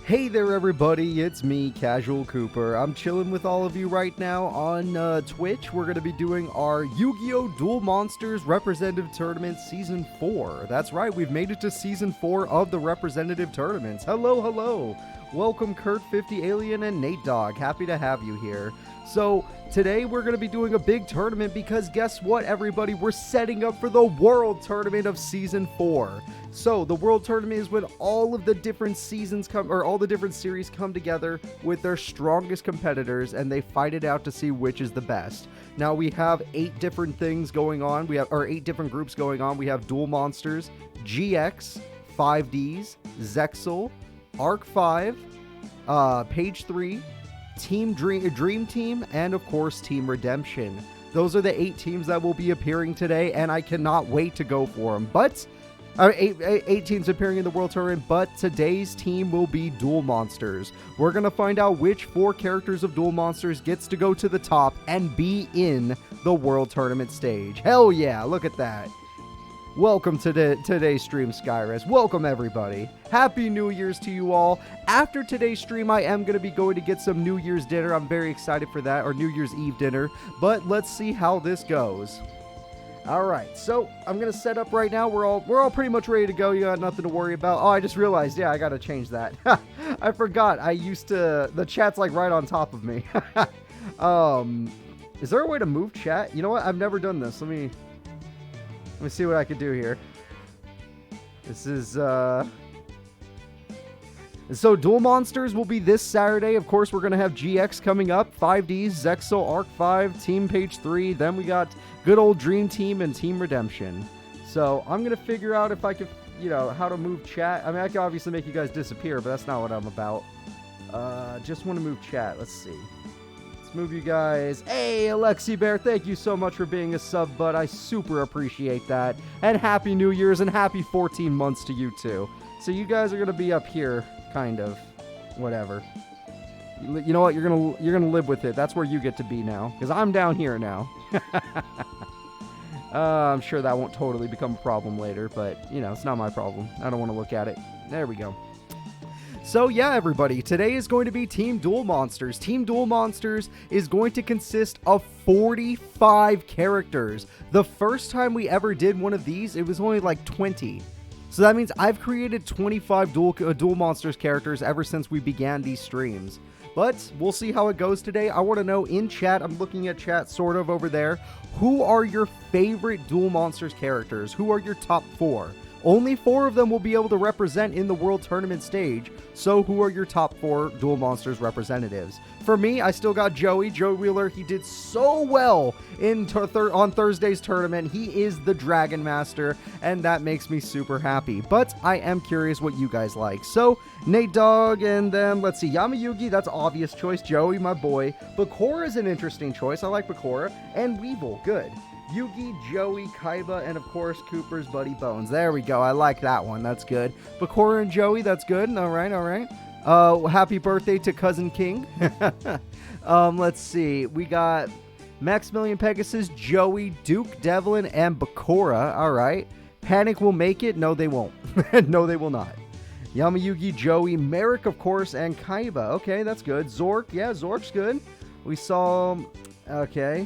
Hey there everybody, it's me, Casual Cooper. I'm chilling with all of you right now on Twitch. We're going to be doing our Yu-Gi-Oh! Duel Monsters Representative Tournament Season 4. That's right, we've made it to Season 4 of the Representative Tournaments. Hello, hello. Welcome Kurt, 50 Alien, and Nate Dogg. Happy to have you here. So, today we're going to be doing a big tournament because guess what, everybody? We're setting up for the World Tournament of Season 4. So, the World Tournament is when all of the different seasons come, or all the different series come together with their strongest competitors, and they fight it out to see which is the best. Now, we have 8 different things going on. Or 8 different groups going on. We have Duel Monsters, GX, 5Ds, Zexal, Arc 5, Page 3, Team Dream Team, and of course Team Redemption. Those are the 8 teams that will be appearing today, and I cannot wait to go for them. But 8 teams appearing in the World Tournament, but today's team will be Duel Monsters. We're going to find out which 4 characters of Duel Monsters gets to go to the top and be in the World Tournament stage. Hell yeah, look at that. Welcome to today's stream, Skyrest. Welcome, everybody. Happy New Year's to you all. After today's stream, I am going to be going to get some New Year's dinner. I'm very excited for that, or New Year's Eve dinner. But let's see how this goes. All right, so I'm going to set up right now. We're all pretty much ready to go. You got nothing to worry about. Oh, I just realized, yeah, I got to change that. I forgot. The chat's like right on top of me. Is there a way to move chat? You know what? I've never done this. Let me see what I can do here. This is, So, Duel Monsters will be this Saturday. Of course, we're going to have GX coming up. 5Ds, Zexal, Arc 5, Team Page 3. Then we got good old Dream Team and Team Redemption. So, I'm going to figure out if I can, how to move chat. I mean, I can obviously make you guys disappear, but that's not what I'm about. Just want to move chat. Let's see. Let's move you guys. Hey, Alexi Bear, thank you so much for being a sub, bud. I super appreciate that. And Happy New Year's and happy 14 months to you, too. So you guys are going to be up here, kind of. Whatever. You know what? You're gonna live with it. That's where you get to be now. Because I'm down here now. I'm sure that won't totally become a problem later, but, it's not my problem. I don't want to look at it. There we go. So yeah, everybody, today is going to be Team Duel Monsters. Team Duel Monsters is going to consist of 45 characters. The first time we ever did one of these, it was only like 20. So that means I've created 25 Duel Monsters characters ever since we began these streams. But we'll see how it goes today. I want to know in chat, I'm looking at chat sort of over there, who are your favorite Duel Monsters characters? Who are your top 4? Only 4 of them will be able to represent in the World Tournament stage, so who are your top 4 Duel Monsters representatives? For me, I still got Joey Wheeler. He did so well on Thursday's tournament. He is the Dragon Master, and that makes me super happy. But I am curious what you guys like. So, Nate Dogg, and then, let's see, Yami Yugi, that's an obvious choice. Joey, my boy. Bakura is an interesting choice. I like Bakura. And Weevil, good. Yugi, Joey, Kaiba, and of course, Cooper's buddy Bones. There we go. I like that one. That's good. Bakura and Joey, that's good. All right, all right. Happy birthday to Cousin King. Let's see. We got Maximilian Pegasus, Joey, Duke, Devlin, and Bakura. All right. Panic will make it. No, they won't. No, they will not. Yami Yugi, Joey, Merrick, of course, and Kaiba. Okay, that's good. Zork. Yeah, Zork's good. We saw... Okay.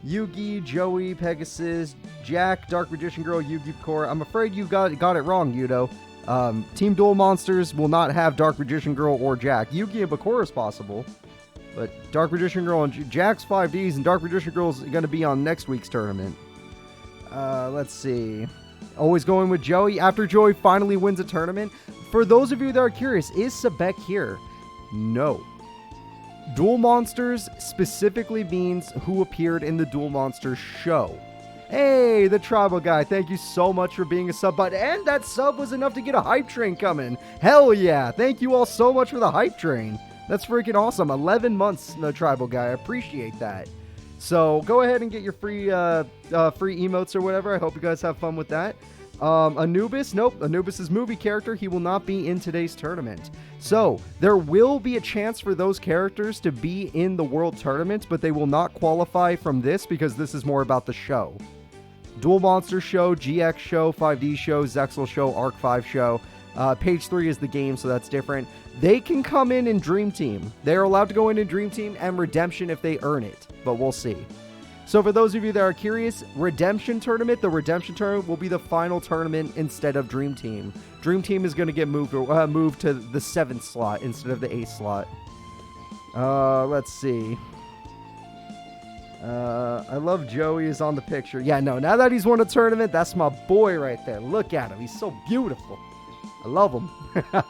Yugi, Joey, Pegasus, Jack, Dark Magician Girl, Yugi, Bakura. I'm afraid you got it wrong, Yudo. Team Duel Monsters will not have Dark Magician Girl or Jack. Yugi and Bakura is possible, but Dark Magician Girl and Jack's 5Ds, and Dark Magician Girl is going to be on next week's tournament. Let's see. Always going with Joey. After Joey finally wins a tournament. For those of you that are curious, is Sebek here? No. Duel Monsters specifically means who appeared in the Duel Monsters show. Hey, the tribal guy, thank you so much for being a sub bud. And that sub was enough to get a hype train coming. Hell yeah. Thank you all so much for the hype train. That's freaking awesome. 11 months, the tribal guy. I appreciate that. So go ahead and get your free emotes or whatever. I hope you guys have fun with that. Anubis, nope, Anubis' movie character, he will not be in today's tournament. So, there will be a chance for those characters to be in the World Tournament, but they will not qualify from this because this is more about the show. Duel Monster show, GX show, 5D show, Zexal show, Arc 5 show. Page 3 is the game, so that's different. They can come in Dream Team. They're allowed to go in Dream Team and Redemption if they earn it, but we'll see. So for those of you that are curious, Redemption Tournament, the Redemption Tournament will be the final tournament instead of Dream Team. Dream Team is going to get moved to the 7th slot instead of the 8th slot. Let's see. I love Joey is on the picture. Yeah, no, now that he's won a tournament, that's my boy right there. Look at him. He's so beautiful. I love him.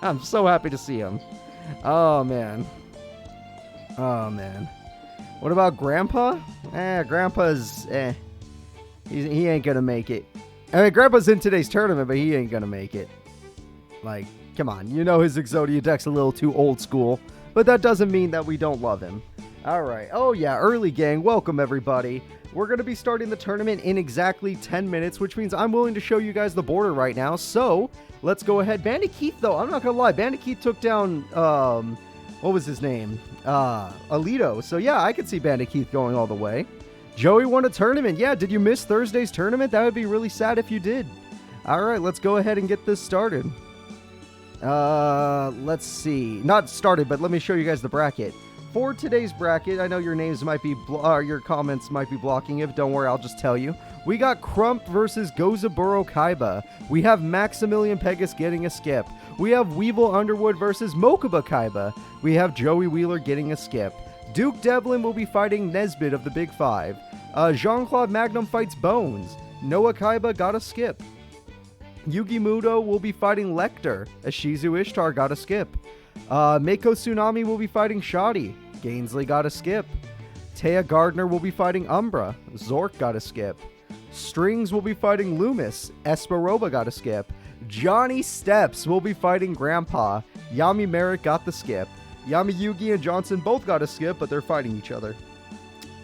I'm so happy to see him. Oh, man. Oh, man. What about Grandpa? Grandpa's, he ain't gonna make it. I mean, Grandpa's in today's tournament, but he ain't gonna make it. Like, come on. You know his Exodia deck's a little too old school, but that doesn't mean that we don't love him. All right. Oh, yeah. Early gang. Welcome, everybody. We're going to be starting the tournament in exactly 10 minutes, which means I'm willing to show you guys the border right now. So let's go ahead. Bandit Keith, though, I'm not going to lie. Bandit Keith took down, what was his name? Alito. So, yeah, I could see Bandit Keith going all the way. Joey won a tournament. Yeah, did you miss Thursday's tournament? That would be really sad if you did. All right, let's go ahead and get this started. Let's see. Not started, but let me show you guys the bracket. For today's bracket, I know your names might be, your comments might be blocking it. Don't worry, I'll just tell you. We got Crump versus Goza-Buro Kaiba. We have Maximilian Pegasus getting a skip. We have Weevil Underwood versus Mokaba Kaiba. We have Joey Wheeler getting a skip. Duke Devlin will be fighting Nesbit of the Big Five. Jean-Claude Magnum fights Bones. Noah Kaiba got a skip. Yugi Muto will be fighting Lecter, as Shizu Ishtar got a skip. Mako Tsunami will be fighting Shoddy. Gainsley got a skip. Taya Gardner will be fighting Umbra. Zork got a skip. Strings will be fighting Loomis. Esperoba got a skip. Johnny Steps will be fighting Grandpa. Yami Merrick got the skip. Yami Yugi and Johnson both got a skip, but they're fighting each other.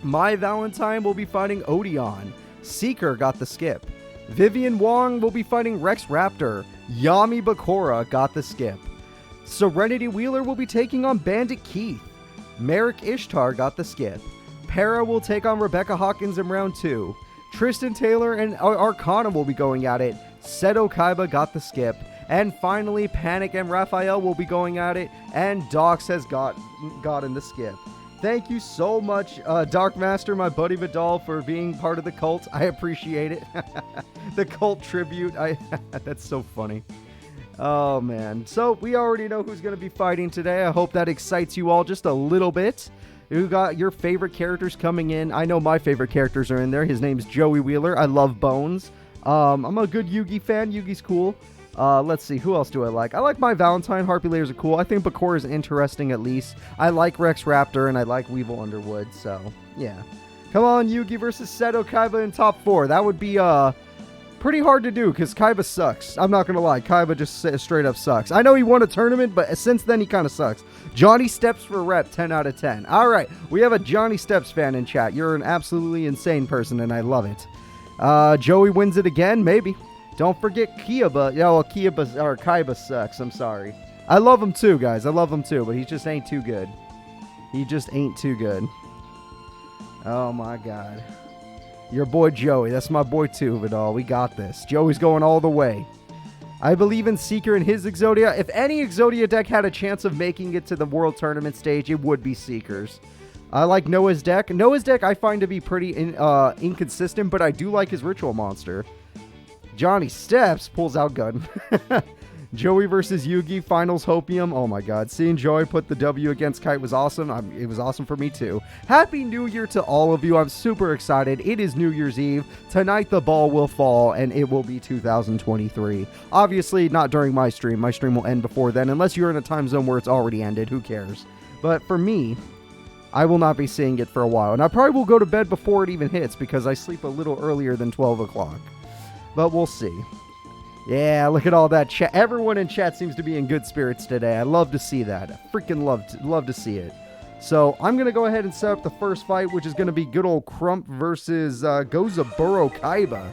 Mai Valentine will be fighting Odion. Seeker got the skip. Vivian Wong will be fighting Rex Raptor. Yami Bakura got the skip. Serenity Wheeler will be taking on Bandit Keith. Merrick Ishtar got the skip. Para will take on Rebecca Hawkins in round 2. Tristan Taylor and Arcana will be going at it. Seto Kaiba got the skip. And finally, Panic and Raphael will be going at it. And Docs has gotten the skip. Thank you so much, Dark Master, my buddy Vidal, for being part of the cult. I appreciate it. The cult tribute. That's so funny. Oh, man. So, we already know who's going to be fighting today. I hope that excites you all just a little bit. Who got your favorite characters coming in? I know my favorite characters are in there. His name's Joey Wheeler. I love Bones. I'm a good Yugi fan. Yugi's cool. Let's see. Who else do I like? I like Mai Valentine. Harpy Layers are cool. I think Bakura is interesting at least. I like Rex Raptor, and I like Weevil Underwood. So, yeah. Come on, Yugi versus Seto Kaiba in top 4. That would be, pretty hard to do because Kaiba sucks. I'm not going to lie. Kaiba just straight up sucks. I know he won a tournament, but since then he kind of sucks. Johnny Steps for rep, 10 out of 10. All right. We have a Johnny Steps fan in chat. You're an absolutely insane person, and I love it. Joey wins it again? Maybe. Don't forget Kaiba. Yeah, well, Kaiba sucks. I'm sorry. I love him too, guys. I love him too, but he just ain't too good. He just ain't too good. Oh, my God. Your boy Joey. That's my boy too, Vidal. We got this. Joey's going all the way. I believe in Seeker and his Exodia. If any Exodia deck had a chance of making it to the World Tournament stage, it would be Seekers. I like Noah's deck. Noah's deck I find to be pretty inconsistent, but I do like his Ritual Monster. Johnny Steps pulls out gun. Joey versus Yugi, Finals Hopium. Oh my God. Seeing Joey put the W against Kite was awesome. It was awesome for me too. Happy New Year to all of you. I'm super excited. It is New Year's Eve. Tonight the ball will fall and it will be 2023. Obviously not during my stream. My stream will end before then unless you're in a time zone where it's already ended. Who cares? But for me, I will not be seeing it for a while. And I probably will go to bed before it even hits because I sleep a little earlier than 12 o'clock. But we'll see. Yeah, look at all that chat. Everyone in chat seems to be in good spirits today. I love to see that. I freaking love to see it. So I'm going to go ahead and set up the first fight, which is going to be good old Crump versus Goza-Buro Kaiba.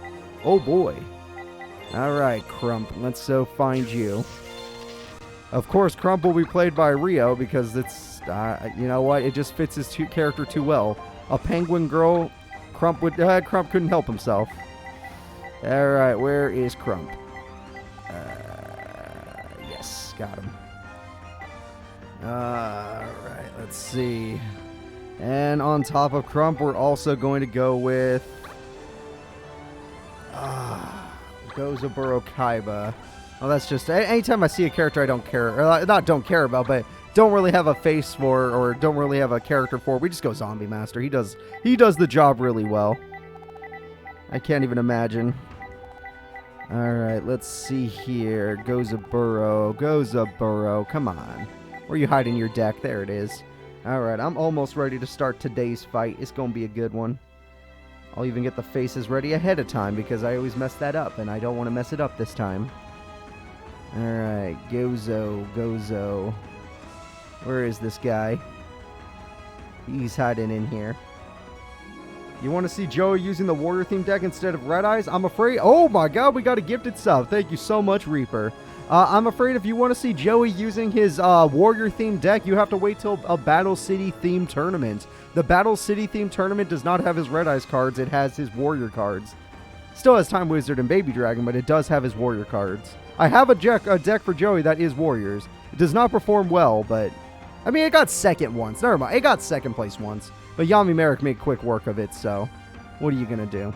Oh, boy. All right, Crump. Let's find you. Of course, Crump will be played by Rio because it's, you know what? It just fits his character too well. A penguin girl, Crump couldn't help himself. All right, where is Crump? Yes, got him. Alright, let's see. And on top of Crump, we're also going to go with Goza-Buro Kaiba. Well, that's just, anytime I see a character I don't care, or not don't care about, but don't really have a face for, or don't really have a character for, we just go Zombie Master. He does the job really well. I can't even imagine. Alright, let's see here. Goza-Buro, come on. Where are you hiding your deck? There it is. Alright, I'm almost ready to start today's fight. It's going to be a good one. I'll even get the faces ready ahead of time because I always mess that up, and I don't want to mess it up this time. Alright, Gozo. Where is this guy? He's hiding in here. You want to see Joey using the Warrior Theme deck instead of Red Eyes? I'm afraid... Oh my god, we got a gifted sub. Thank you so much, Reaper. I'm afraid if you want to see Joey using his Warrior Theme deck, you have to wait till a Battle City themed tournament. The Battle City themed tournament does not have his Red Eyes cards. It has his Warrior cards. Still has Time Wizard and Baby Dragon, but it does have his Warrior cards. I have a deck for Joey that is Warriors. It does not perform well, but... I mean, it got second once. Never mind. It got second place once. But Yami Merrick made quick work of it, so... What are you going to do?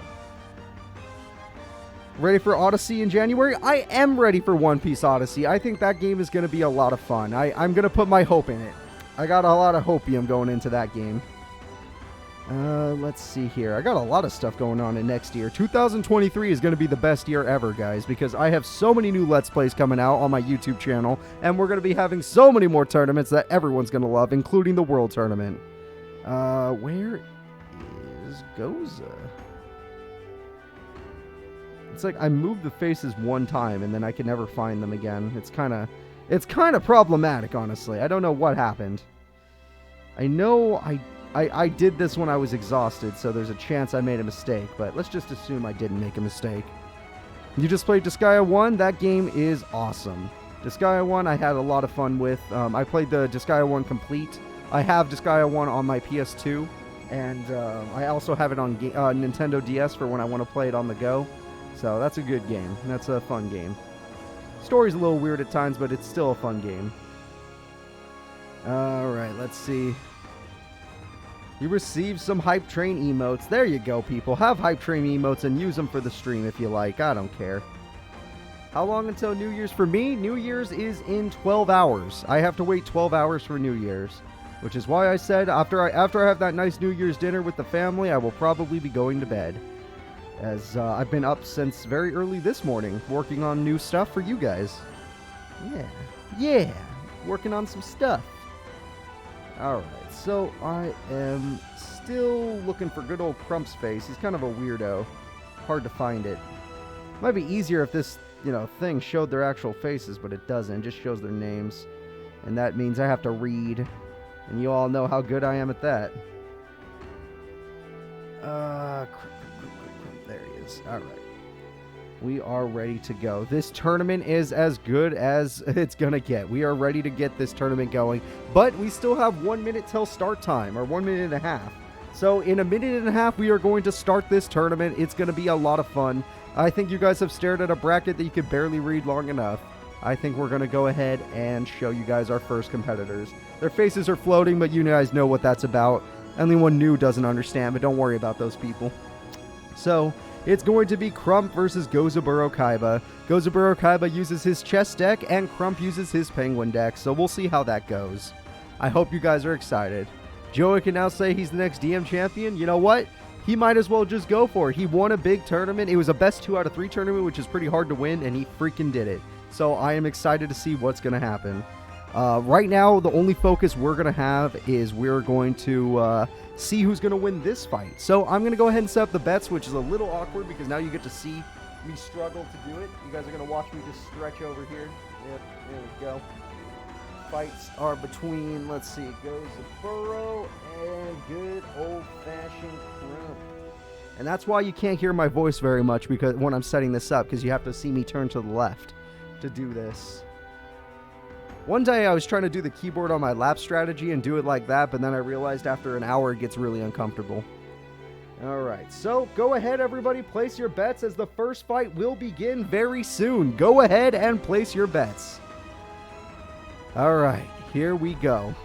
Ready for Odyssey in January? I am ready for One Piece Odyssey. I think that game is going to be a lot of fun. I'm going to put my hope in it. I got a lot of hopium going into that game. Let's see here. I got a lot of stuff going on in next year. 2023 is going to be the best year ever, guys, because I have so many new Let's Plays coming out on my YouTube channel, and we're going to be having so many more tournaments that everyone's going to love, including the World Tournament. Where is Goza? It's like I moved the faces one time, and then I can never find them again. It's kind of problematic, honestly. I don't know what happened. I know I did this when I was exhausted, so there's a chance I made a mistake, but let's just assume I didn't make a mistake. You just played Disgaea 1? That game is awesome. Disgaea 1 I had a lot of fun with. I played the Disgaea 1 complete. I have Disgaea 1 on my PS2, and I also have it on Nintendo DS for when I want to play it on the go. So that's a good game. That's a fun game. Story's a little weird at times, but it's still a fun game. Alright, let's see. You received some Hype Train emotes. There you go, people. Have Hype Train emotes and use them for the stream if you like. I don't care. How long until New Year's for me? New Year's is in 12 hours. I have to wait 12 hours for New Year's, which is why I said after I have that nice New Year's dinner with the family, I will probably be going to bed. As I've been up since very early this morning, working on new stuff for you guys. Yeah, working on some stuff. Alright, so I am still looking for good old Crump's face. He's kind of a weirdo. Hard to find it. Might be easier if this, thing showed their actual faces, but it doesn't. It just shows their names. And that means I have to read. And you all know how good I am at that. There he is. Alright. We are ready to go. This tournament is as good as it's gonna get. We are ready to get this tournament going, but we still have 1 minute till start time, or 1 minute and a half. So in a minute and a half, we are going to start this tournament. It's gonna be a lot of fun. I think you guys have stared at a bracket that you could barely read long enough. I think we're gonna go ahead and show you guys our first competitors. Their faces are floating, but you guys know what that's about. Anyone new doesn't understand, but don't worry about those people. So it's going to be Crump versus Goza-Buro Kaiba. Goza-Buro Kaiba uses his chess deck, and Crump uses his penguin deck, so we'll see how that goes. I hope you guys are excited. Joey can now say he's the next DM champion. You know what? He might as well just go for it. He won a big tournament. It was a best 2 out of 3 tournament, which is pretty hard to win, and he freaking did it. So I am excited to see what's going to happen. Right now, the only focus we're going to have is we're going to see who's going to win this fight. So I'm going to go ahead and set up the bets, which is a little awkward because now you get to see me struggle to do it. You guys are going to watch me just stretch over here. Yep, there we go. Fights are between, let's see, Goza-Buro and good old-fashioned Crump. And that's why you can't hear my voice very much because when I'm setting this up, because you have to see me turn to the left to do this. One day I was trying to do the keyboard on my lap strategy and do it like that, but then I realized after an hour it gets really uncomfortable. Alright, so go ahead everybody, place your bets as the first fight will begin very soon. Go ahead and place your bets. All right, here we go.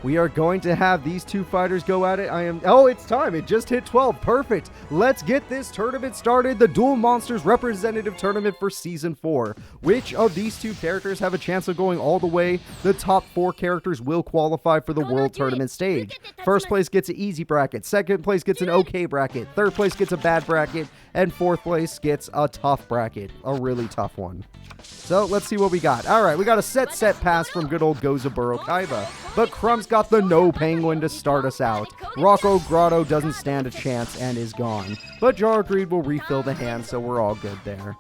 We are going to have these two fighters go at it. Oh, it's time. It just hit 12. Perfect. Let's get this tournament started. The Duel Monsters Representative Tournament for Season 4. Which of these two characters have a chance of going all the way? The top 4 characters will qualify for the World Tournament stage. First place gets an easy bracket. Second place gets an okay bracket. Third place gets a bad bracket. And fourth place gets a tough bracket. A really tough one. So let's see what we got. All right, we got a set pass from good old Goza-Buro Kaiba. But Crump's got the no penguin to start us out. Rocco Grotto doesn't stand a chance and is gone. But Jar Greed will refill the hand, so we're all good there.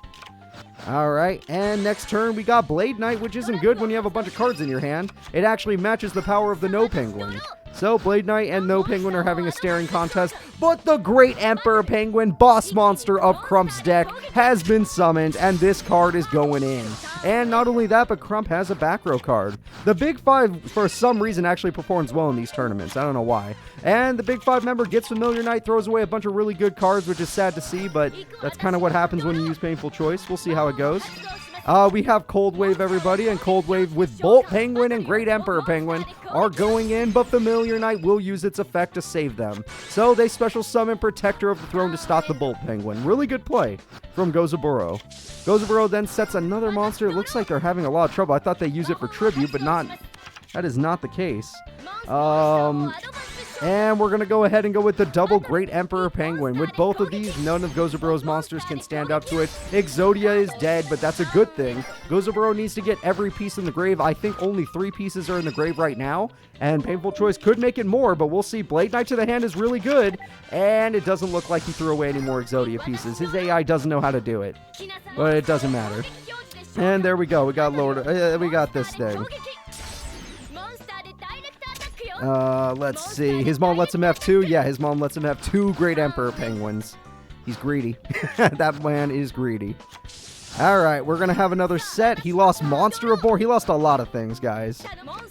All right, and next turn we got Blade Knight, which isn't good when you have a bunch of cards in your hand. It actually matches the power of the no penguin. So Blade Knight and no penguin are having a staring contest, but the Great Emperor Penguin, boss monster of Crump's deck, has been summoned, and this card is going in. And not only that, but Crump has a back row card. The Big Five, for some reason, actually performs well in these tournaments. I don't know why. And the Big Five member gets Familiar Knight, throws away a bunch of really good cards, which is sad to see, but that's kind of what happens when you use Painful Choice. We'll see how it goes. We have Cold Wave, everybody, and Cold Wave with Bolt Penguin and Great Emperor Penguin are going in, but Familiar Knight will use its effect to save them. So they special summon Protector of the Throne to stop the Bolt Penguin. Really good play from Goza-Buro. Goza-Buro then sets another monster. It looks like they're having a lot of trouble. I thought they use it for tribute, but that is not the case. And we're going to go ahead and go with the double Great Emperor Penguin. With both of these, none of Goza-Buro's monsters can stand up to it. Exodia is dead, but that's a good thing. Goza-Buro needs to get every piece in the grave. I think only 3 pieces are in the grave right now. And Painful Choice could make it more, but we'll see. Blade Knight to the hand is really good. And it doesn't look like he threw away any more Exodia pieces. His AI doesn't know how to do it. But it doesn't matter. And there we go. We got we got this thing. Let's see. His mom lets him have 2. Yeah, his mom lets him have 2 Great Emperor Penguins. He's greedy. That man is greedy. All right, we're going to have another set. He lost Monster Aboard. He lost a lot of things, guys.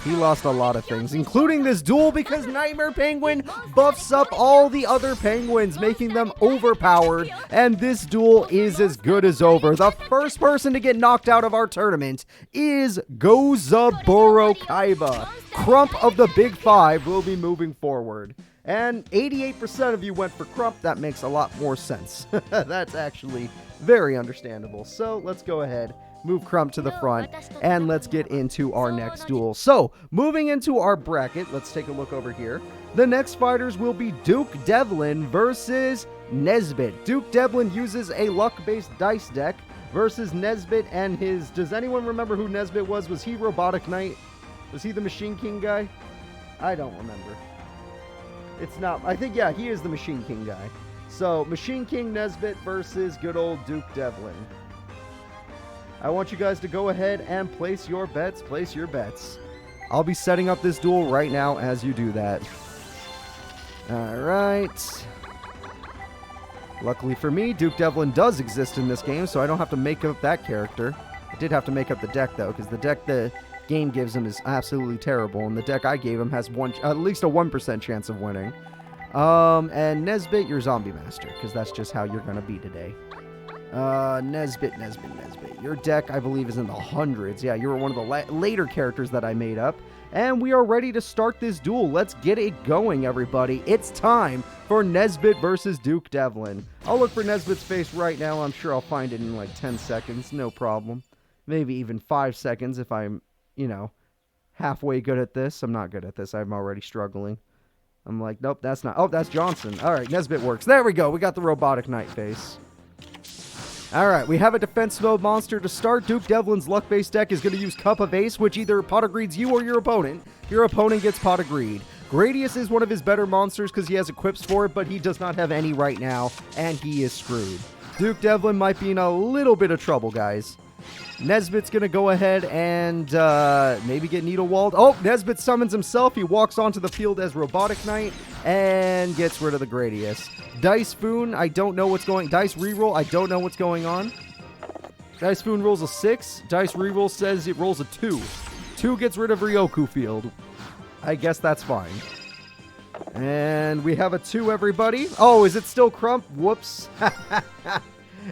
He lost a lot of things, including this duel, because Nightmare Penguin buffs up all the other penguins, making them overpowered, and this duel is as good as over. The first person to get knocked out of our tournament is Goza-Buro Kaiba. Crump of the Big Five will be moving forward. And 88% of you went for Crump. That makes a lot more sense. That's actually very understandable. So let's go ahead, move Crump to the front, and let's get into our next duel. So moving into our bracket, let's take a look over here. The next fighters will be Duke Devlin versus Nesbit. Duke Devlin uses a luck-based dice deck versus Nesbit and his... Does anyone remember who Nesbit was? Was he Robotic Knight? Was he the Machine King guy? I don't remember. It's not. I think, yeah, he is the Machine King guy. So, Machine King Nesbit versus good old Duke Devlin. I want you guys to go ahead and place your bets. Place your bets. I'll be setting up this duel right now as you do that. Alright. Luckily for me, Duke Devlin does exist in this game, so I don't have to make up that character. I did have to make up the deck, though, because the deck the game gives him is absolutely terrible, and the deck I gave him has at least a 1% chance of winning. And Nesbit, you're Zombie Master, because that's just how you're going to be today. Nesbit. Your deck, I believe, is in the hundreds. Yeah, you were one of the later characters that I made up. And we are ready to start this duel. Let's get it going, everybody. It's time for Nesbit versus Duke Devlin. I'll look for Nesbit's face right now. I'm sure I'll find it in like 10 seconds. No problem. Maybe even 5 seconds if I'm, you know, halfway good at this. I'm not good at this. I'm already struggling. I'm like, nope, that's not. Oh, that's Johnson. All right, Nesbit works. There we go. We got the Robotic Knight face. All right, we have a defense mode monster to start. Duke Devlin's luck-based deck is going to use Cup of Ace, which either pot of greeds you or your opponent. Your opponent gets pot of greed. Gradius is one of his better monsters because he has equips for it, but he does not have any right now, and he is screwed. Duke Devlin might be in a little bit of trouble, guys. Nesbit's going to go ahead and maybe get Needle Walled. Oh, Nesbit summons himself. He walks onto the field as Robotic Knight and gets rid of the Gradius. Dice Spoon, I don't know what's going... Dice Reroll, I don't know what's going on. Dice Spoon rolls a 6. Dice Reroll says it rolls a 2. 2 gets rid of Ryoku Field. I guess that's fine. And we have a 2, everybody. Oh, is it still Crump? Whoops.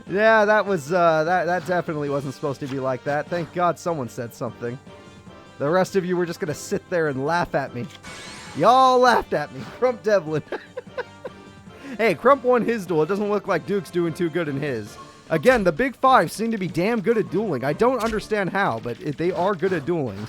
Yeah, that was, that definitely wasn't supposed to be like that. Thank God someone said something. The rest of you were just going to sit there and laugh at me. Y'all laughed at me. Crump Devlin. Hey, Crump won his duel. It doesn't look like Duke's doing too good in his. Again, the big five seem to be damn good at dueling. I don't understand how, but they are good at dueling.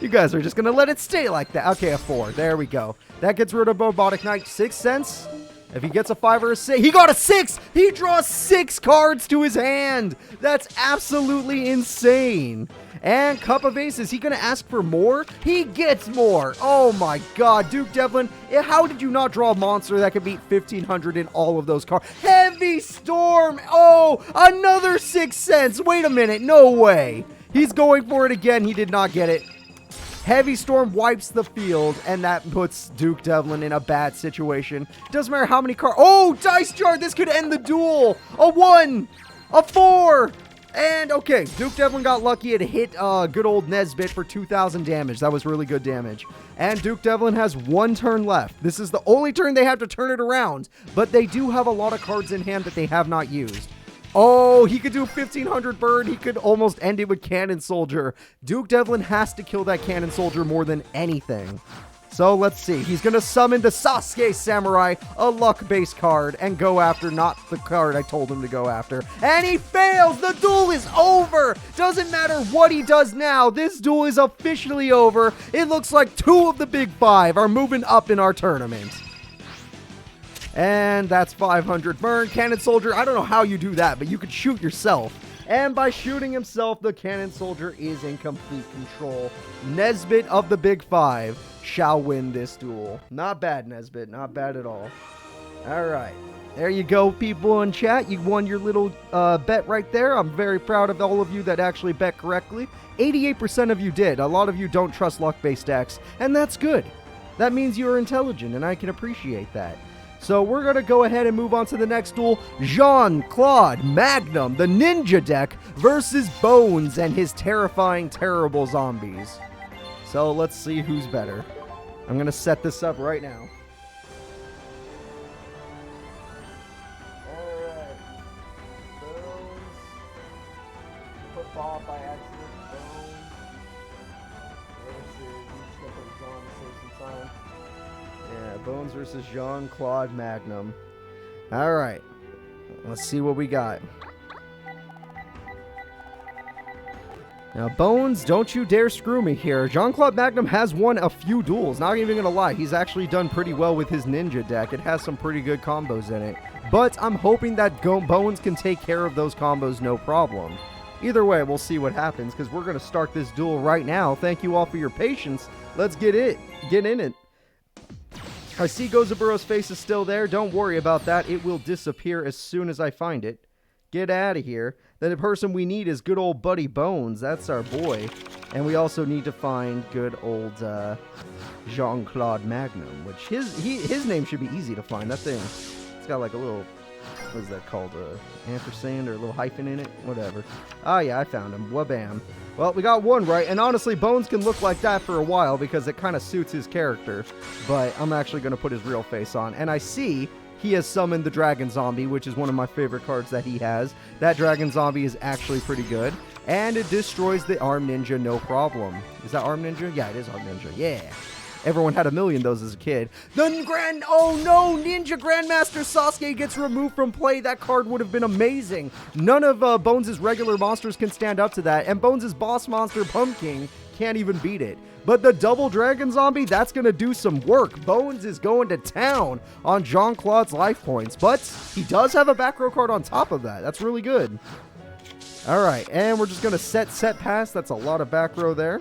You guys are just going to let it stay like that. Okay, a 4. There we go. That gets rid of Robotic Knight. 6 cents. If he gets a 5 or a 6, he got a 6! He draws 6 cards to his hand! That's absolutely insane. And Cup of Aces, is he going to ask for more? He gets more! Oh my god, Duke Devlin, how did you not draw a monster that could beat 1,500 in all of those cards? Heavy Storm! Oh, another 6 cents! Wait a minute, no way! He's going for it again, he did not get it. Heavy Storm wipes the field, and that puts Duke Devlin in a bad situation. Doesn't matter how many cards. Oh, Dice Jar! This could end the duel! A 1! A 4! And, okay, Duke Devlin got lucky. It hit good old Nesbit for 2,000 damage. That was really good damage. And Duke Devlin has 1 turn left. This is the only turn they have to turn it around. But they do have a lot of cards in hand that they have not used. Oh, he could do 1,500 burn. He could almost end it with Cannon Soldier. Duke Devlin has to kill that Cannon Soldier more than anything. So let's see. He's going to summon the Sasuke Samurai, a luck-based card, and go after not the card I told him to go after. And he fails! The duel is over! Doesn't matter what he does now. This duel is officially over. It looks like 2 of the big 5 are moving up in our tournament. And that's 500 burn. Cannon Soldier, I don't know how you do that, but you could shoot yourself. And by shooting himself, the Cannon Soldier is in complete control. Nesbit of the Big 5 shall win this duel. Not bad, Nesbit. Not bad at all. All right. There you go, people in chat. You won your little bet right there. I'm very proud of all of you that actually bet correctly. 88% of you did. A lot of you don't trust luck-based decks, and that's good. That means you're intelligent, and I can appreciate that. So we're going to go ahead and move on to the next duel. Jean-Claude Magnum, the ninja deck, versus Bones and his terrifying, terrible zombies. So let's see who's better. I'm going to set this up right now. Alright. Bones. Put Bob by accident. Bones. Versus, you just going to put John to save some time. Yeah, Bones versus Jean-Claude Magnum. Alright. Let's see what we got. Now, Bones, don't you dare screw me here. Jean-Claude Magnum has won a few duels. Not even gonna lie, he's actually done pretty well with his ninja deck. It has some pretty good combos in it. But I'm hoping that Bones can take care of those combos no problem. Either way, we'll see what happens, because we're gonna start this duel right now. Thank you all for your patience. Let's get in it. I see Goza-Buro's face is still there. Don't worry about that. It will disappear as soon as I find it. Get out of here. Then the person we need is good old buddy Bones. That's our boy. And we also need to find good old Jean-Claude Magnum, which his name should be easy to find. That thing, it's got like a little, what is that called? Ampersand or a little hyphen in it? Whatever. Oh yeah, I found him. Wabam. Well, we got one right, and honestly, Bones can look like that for a while because it kind of suits his character, but I'm actually going to put his real face on, and I see he has summoned the Dragon Zombie, which is one of my favorite cards that he has. That Dragon Zombie is actually pretty good, and it destroys the Arm Ninja no problem. Is that Arm Ninja? Yeah, it is Arm Ninja. Yeah. Everyone had a million of those as a kid. Oh no, Ninja Grandmaster Sasuke gets removed from play. That card would have been amazing. None of Bones' regular monsters can stand up to that, and Bones' boss monster, Pumpkin, can't even beat it. But the double Dragon Zombie, that's going to do some work. Bones is going to town on Jean-Claude's life points, but he does have a back row card on top of that. That's really good. All right, and we're just going to set pass. That's a lot of back row there.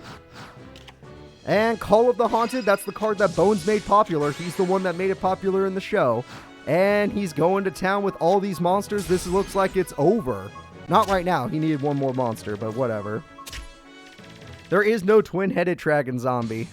And Call of the Haunted, that's the card that Bones made popular. He's the one that made it popular in the show. And he's going to town with all these monsters. This looks like it's over. Not right now. He needed one more monster, but whatever. There is no twin-headed Dragon Zombie.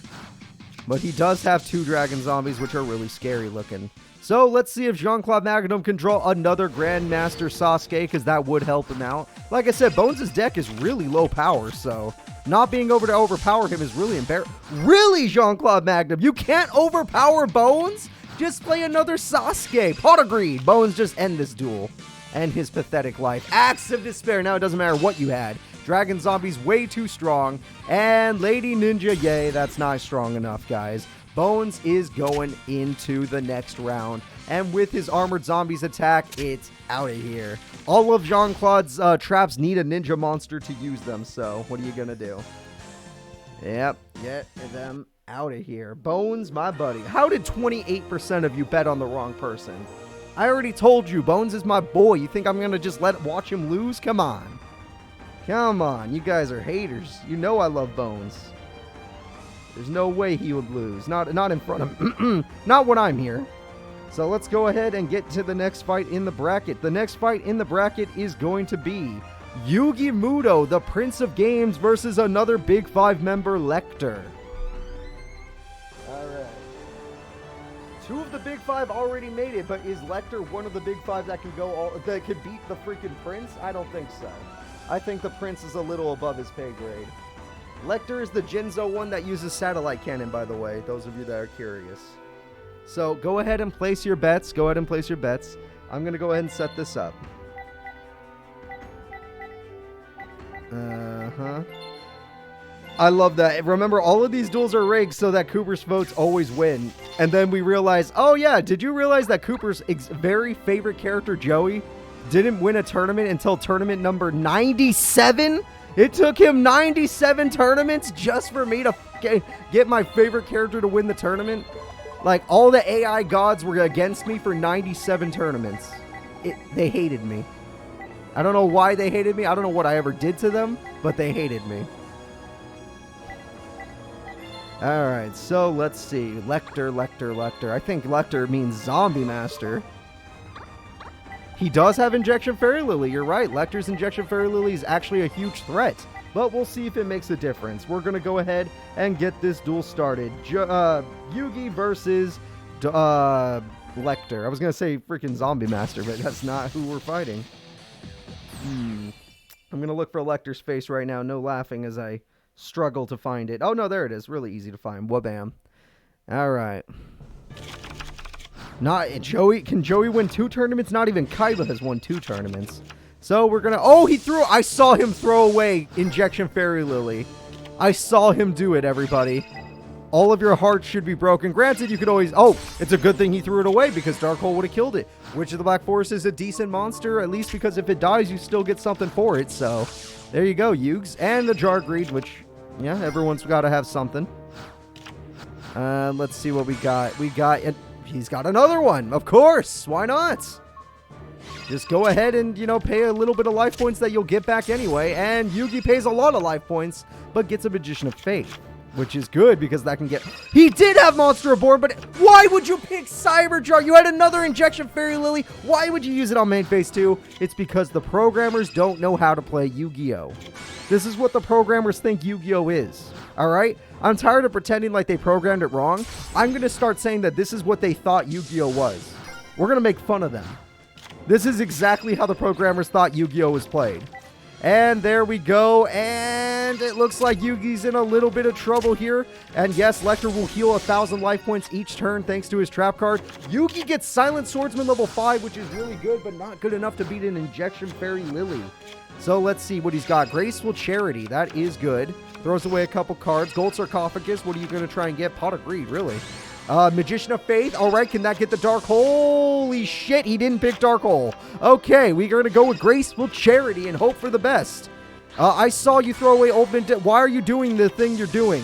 But he does have 2 Dragon Zombies, which are really scary looking. So let's see if Jean-Claude Magnum can draw another Grandmaster Sasuke, because that would help him out. Like I said, Bones' deck is really low power, so not being able to overpower him is really embarrassing. Really, Jean-Claude Magnum? You can't overpower Bones? Just play another Sasuke. Pot of Greed. Bones, just end this duel. End his pathetic life. Acts of Despair. Now it doesn't matter what you had. Dragon Zombie's way too strong. And Lady Ninja, yay, that's not strong enough, guys. Bones is going into the next round. And with his Armored Zombies attack, it's out of here. All of Jean-Claude's traps need a ninja monster to use them, so what are you going to do? Yep, get them out of here. Bones, my buddy. How did 28% of you bet on the wrong person? I already told you, Bones is my boy. You think I'm going to just watch him lose? Come on. Come on, you guys are haters. You know I love Bones. There's no way he would lose. Not in front of not when I'm here. So let's go ahead and get to the next fight in the bracket. The next fight in the bracket is going to be Yugi Muto, the Prince of Games, versus another Big Five member, Lecter. Alright. Two of the Big Five already made it, but is Lecter one of the Big Five that that could beat the freaking Prince? I don't think so. I think the Prince is a little above his pay grade. Lecter is the Jinzo one that uses satellite cannon, by the way, those of you that are curious. So go ahead and place your bets. Go ahead and place your bets. I'm going to go ahead and set this up. I love that. Remember, all of these duels are rigged so that Cooper's votes always win. And then we realize, oh yeah, did you realize that Cooper's very favorite character, Joey, didn't win a tournament until tournament number 97? It took him 97 tournaments just for me to get my favorite character to win the tournament. Like, all the AI gods were against me for 97 tournaments. They hated me. I don't know why they hated me. I don't know what I ever did to them, but they hated me. Alright, so let's see. Lecter. I think Lecter means Zombie Master. He does have Injection Fairy Lily. You're right. Lecter's Injection Fairy Lily is actually a huge threat. But we'll see if it makes a difference. We're going to go ahead and get this duel started. Yugi versus Lecter. I was going to say freaking Zombie Master, but that's not who we're fighting. I'm going to look for Lecter's face right now. No laughing as I struggle to find it. Oh, no, there it is. Really easy to find. Wabam. All right. Can Joey win 2 tournaments? Not even Kaiba has won 2 tournaments. So we're gonna, I saw him throw away Injection Fairy Lily. I saw him do it, everybody. All of your hearts should be broken. Granted, you could always, it's a good thing he threw it away because Dark Hole would have killed it. Witch of the Black Forest is a decent monster, at least because if it dies, you still get something for it. So there you go, Yugs. And the Jargreed, which, yeah, everyone's got to have something. Let's see what we got. He's got another one, of course. Why not? Just go ahead and, pay a little bit of life points that you'll get back anyway. And Yugi pays a lot of life points, but gets a Magician of Faith, which is good because that can get... He did have Monster Reborn, but why would you pick Cyberjar? You had another Injection Fairy Lily. Why would you use it on main phase 2? It's because the programmers don't know how to play Yu-Gi-Oh! This is what the programmers think Yu-Gi-Oh! Is. Alright? I'm tired of pretending like they programmed it wrong. I'm going to start saying that this is what they thought Yu-Gi-Oh! Was. We're going to make fun of them. This is exactly how the programmers thought Yu-Gi-Oh! Was played. And there we go. And it looks like Yugi's in a little bit of trouble here. And yes, Lecter will heal 1,000 life points each turn thanks to his trap card. Yugi gets Silent Swordsman level 5, which is really good, but not good enough to beat an Injection Fairy Lily. So let's see what he's got. Graceful Charity. That is good. Throws away a couple cards. Gold Sarcophagus. What are you going to try and get? Pot of Greed, really. Magician of Faith. All right, can that get the Dark Hole? Holy shit, he didn't pick Dark Hole. Okay, we're going to go with Graceful Charity and hope for the best. I saw you throw away Ultimate... Why are you doing the thing you're doing?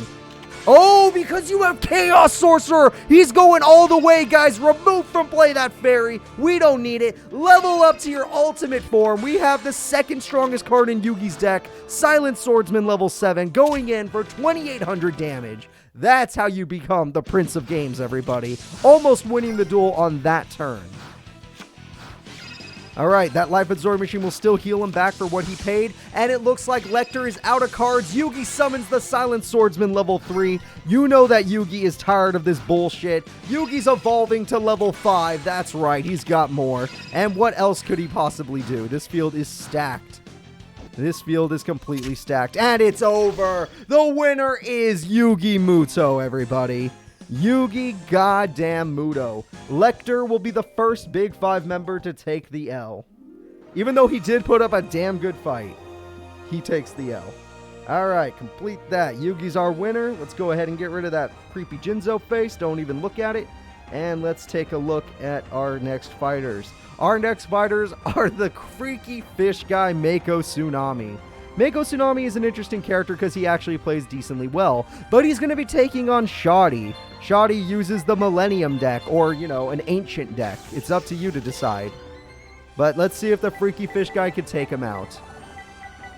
Oh, because you have Chaos Sorcerer. He's going all the way, guys. Remove from play that fairy. We don't need it. Level up to your ultimate form. We have the second strongest card in Yugi's deck. Silent Swordsman level 7 going in for 2,800 damage. That's how you become the Prince of Games, everybody. Almost winning the duel on that turn. Alright, that Life Absorb Machine will still heal him back for what he paid, and it looks like Lecter is out of cards. Yugi summons the Silent Swordsman level 3. You know that Yugi is tired of this bullshit. Yugi's evolving to level 5. That's right, he's got more. And what else could he possibly do? This field is stacked. This field is completely stacked, and it's over. The winner is Yugi Muto, everybody. Yugi goddamn Muto. Lecter will be the first Big 5 member to take the L. Even though he did put up a damn good fight. he takes the L. All right, complete that. Yugi's our winner. Let's go ahead and get rid of that creepy Jinzo face. Don't even look at it. And let's take a look at our next fighters. Our next fighters are the freaky fish guy, Mako Tsunami. Mako Tsunami is an interesting character because he actually plays decently well, but he's going to be taking on Shoddy. Shoddy uses the Millennium deck, or, you know, an ancient deck. It's up to you to decide. But let's see if the freaky fish guy can take him out.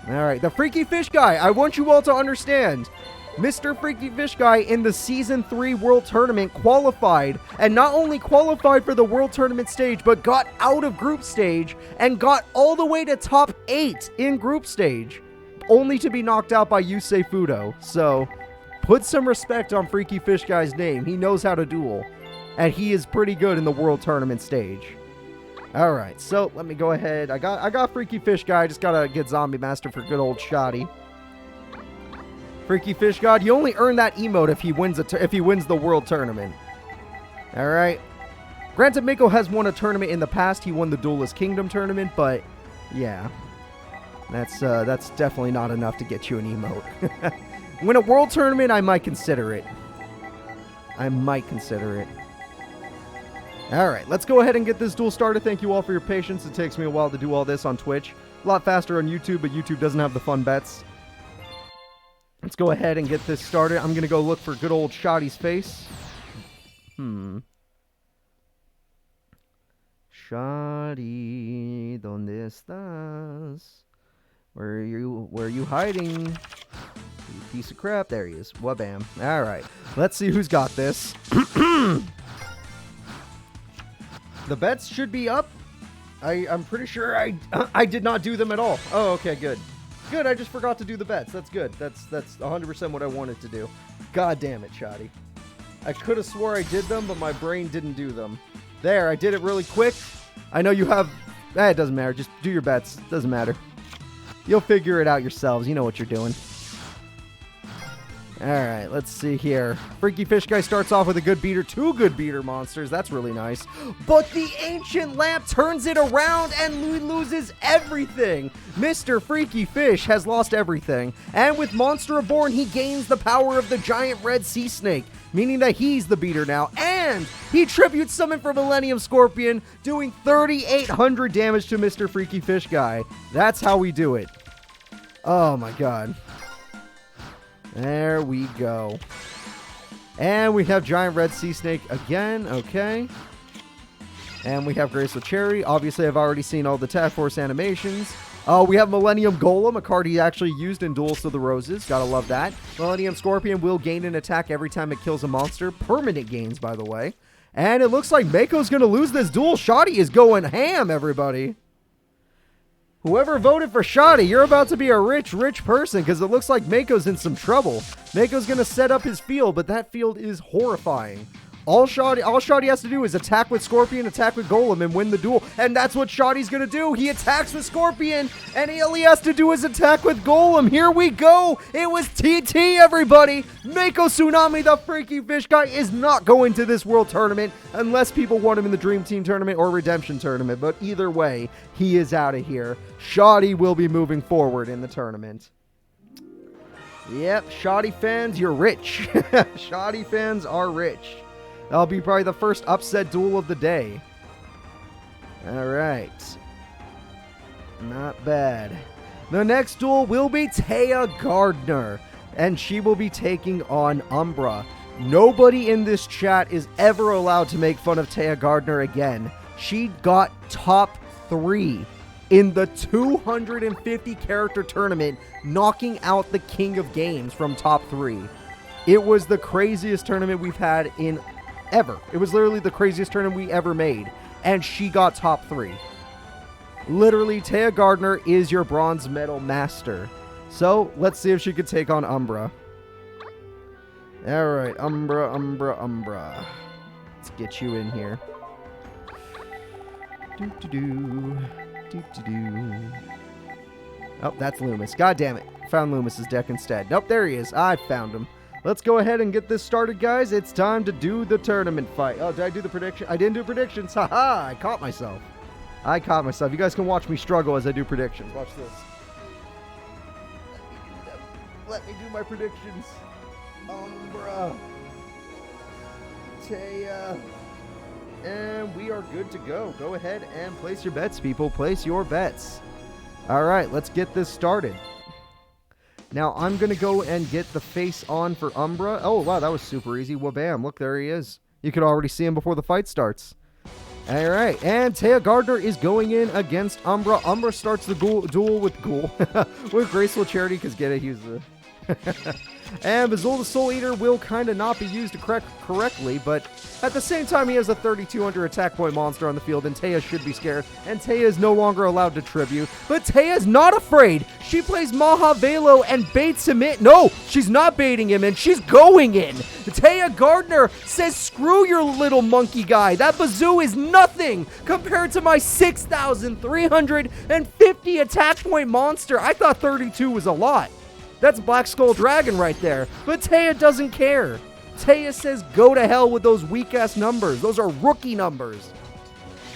Alright, the Freaky Fish Guy, I want you all to understand, Mr. Freaky Fish Guy in the Season 3 World Tournament qualified, and not only qualified for the World Tournament stage, but got out of Group Stage, and got all the way to top 8 in Group Stage, only to be knocked out by Yusei Fudo. So, put some respect on Freaky Fish Guy's name. He knows how to duel, and he is pretty good in the World Tournament stage. Alright, so let me go ahead. I got Freaky Fish Guy. I just gotta get Zombie Master for good old Shoddy. Freaky Fish God, you only earn that emote if he wins the World Tournament. Alright. Granted, Mako has won a tournament in the past. He won the Duelist Kingdom tournament, but yeah. That's definitely not enough to get you an emote. Win a World Tournament, I might consider it. Alright, let's go ahead and get this duel started. Thank you all for your patience. It takes me a while to do all this on Twitch. A lot faster on YouTube, but YouTube doesn't have the fun bets. Let's go ahead and get this started. I'm going to go look for good old Shoddy's face. Shoddy, ¿dónde estás? Where are you hiding? You piece of crap. There he is. Wabam. Alright, let's see who's got this. The bets should be up. I'm pretty sure I did not do them at all. Oh, okay, good. Good, I just forgot to do the bets. That's good. That's 100% what I wanted to do. God damn it, Shoddy. I could have swore I did them, but my brain didn't do them. There, I did it really quick. I know you have... it doesn't matter. Just do your bets. Doesn't matter. You'll figure it out yourselves. You know what you're doing. Alright, let's see here. Freaky Fish Guy starts off with a good beater. 2 good beater monsters. That's really nice. But the Ancient Lamp turns it around and loses everything. Mr. Freaky Fish has lost everything. And with Monster Reborn, he gains the power of the giant red sea snake, meaning that he's the beater now. And he tribute summon for Millennium Scorpion, doing 3,800 damage to Mr. Freaky Fish Guy. That's how we do it. Oh my god. There we go. And we have Giant Red Sea Snake again. Okay. And we have Graceful Cherry. Obviously, I've already seen all the Task Force animations. We have Millennium Golem, a card he actually used in Duels of the Roses. Gotta love that. Millennium Scorpion will gain an attack every time it kills a monster. Permanent gains, by the way. And it looks like Mako's gonna lose this duel. Shoddy is going ham, everybody. Whoever voted for Shoddy, you're about to be a rich, rich person because it looks like Mako's in some trouble. Mako's going to set up his field, but that field is horrifying. All Shoddy has to do is attack with Scorpion, attack with Golem, and win the duel. And that's what Shoddy's going to do. He attacks with Scorpion, and all he has to do is attack with Golem. Here we go. It was TT, everybody. Mako Tsunami, the Freaky Fish Guy, is not going to this World Tournament unless people want him in the Dream Team Tournament or Redemption Tournament. But either way, he is out of here. Shoddy will be moving forward in the tournament. Yep, Shoddy fans, you're rich. Shoddy fans are rich. That'll be probably the first upset duel of the day. Alright. Not bad. The next duel will be Taya Gardner, and she will be taking on Umbra. Nobody in this chat is ever allowed to make fun of Taya Gardner again. She got top 3 in the 250 character tournament, knocking out the King of Games from top 3. It was the craziest tournament we've had in ever. It was literally the craziest tournament we ever made, and she got top 3. Literally, Taya Gardner is your bronze medal master. So, let's see if she could take on Umbra. Alright, Umbra. Let's get you in here. Oh, that's Loomis. God damn it. Found Loomis's deck instead. Nope, there he is. I found him. Let's go ahead and get this started, guys. It's time to do the tournament fight. Oh, did I do the prediction? I didn't do predictions. Haha, I caught myself. You guys can watch me struggle as I do predictions. Watch this. Let me do my predictions. Umbra. Taya. And we are good to go. Go ahead and place your bets, people. Place your bets. All right, let's get this started. Now, I'm going to go and get the face on for Umbra. Oh, wow, that was super easy. Wha-bam. Look, there he is. You could already see him before the fight starts. All right, and Taya Gardner is going in against Umbra. Umbra starts the duel with with Graceful Charity, because get it, he was the... And Bazul the Soul Eater will kind of not be used correctly, but at the same time, he has a 3,200 attack point monster on the field, and Taya should be scared, and Taya is no longer allowed to tribute. But Taya's not afraid. She plays Maha Velo and baits him in. No, she's not baiting him in. She's going in. Taya Gardner says, screw your little monkey guy. That Bazoo is nothing compared to my 6,350 attack point monster. I thought 32 was a lot. That's Black Skull Dragon right there. But Taya doesn't care. Taya says go to hell with those weak-ass numbers. Those are rookie numbers.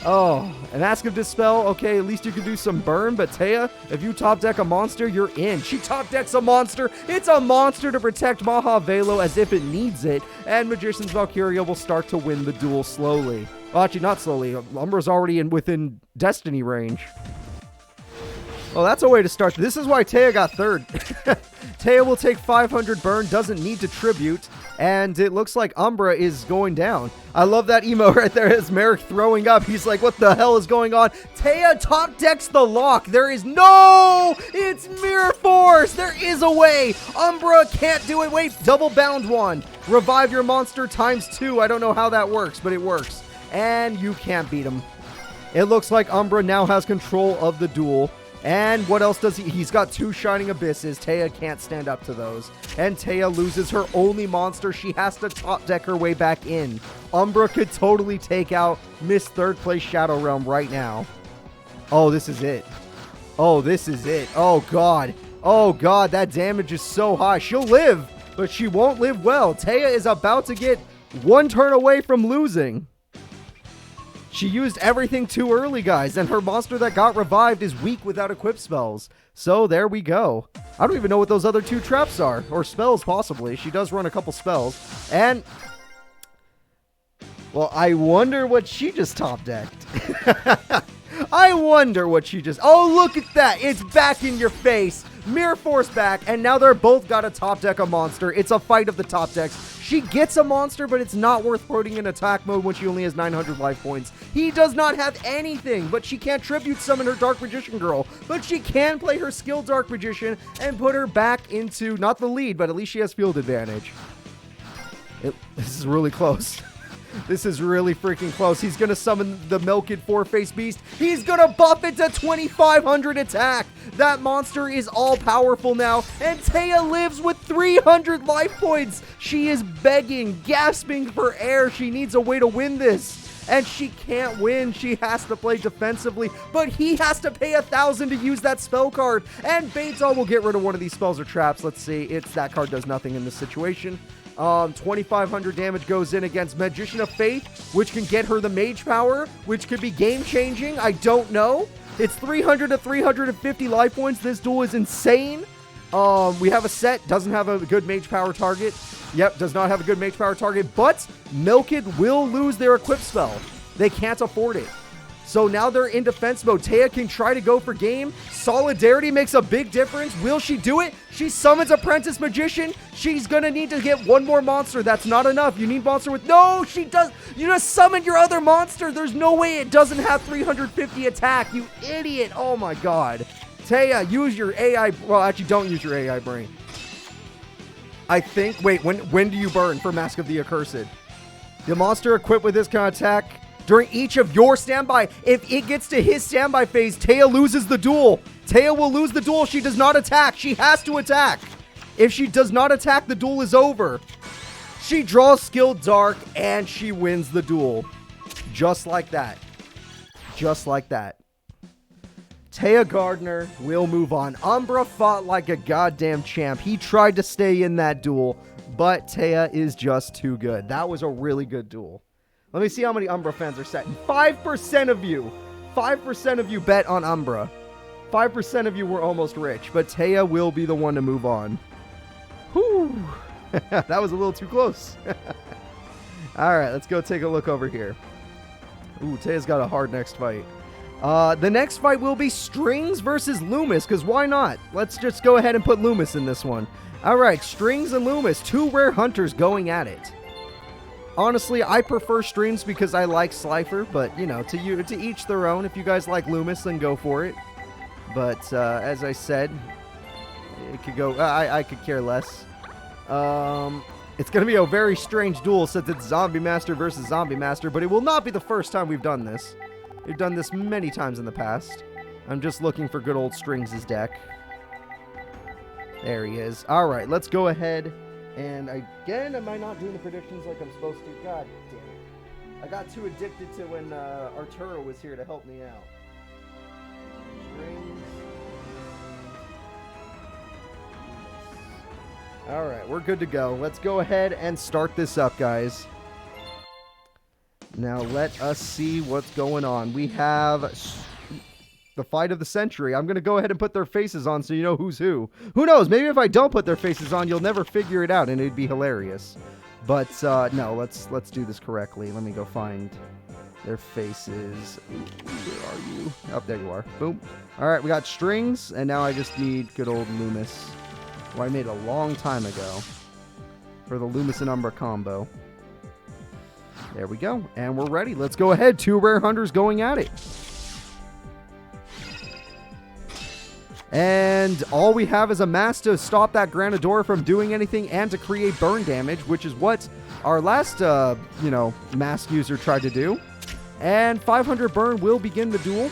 Oh, and Ask of Dispel. Okay, at least you can do some burn. But Taya, if you top deck a monster, you're in. She top decks a monster. It's a monster to protect Maha Velo as if it needs it. And Magician's Valkyria will start to win the duel slowly. Well, actually, not slowly. Umbra's already within Destiny range. Oh, that's a way to start. This is why Taya got third. Taya will take 500 burn, doesn't need to tribute, and it looks like Umbra is going down. I love that emo right there. It's Merrick throwing up. He's like, what the hell is going on? Taya top decks the lock. There is no! It's Mirror Force! There is a way! Umbra can't do it. Wait, double bound wand. Revive your monster ×2. I don't know how that works, but it works. And you can't beat him. It looks like Umbra now has control of the duel. And what else does he? He's got 2 Shining Abysses. Taya can't stand up to those. And Taya loses her only monster. She has to top deck her way back in. Umbra could totally take out Miss 3rd place Shadow Realm right now. Oh, this is it. Oh, this is it. Oh, God. Oh, God. That damage is so high. She'll live, but she won't live well. Taya is about to get 1 turn away from losing. She used everything too early, guys, and her monster that got revived is weak without equip spells. So there we go. I don't even know what those other 2 traps are, or spells possibly. She does run a couple spells, and... well, I wonder what she just top decked. I wonder what she just... oh, look at that! It's back in your face! Mirror Force back, and now they're both got to top deck a monster. It's a fight of the top decks. She gets a monster, but it's not worth putting in attack mode when she only has 900 life points. He does not have anything, but she can't tribute summon her Dark Magician girl. But she can play her skill Dark Magician and put her back into, not the lead, but at least she has field advantage. This is really close. This is really freaking close. He's going to summon the Milked 4-Face Beast. He's going to buff it to 2,500 attack. That monster is all-powerful now, and Taya lives with 300 life points. She is begging, gasping for air. She needs a way to win this. And she can't win. She has to play defensively, but he has to pay 1,000 to use that spell card. And Baitol will get rid of one of these spells or traps. Let's see. That card does nothing in this situation. 2,500 damage goes in against Magician of Faith, which can get her the mage power, which could be game-changing. I don't know. It's 300 to 350 life points. This duel is insane. We have a set. Doesn't have a good mage power target. Yep, does not have a good mage power target, but Milked will lose their equip spell. They can't afford it. So now they're in defense mode. Taya can try to go for game. Solidarity makes a big difference. Will she do it? She summons Apprentice Magician. She's going to need to get 1 more monster. That's not enough. You need monster with... no, she does... you just summoned your other monster. There's no way it doesn't have 350 attack. You idiot. Oh my God. Taya, use your AI... well, actually, don't use your AI brain. I think... wait, when do you burn for Mask of the Accursed? The monster equipped with this kind of attack... during each of your standby. If it gets to his standby phase, Taya loses the duel. Taya will lose the duel. She does not attack. She has to attack. If she does not attack, the duel is over. She draws skill Dark, and she wins the duel. Just like that. Just like that. Taya Gardner will move on. Umbra fought like a goddamn champ. He tried to stay in that duel, but Taya is just too good. That was a really good duel. Let me see how many Umbra fans are set. 5% of you. 5% of you bet on Umbra. 5% of you were almost rich, but Taya will be the one to move on. Whew. That was a little too close. Alright, let's go take a look over here. Ooh, Taya's got a hard next fight. The next fight will be Strings versus Loomis, because why not? Let's just go ahead and put Loomis in this one. Alright, Strings and Loomis, two rare hunters going at it. Honestly, I prefer Strings because I like Slifer, but, you know, to each their own. If you guys like Loomis, then go for it. But, as I said, it could go, I could care less. It's going to be a very strange duel since it's Zombie Master versus Zombie Master, but it will not be the first time we've done this. We've done this many times in the past. I'm just looking for good old Strings' deck. There he is. Alright, let's go ahead. And again, am I not doing the predictions like I'm supposed to? God damn it. I got too addicted to when Arturo was here to help me out. Strings. Alright, we're good to go. Let's go ahead and start this up, guys. Now, let us see what's going on. We have the fight of the century. I'm going to go ahead and put their faces on so you know who's who. Who knows? Maybe if I don't put their faces on, you'll never figure it out, and it'd be hilarious. But, no, let's do this correctly. Let me go find their faces. Where are you? Oh, there you are. Boom. Alright, we got Strings, and now I just need good old Loomis, who I made a long time ago for the Loomis and Umbra combo. There we go. And we're ready. Let's go ahead. Two rare hunters going at it. And all we have is a mass to stop that Granadora from doing anything and to create burn damage, which is what our last, mask user tried to do. And 500 burn will begin the duel.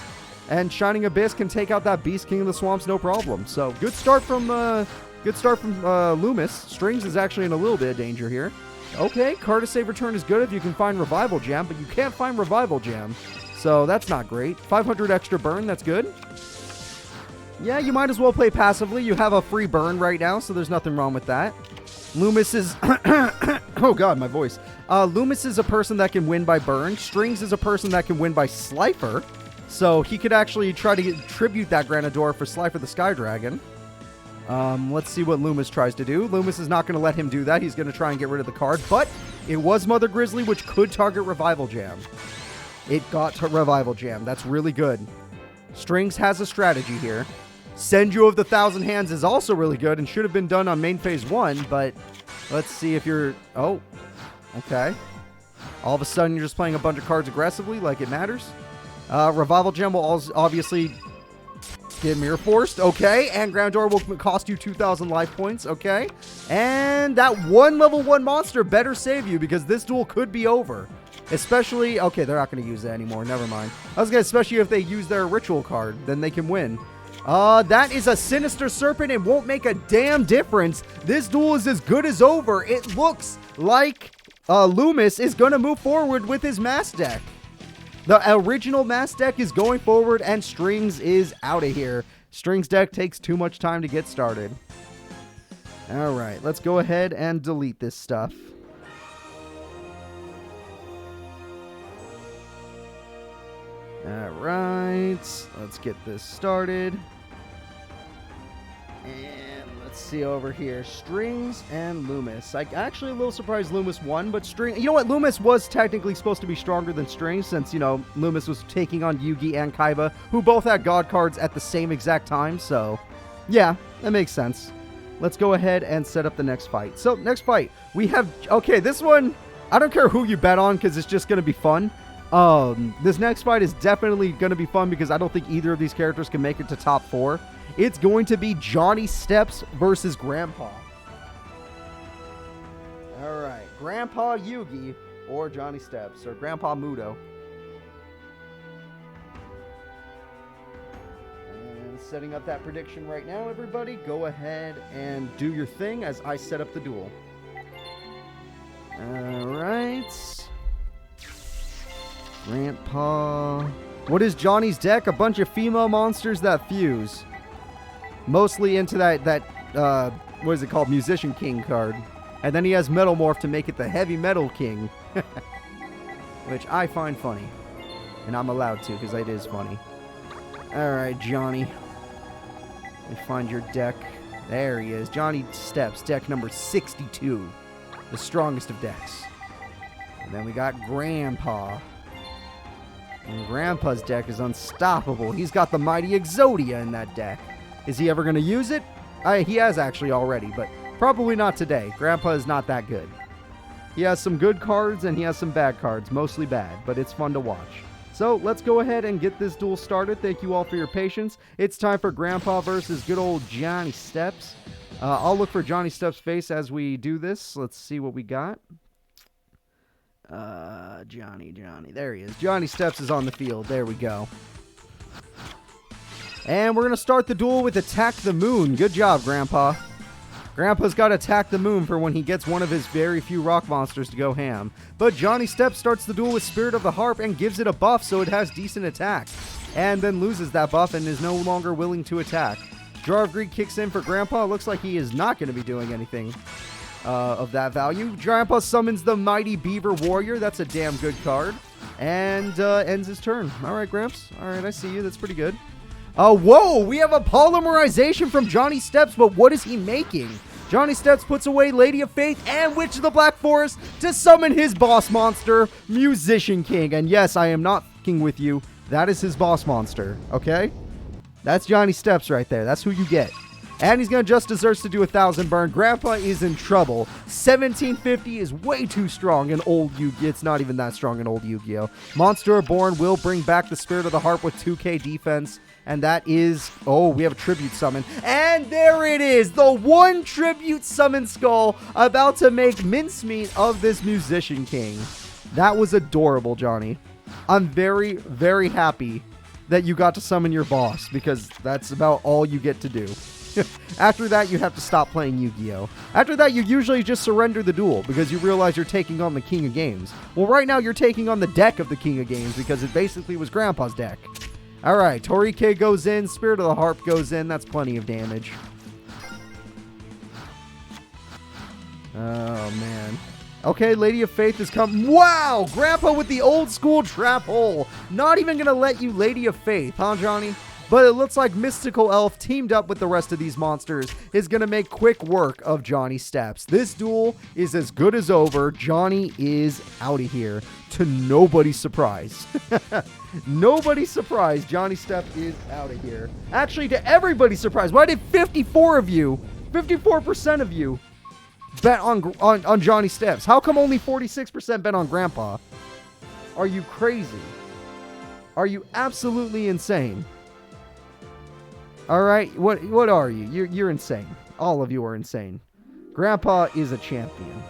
And Shining Abyss can take out that Beast King of the Swamps, no problem. So, good start from Loomis. Strings is actually in a little bit of danger here. Okay, card to save return is good if you can find Revival Jam, but you can't find Revival Jam. So that's not great. 500 extra burn, that's good. Yeah, you might as well play passively. You have a free burn right now, so there's nothing wrong with that. Loomis is... oh god, my voice. Loomis is a person that can win by burn. Strings is a person that can win by Slifer. So he could actually try to tribute that Granadora for Slifer the Sky Dragon. Let's see what Loomis tries to do. Loomis is not going to let him do that. He's going to try and get rid of the card, but it was Mother Grizzly, which could target Revival Jam. It got to Revival Jam. That's really good. Strings has a strategy here. Senju of the Thousand Hands is also really good and should have been done on main phase 1, but let's see if you're... Oh, okay. All of a sudden, you're just playing a bunch of cards aggressively like it matters. Revival Gem will obviously get Mirror Forced. Okay. And Granadora will cost you 2,000 life points. Okay. And that one level 1 monster better save you because this duel could be over. Especially... Okay, they're not going to use that anymore. Never mind. I was going to... Especially if they use their ritual card. Then they can win. That is a Sinister Serpent. It won't make a damn difference. This duel is as good as over. It looks like Loomis is going to move forward with his mass deck. The original mass deck is going forward, and Strings is out of here. Strings deck takes too much time to get started. Alright, let's go ahead and delete this stuff. Alright, let's get this started. And let's see over here. Strings and Loomis. I'm actually a little surprised Loomis won, but Strings... You know what? Loomis was technically supposed to be stronger than Strings since, you know, Loomis was taking on Yugi and Kaiba, who both had God cards at the same exact time, so... Yeah, that makes sense. Let's go ahead and set up the next fight. So, next fight. We have... Okay, this one... I don't care who you bet on, because it's just going to be fun. This next fight is definitely going to be fun, because I don't think either of these characters can make it to top 4. It's going to be Johnny Steps versus Grandpa. Alright, Grandpa Yugi or Johnny Steps, or Grandpa Mudo. And setting up that prediction right now, everybody. Go ahead and do your thing as I set up the duel. Alright. Grandpa... What is Johnny's deck? A bunch of female monsters that fuse. Mostly into that what is it called? Musician King card. And then he has Metal Morph to make it the Heavy Metal King. Which I find funny. And I'm allowed to, because it is funny. Alright, Johnny. Let me find your deck. There he is. Johnny Steps, deck number 62. The strongest of decks. And then we got Grandpa. And Grandpa's deck is unstoppable. He's got the mighty Exodia in that deck. Is he ever going to use it? He has actually already, but probably not today. Grandpa is not that good. He has some good cards and he has some bad cards. Mostly bad, but it's fun to watch. So let's go ahead and get this duel started. Thank you all for your patience. It's time for Grandpa versus good old Johnny Steps. I'll look for Johnny Steps' face as we do this. Let's see what we got. Johnny. There he is. Johnny Steps is on the field. There we go. And we're going to start the duel with Attack the Moon. Good job, Grandpa. Grandpa's got Attack the Moon for when he gets one of his very few rock monsters to go ham. But Johnny Steps starts the duel with Spirit of the Harp and gives it a buff so it has decent attack. And then loses that buff and is no longer willing to attack. Jar of Greed kicks in for Grandpa. Looks like he is not going to be doing anything of that value. Grandpa summons the Mighty Beaver Warrior. That's a damn good card. And ends his turn. All right, Gramps. All right, I see you. That's pretty good. Whoa, we have a polymerization from Johnny Steps, but what is he making? Johnny Steps puts away Lady of Faith and Witch of the Black Forest to summon his boss monster, Musician King. And yes, I am not fucking with you. That is his boss monster, okay? That's Johnny Steps right there. That's who you get. And he's going to just deserves to do 1,000 burn. Grandpa is in trouble. 1750 is way too strong in old Yu-Gi-Oh! It's not even that strong in old Yu-Gi-Oh! Monster Reborn will bring back the Spirit of the Harp with 2k defense. And that is... Oh, we have a Tribute Summon. And there it is! The one Tribute Summon Skull about to make mincemeat of this Musician King. That was adorable, Johnny. I'm very, very happy that you got to summon your boss, because that's about all you get to do. After that, you have to stop playing Yu-Gi-Oh! After that, you usually just surrender the duel, because you realize you're taking on the King of Games. Well, right now, you're taking on the deck of the King of Games, because it basically was Grandpa's deck. Alright, Torike goes in, Spirit of the Harp goes in, that's plenty of damage. Oh, man. Okay, Lady of Faith has come. Wow! Grandpa with the old school trap hole. Not even going to let you Lady of Faith, huh, Johnny? But it looks like Mystical Elf teamed up with the rest of these monsters is going to make quick work of Johnny Steps. This duel is as good as over. Johnny is out of here, to nobody's surprise. Nobody's surprised. Johnny Steps is out of here. Actually, to everybody's surprise. Why did 54 of you, 54% of you, bet on Johnny Steps? How come only 46% bet on Grandpa? Are you crazy? Are you absolutely insane? All right, what are you? You're insane. All of you are insane. Grandpa is a champion.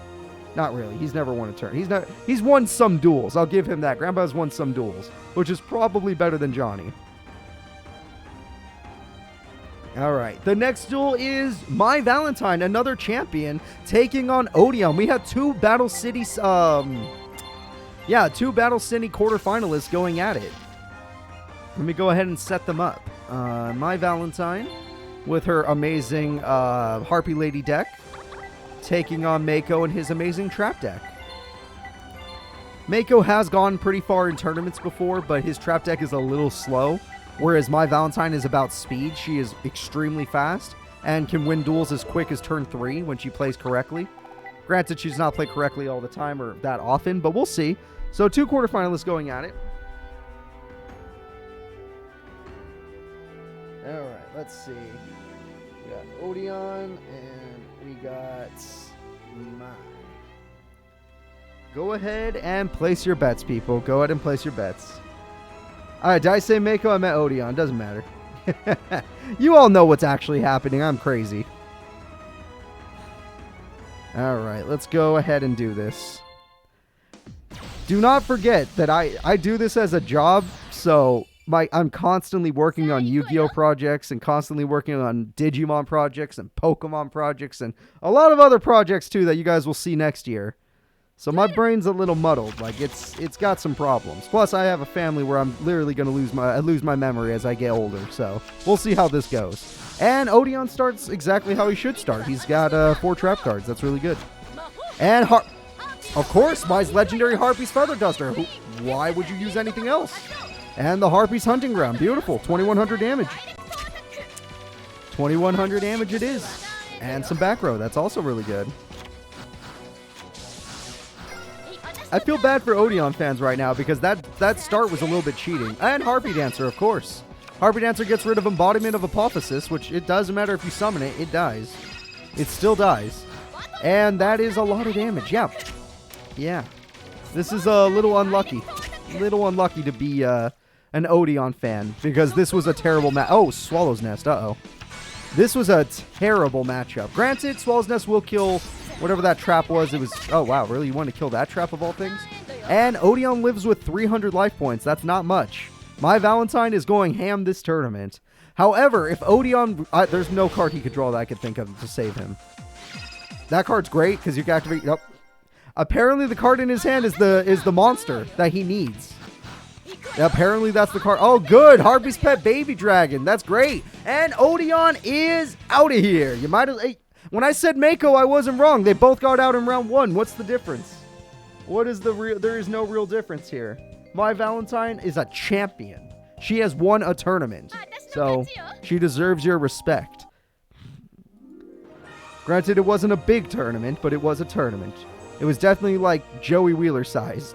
Not really. He's never won a turn. He's won some duels. I'll give him that. Grandpa's won some duels, which is probably better than Johnny. All right. The next duel is Mai Valentine, another champion, taking on Odion. We have two Battle City quarterfinalists going at it. Let me go ahead and set them up. Mai Valentine with her amazing Harpy Lady deck, taking on Mako and his amazing trap deck. Mako has gone pretty far in tournaments before, but his trap deck is a little slow, whereas Mai Valentine is about speed. She is extremely fast and can win duels as quick as turn 3 when she plays correctly. Granted, she does not play correctly all the time or that often, but we'll see. So 2 quarterfinalists going at it. Alright, let's see. We got Odion and we got Mai. Go ahead and place your bets, people. Go ahead and place your bets. Alright, did I say Mako? I meant Odion. Doesn't matter. You all know what's actually happening. I'm crazy. Alright, let's go ahead and do this. Do not forget that I do this as a job, so... I'm constantly working on Yu-Gi-Oh! Projects and constantly working on Digimon projects and Pokemon projects and a lot of other projects too that you guys will see next year. So my brain's a little muddled. Like it's got some problems. Plus I have a family where I'm literally going to lose my memory as I get older. So we'll see how this goes. And Odion starts exactly how he should start. He's got 4 trap cards. That's really good. And of course, Mai's legendary Harpy's Feather Duster. Why would you use anything else? And the Harpy's Hunting Ground. Beautiful. 2100 damage. 2100 damage it is. And some back row. That's also really good. I feel bad for Odion fans right now because that start was a little bit cheating. And Harpy Dancer, of course. Harpy Dancer gets rid of Embodiment of Apophysis, which it doesn't matter if you summon it, it dies. It still dies. And that is a lot of damage. Yeah. Yeah. This is a little unlucky. Little unlucky to be an Odion fan because this was a terrible match. Oh, Swallow's Nest. Uh-oh. This was a terrible matchup. Granted, Swallow's Nest will kill whatever that trap was. It was... Oh, wow. Really? You want to kill that trap of all things? And Odion lives with 300 life points. That's not much. Mai Valentine is going ham this tournament. However, if Odion... there's no card he could draw that I could think of to save him. That card's great because you can activate... Yep. Apparently, the card in his hand is the monster that he needs. Apparently, that's the card. Oh, good. Harpy's Pet Baby Dragon. That's great. And Odion is out of here. You might have... When I said Mako, I wasn't wrong. They both got out in round 1. What's the difference? What is the real... There is no real difference here. Mai Valentine is a champion. She has won a tournament. So, she deserves your respect. Granted, it wasn't a big tournament, but it was a tournament. It was definitely like Joey Wheeler size.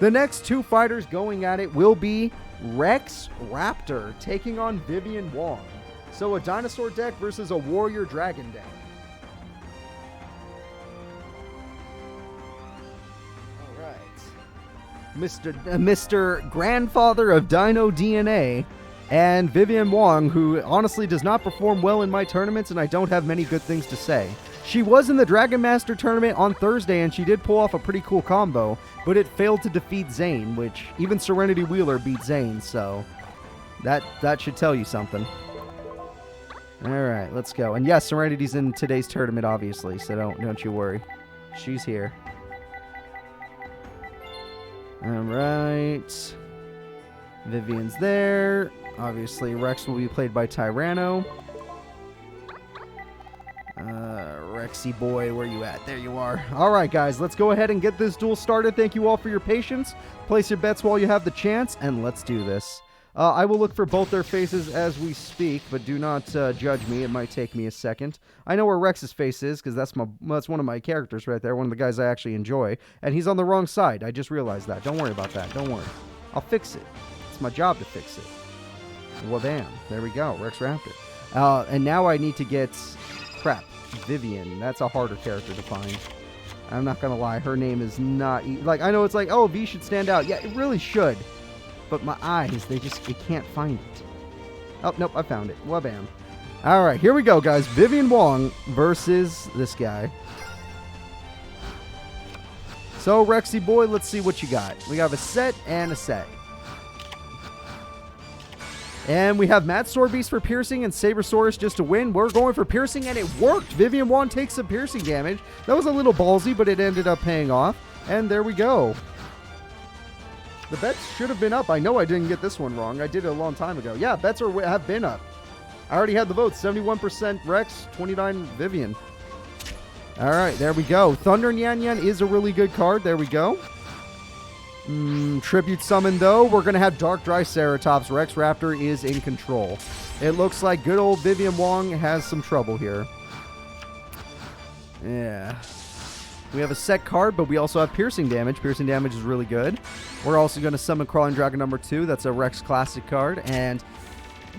The next 2 fighters going at it will be Rex Raptor taking on Vivian Wong. So a dinosaur deck versus a warrior dragon deck. Mr. Grandfather of Dino DNA, and Vivian Wong, who honestly does not perform well in my tournaments, and I don't have many good things to say. She was in the Dragon Master tournament on Thursday, and she did pull off a pretty cool combo, but it failed to defeat Zane, which even Serenity Wheeler beat Zane, so that should tell you something. Alright, let's go. And yes, Serenity's in today's tournament, obviously, so don't you worry. She's here. Alright. Vivian's there. Obviously, Rex will be played by Tyranno. Rexy boy, where you at? There you are. Alright, guys, let's go ahead and get this duel started. Thank you all for your patience. Place your bets while you have the chance, and let's do this. I will look for both their faces as we speak, but do not judge me. It might take me a second. I know where Rex's face is, because that's one of my characters right there, one of the guys I actually enjoy, and he's on the wrong side. I just realized that. Don't worry about that. Don't worry. I'll fix it. It's my job to fix it. Well, damn. There we go. Rex Raptor. And now I need to get... Crap. Vivian. That's a harder character to find. I'm not going to lie. Her name is not... Like, I know it's like, oh, V should stand out. Yeah, it really should. But my eyes, it can't find it. Oh, nope, I found it. Wabam. Alright, here we go, guys. Vivian Wong versus this guy. So, Rexy boy, let's see what you got. We have a set and a set. And we have Mad Sword Beast for piercing and Sabersaurus just to win. We're going for piercing, and it worked. Vivian Wong takes some piercing damage. That was a little ballsy, but it ended up paying off. And there we go. The bets should have been up. I know I didn't get this one wrong. I did it a long time ago. Yeah, bets have been up. I already had the votes. 71% Rex, 29 Vivian. All right, there we go. Thunder and Yan Yan is a really good card. There we go. Tribute summon, though. We're going to have Dark Triceratops. Rex Raptor is in control. It looks like good old Vivian Wong has some trouble here. Yeah. We have a set card, but we also have piercing damage. Piercing damage is really good. We're also going to summon Crawling Dragon number 2. That's a Rex Classic card. And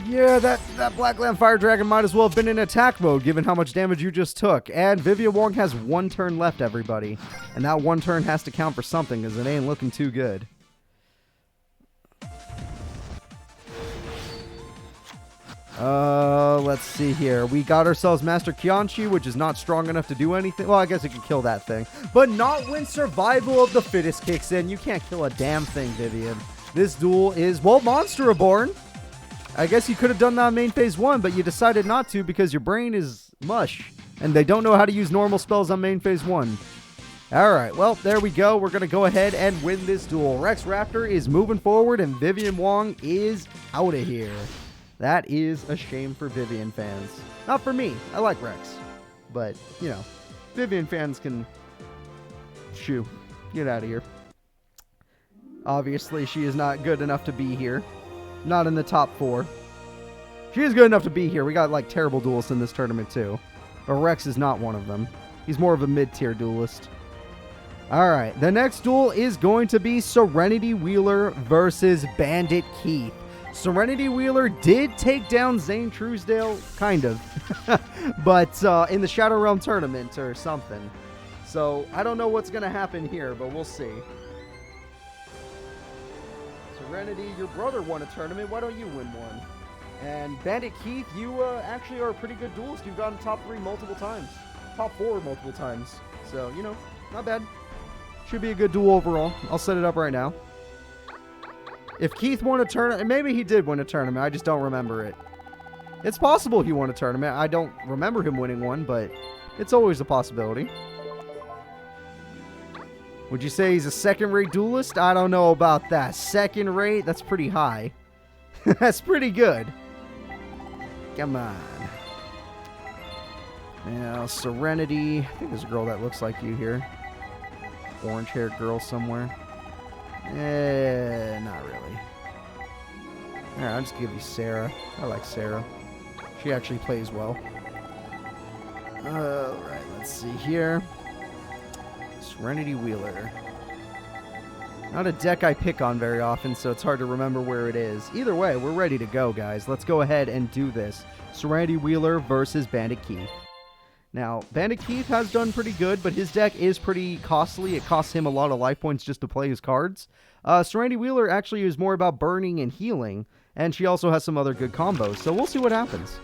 yeah, that Blackland Fire Dragon might as well have been in attack mode, given how much damage you just took. And Vivian Wong has 1 turn left, everybody. And that 1 turn has to count for something, because it ain't looking too good. Let's see here. We got ourselves Master Kyonchi, which is not strong enough to do anything. Well, I guess it could kill that thing. But not when survival of the fittest kicks in. You can't kill a damn thing, Vivian. This duel is, well, Monster Reborn. I guess you could have done that on main phase 1, but you decided not to because your brain is mush. And they don't know how to use normal spells on main phase 1. Alright, well, there we go. We're going to go ahead and win this duel. Rex Raptor is moving forward, and Vivian Wong is out of here. That is a shame for Vivian fans. Not for me. I like Rex. But, you know, Vivian fans can... Shoo. Get out of here. Obviously, she is not good enough to be here. Not in the top 4. She is good enough to be here. We got, like, terrible duelists in this tournament, too. But Rex is not one of them. He's more of a mid-tier duelist. Alright, the next duel is going to be Serenity Wheeler versus Bandit Keith. Serenity Wheeler did take down Zane Truesdale, kind of. But in the Shadow Realm tournament or something. So, I don't know what's going to happen here, but we'll see. Serenity, your brother won a tournament. Why don't you win one? And Bandit Keith, you actually are a pretty good duelist. You've gotten top 3 multiple times. Top 4 multiple times. So, you know, not bad. Should be a good duel overall. I'll set it up right now. If Keith won a tournament, maybe he did win a tournament. I just don't remember it. It's possible he won a tournament. I don't remember him winning one, but it's always a possibility. Would you say he's a second-rate duelist? I don't know about that. Second-rate? That's pretty high. That's pretty good. Come on. Now, Serenity. I think there's a girl that looks like you here. Orange-haired girl somewhere. Not really. Alright, I'll just give you Sarah. I like Sarah. She actually plays well. Alright, let's see here. Serenity Wheeler. Not a deck I pick on very often, so it's hard to remember where it is. Either way, we're ready to go, guys. Let's go ahead and do this. Serenity Wheeler versus Bandit Keith. Now, Bandit Keith has done pretty good, but his deck is pretty costly. It costs him a lot of life points just to play his cards. Serenity Wheeler actually is more about burning and healing, and she also has some other good combos, so we'll see what happens.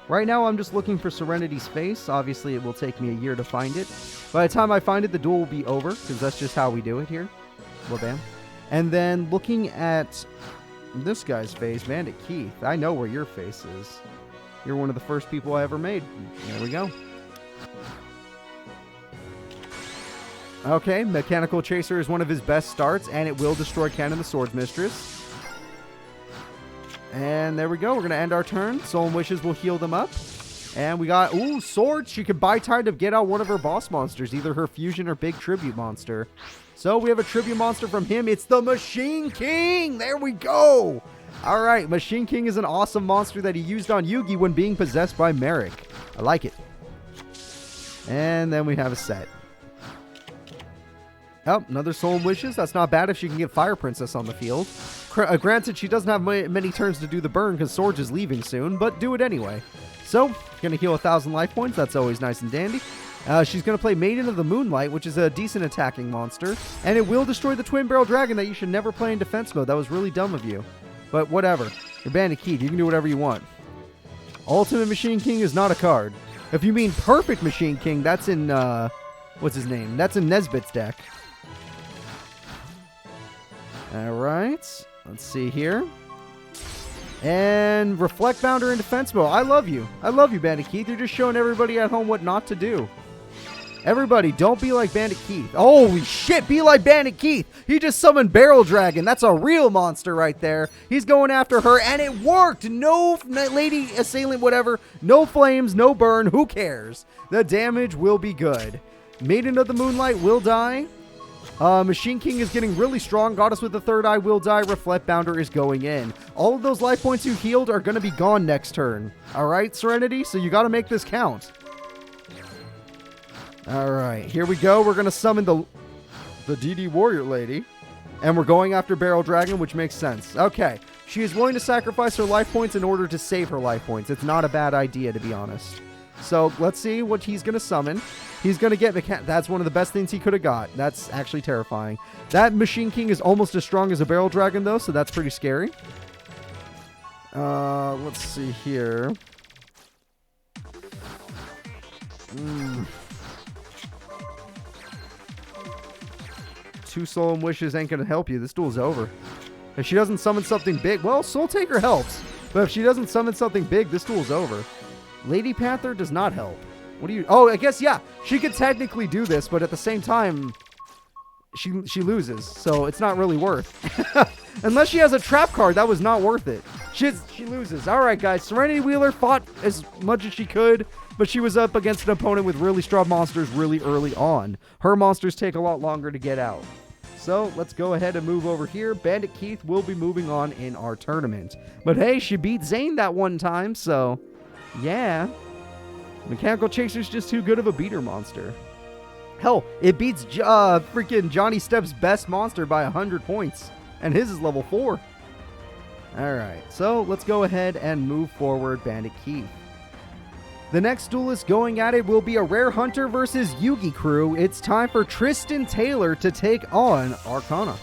Right now, I'm just looking for Serenity's face. Obviously, it will take me a year to find it. By the time I find it, the duel will be over, because that's just how we do it here. Well, bam. And then, looking at this guy's face, Bandit Keith, I know where your face is. You're one of the first people I ever made. There we go. Okay, Mechanical Chaser is one of his best starts, and it will destroy Cannon the Swords Mistress. And there we go. We're going to end our turn. Soul and Wishes will heal them up. And we got, ooh, Swords. She could buy time to get out one of her boss monsters, either her fusion or big tribute monster. So we have a tribute monster from him. It's the Machine King. There we go. All right, Machine King is an awesome monster that he used on Yugi when being possessed by Merrick. I like it. And then we have a set. Oh, another Soul and Wishes. That's not bad if she can get Fire Princess on the field. Granted, she doesn't have many turns to do the burn because Swords is leaving soon, but do it anyway. So, going to heal 1,000 life points. That's always nice and dandy. She's going to play Maiden of the Moonlight, which is a decent attacking monster, and it will destroy the Twin Barrel Dragon that you should never play in defense mode. That was really dumb of you. But whatever. You're Bandit Keith. You can do whatever you want. Ultimate Machine King is not a card. If you mean Perfect Machine King, that's in, what's his name? That's in Nesbit's deck. Alright. Let's see here. And Reflect Bounder in defense mode. I love you. I love you, Bandit Keith. You're just showing everybody at home what not to do. Everybody, don't be like Bandit Keith. Holy shit, be like Bandit Keith. He just summoned Barrel Dragon. That's a real monster right there. He's going after her, and it worked. No lady assailant, whatever. No flames, no burn. Who cares? The damage will be good. Maiden of the Moonlight will die. Machine King is getting really strong. Goddess with the Third Eye will die. Reflect Bounder is going in. All of those life points you healed are going to be gone next turn. All right, Serenity? So you got to make this count. All right, here we go. We're going to summon the DD Warrior Lady. And we're going after Barrel Dragon, which makes sense. Okay, she is willing to sacrifice her life points in order to save her life points. It's not a bad idea, to be honest. So let's see what he's going to summon. He's going to get that's one of the best things he could have got. That's actually terrifying. That Machine King is almost as strong as a Barrel Dragon, though, so that's pretty scary. Let's see here. Two Soul and Wishes ain't going to help you. This duel's over. If she doesn't summon something big, well, Soul Taker helps. But if she doesn't summon something big, this duel's over. Lady Panther does not help. What do you... Oh, I guess, yeah. She could technically do this, but at the same time, she loses. So it's not really worth. Unless she has a trap card, that was not worth it. She loses. All right, guys. Serenity Wheeler fought as much as she could, but she was up against an opponent with really strong monsters really early on. Her monsters take a lot longer to get out. So let's go ahead and move over here. Bandit Keith will be moving on in our tournament. But hey, she beat Zane that one time, so yeah. Mechanical Chaser's just too good of a beater monster. Hell, it beats freaking Johnny Step's best monster by 100 points. And his is level 4. Alright, so let's go ahead and move forward Bandit Keith. The next duelist going at it will be a Rare Hunter versus Yugi crew. It's time for Tristan Taylor to take on Arcana.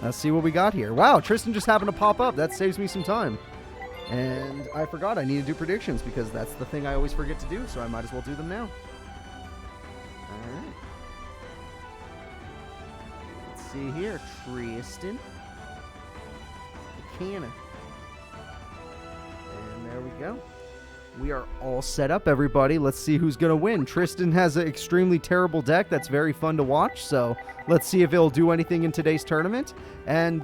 Let's see what we got here. Wow, Tristan just happened to pop up. That saves me some time. And I forgot I need to do predictions because that's the thing I always forget to do, so I might as well do them now. Alright. Let's see here. Tristan. Arcana. And there we go. We are all set up, everybody. Let's see who's going to win. Tristan has an extremely terrible deck that's very fun to watch, so let's see if it'll do anything in today's tournament. And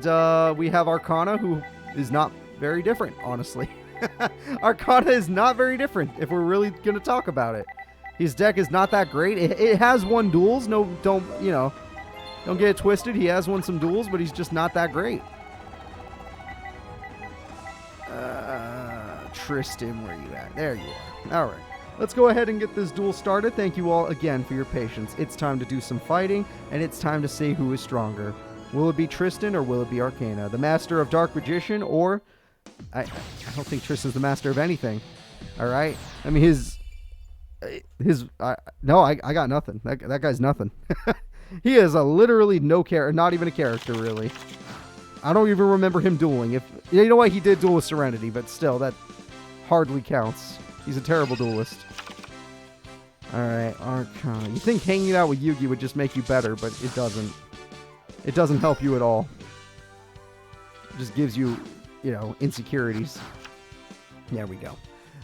we have Arcana, who is not very different, honestly. Arcana is not very different, if we're really going to talk about it. His deck is not that great. It has won duels. No, don't get it twisted. He has won some duels, but he's just not that great. Tristan, where are you at? There you are. All right. Let's go ahead and get this duel started. Thank you all again for your patience. It's time to do some fighting, and it's time to see who is stronger. Will it be Tristan or will it be Arcana? The Master of Dark Magician or... I don't think Tristan's the Master of anything. All right? I mean, no, I got nothing. That guy's nothing. He is literally no character, not even a character, really. I don't even remember him dueling. You know what? He did duel with Serenity, but still, that hardly counts. He's a terrible duelist. Alright, Arcana. You think hanging out with Yugi would just make you better, but it doesn't. It doesn't help you at all. It just gives you, insecurities. There we go.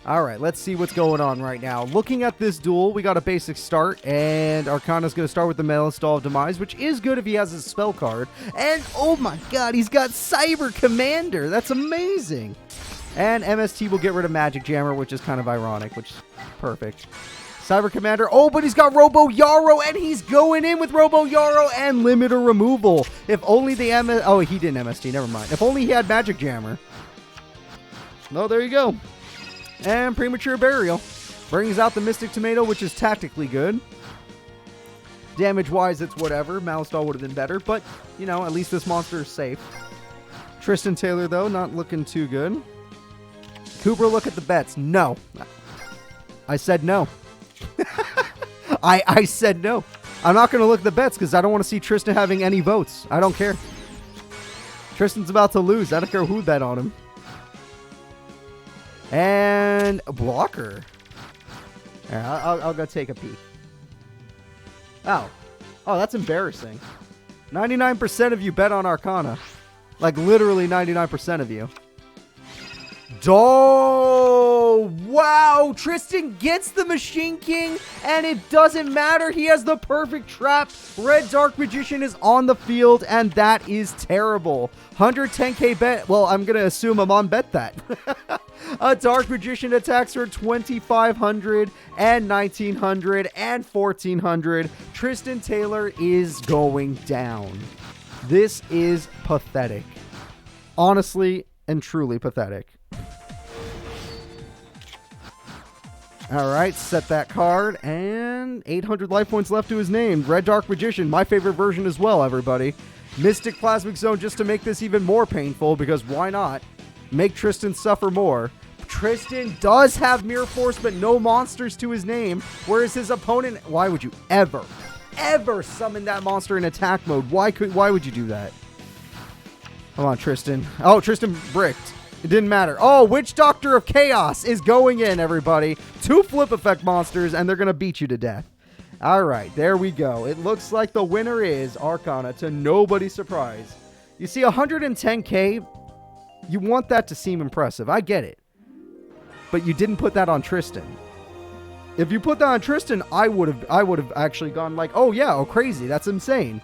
Alright, let's see what's going on right now. Looking at this duel, we got a basic start, and Arcana's going to start with the Metal Install of Demise, which is good if he has his spell card. And, oh my god, he's got Cyber Commander! That's amazing! And MST will get rid of Magic Jammer, which is kind of ironic, which is perfect. Cyber Commander. Oh, but he's got Robo Yarrow, and he's going in with Robo Yarrow and Limiter Removal. If only the Oh, he didn't MST. Never mind. If only he had Magic Jammer. No, there you go. And Premature Burial. Brings out the Mystic Tomato, which is tactically good. Damage-wise, it's whatever. Malistol would have been better, but, at least this monster is safe. Tristan Taylor, though, not looking too good. Cooper, look at the bets. No. I said no. I said no. I'm not going to look at the bets because I don't want to see Tristan having any votes. I don't care. Tristan's about to lose. I don't care who bet on him. And a blocker. Right, I'll go take a peek. Oh, that's embarrassing. 99% of you bet on Arcana. Like literally 99% of you. Oh, wow. Tristan gets the Machine King, and it doesn't matter. He has the perfect trap. Red Dark Magician is on the field, and that is terrible. 110k bet. Well, I'm going to assume I'm on bet that. A Dark Magician attacks for 2,500 and 1,900 and 1,400. Tristan Taylor is going down. This is pathetic. Honestly and truly pathetic. Alright, set that card, and 800 life points left to his name. Red Dark Magician, my favorite version as well, everybody. Mystic Plasmic Zone just to make this even more painful, because why not? Make Tristan suffer more. Tristan does have Mirror Force, but no monsters to his name, whereas his opponent... Why would you ever summon that monster in attack mode? Why would you do that? Come on, Tristan. Oh, Tristan bricked. It didn't matter. Oh, Witch Doctor of Chaos is going in, everybody. 2 flip effect monsters, and they're going to beat you to death. All right, there we go. It looks like the winner is Arcana, to nobody's surprise. You see, 110k, you want that to seem impressive. I get it. But you didn't put that on Tristan. If you put that on Tristan, I would have actually gone like, oh yeah, oh crazy, that's insane.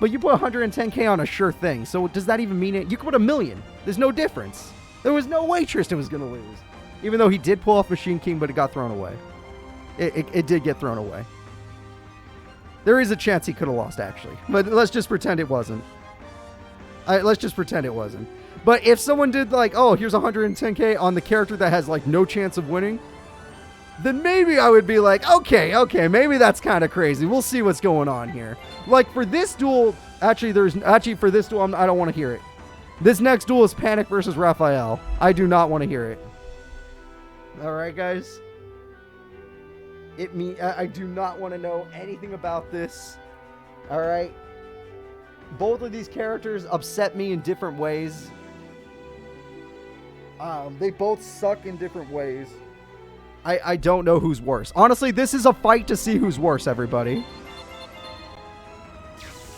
But you put 110k on a sure thing, so does that even mean it? You could put 1 million. There's no difference. There was no way Tristan was going to lose. Even though he did pull off Machine King, but it got thrown away. It did get thrown away. There is a chance he could have lost, actually. But let's just pretend it wasn't. Let's just pretend it wasn't. But if someone did like, oh, here's 110k on the character that has like no chance of winning, then maybe I would be like, okay, maybe that's kind of crazy. We'll see what's going on here. Like, for this duel, for this duel, I don't want to hear it. This next duel is Panic versus Raphael. I do not want to hear it. All right, guys. I do not want to know anything about this. All right. Both of these characters upset me in different ways. They both suck in different ways. I don't know who's worse. Honestly, this is a fight to see who's worse, everybody.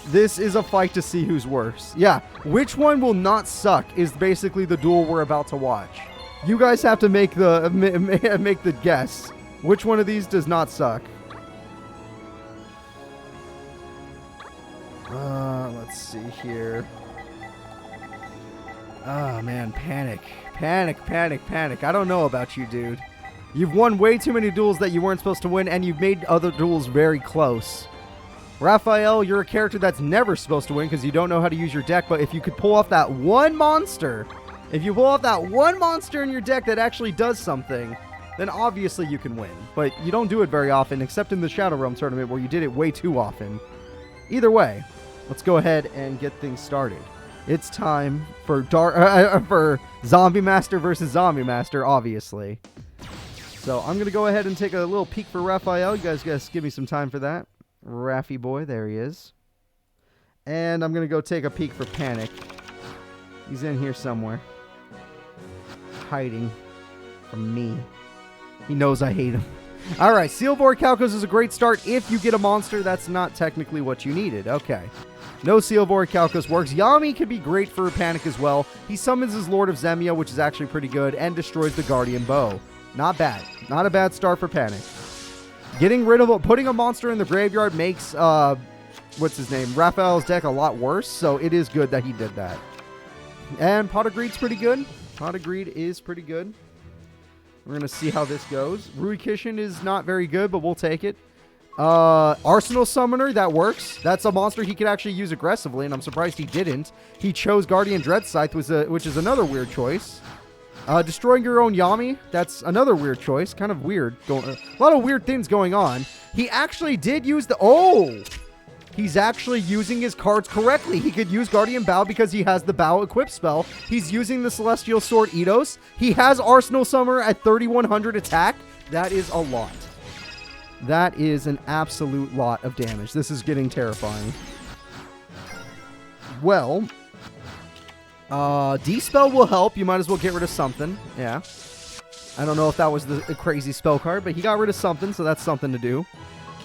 This is a fight to see who's worse. Yeah, which one will not suck is basically the duel we're about to watch. You guys have to make the guess. Which one of these does not suck? Let's see here. Oh, man, Panic. I don't know about you, dude. You've won way too many duels that you weren't supposed to win, and you've made other duels very close. Raphael, you're a character that's never supposed to win because you don't know how to use your deck, but if you could pull off that one monster, in your deck that actually does something, then obviously you can win. But you don't do it very often, except in the Shadow Realm tournament where you did it way too often. Either way, let's go ahead and get things started. It's time for for Zombie Master versus Zombie Master, obviously. So I'm going to go ahead and take a little peek for Raphael. You guys give me some time for that. Raffy boy, there he is. And I'm going to go take a peek for Panic. He's in here somewhere. Hiding from me. He knows I hate him. Alright, Sealboard Calcos is a great start if you get a monster that's not technically what you needed. Okay. No Sealboard Calcos works. Yami can be great for Panic as well. He summons his Lord of Zemia, which is actually pretty good, and destroys the Guardian Bow. Not bad. Not a bad start for Panic. Putting a monster in the graveyard makes, Raphael's deck a lot worse, so it is good that he did that. And Pot of Greed's pretty good. Pot of Greed is pretty good. We're going to see how this goes. Rui Kishin is not very good, but we'll take it. Arsenal Summoner, that works. That's a monster he could actually use aggressively, and I'm surprised he didn't. He chose Guardian Dread Scythe, which is another weird choice. Destroying your own Yami, that's another weird choice. Kind of weird. A lot of weird things going on. He actually did use he's actually using his cards correctly. He could use Guardian Bow because he has the Bow equipped spell. He's using the Celestial Sword Eidos. He has Arsenal Summoner at 3,100 attack. That is a lot. That is an absolute lot of damage. This is getting terrifying. Well, D-Spell will help. You might as well get rid of something. Yeah. I don't know if that was the crazy spell card, but he got rid of something, so that's something to do.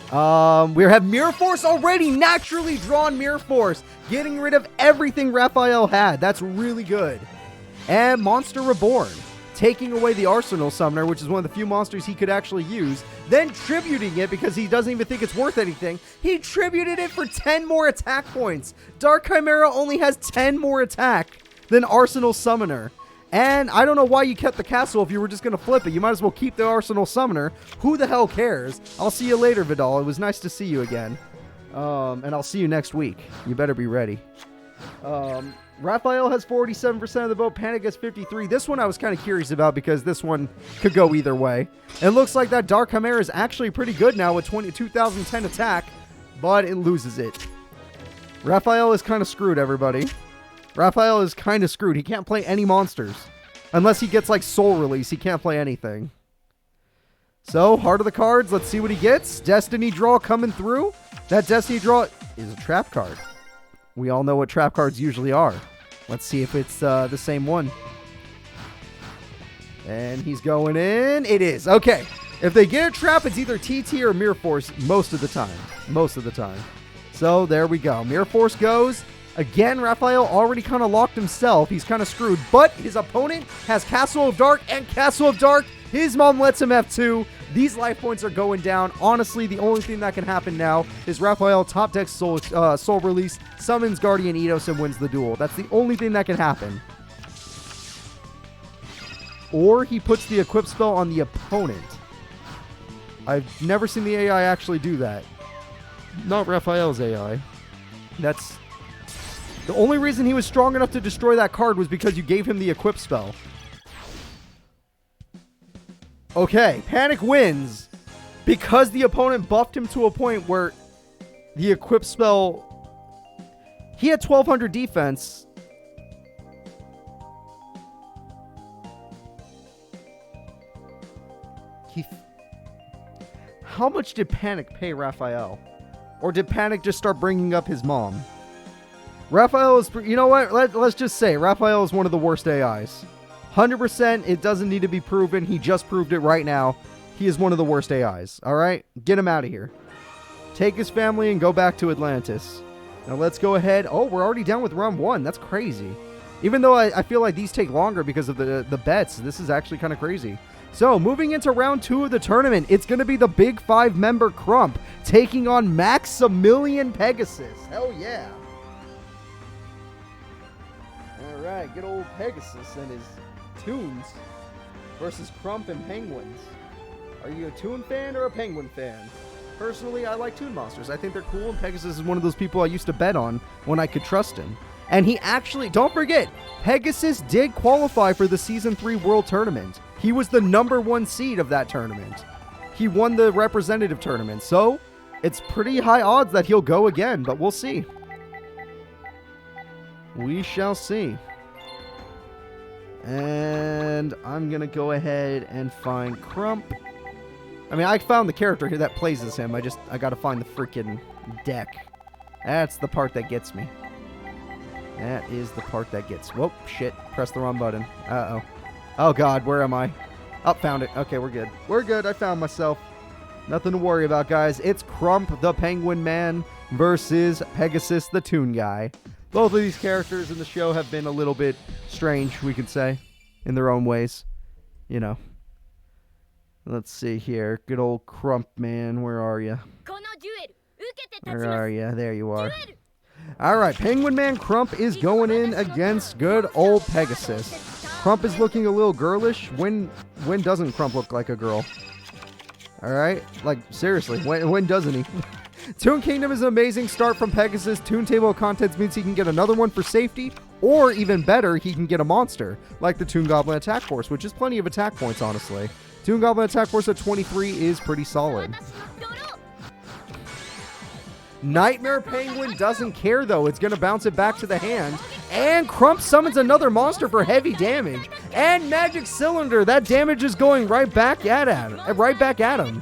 We have Mirror Force already. Naturally drawn Mirror Force. Getting rid of everything Raphael had. That's really good. And Monster Reborn. Taking away the Arsenal Summoner, which is one of the few monsters he could actually use. Then tributing it because he doesn't even think it's worth anything. He tributed it for 10 more attack points. Dark Chimera only has 10 more attack than Arsenal Summoner. And I don't know why you kept the castle if you were just going to flip it. You might as well keep the Arsenal Summoner. Who the hell cares? I'll see you later, Vidal. It was nice to see you again. And I'll see you next week. You better be ready. Raphael has 47% of the vote. Panic has 53%. This one I was kind of curious about because this one could go either way. It looks like that Dark Chimera is actually pretty good now with 22,010 attack, but it loses it. Raphael is kind of screwed, everybody. Raphael is kind of screwed. He can't play any monsters. Unless he gets like Soul Release, he can't play anything. So, Heart of the Cards, let's see what he gets. Destiny Draw coming through. That Destiny Draw is a trap card. We all know what trap cards usually are. Let's see if it's the same one. And he's going in. It is. Okay. If they get a trap, it's either TT or Mirror Force most of the time. Most of the time. So, there we go. Mirror Force goes. Again, Raphael already kind of locked himself. He's kind of screwed. But his opponent has Castle of Dark and Castle of Dark. His mom lets him F2. These life points are going down. Honestly, the only thing that can happen now is Raphael top decks Soul Release, summons Guardian Eidos, and wins the duel. That's the only thing that can happen. Or he puts the equip spell on the opponent. I've never seen the AI actually do that. Not Raphael's AI. That's... The only reason he was strong enough to destroy that card was because you gave him the equip spell. Okay, Panic wins because the opponent buffed him to a point where the equip spell... He had 1200 defense. How much did Panic pay Raphael? Or did Panic just start bringing up his mom? Raphael is... You know what? Let's just say Raphael is one of the worst AIs. 100%. It doesn't need to be proven. He just proved it right now. He is one of the worst AIs. Alright? Get him out of here. Take his family and go back to Atlantis. Now let's go ahead. Oh, we're already down with round 1. That's crazy. Even though I feel like these take longer because of the bets. This is actually kind of crazy. So, moving into round 2 of the tournament, it's going to be the big 5-member Crump taking on Maximilian Pegasus. Hell yeah. Alright, good old Pegasus and his tunes versus Crump and Penguins. Are you a Toon fan or a Penguin fan? Personally, I like Toon Monsters. I think they're cool, and Pegasus is one of those people I used to bet on when I could trust him. And he actually, don't forget, Pegasus did qualify for the Season 3 World Tournament. He was the #1 seed of that tournament. He won the representative tournament, so it's pretty high odds that he'll go again, but we'll see. We shall see. And I'm going to go ahead and find Crump. I mean, I found the character here that plays as him. I got to find the freaking deck. That's the part that gets me. That is the part that gets... Whoop, shit. Press the wrong button. Uh-oh. Oh, God, where am I? Oh, found it. Okay, we're good. We're good. I found myself. Nothing to worry about, guys. It's Crump, the Penguin Man, versus Pegasus, the Toon Guy. Both of these characters in the show have been a little bit strange, we could say, in their own ways. You know. Let's see here. Good old Crump, man. Where are you? Where are you? There you are. Alright, Penguin Man Crump is going in against good old Pegasus. Crump is looking a little girlish. When doesn't Crump look like a girl? Alright? Like, seriously, when doesn't he? Toon Kingdom is an amazing start from Pegasus. Toon Table of Contents means he can get another one for safety, or even better, he can get a monster, like the Toon Goblin Attack Force, which is plenty of attack points, honestly. Toon Goblin Attack Force at 23 is pretty solid. Nightmare Penguin doesn't care, though. It's going to bounce it back to the hand. And Crump summons another monster for heavy damage. And Magic Cylinder. That damage is going right back at him.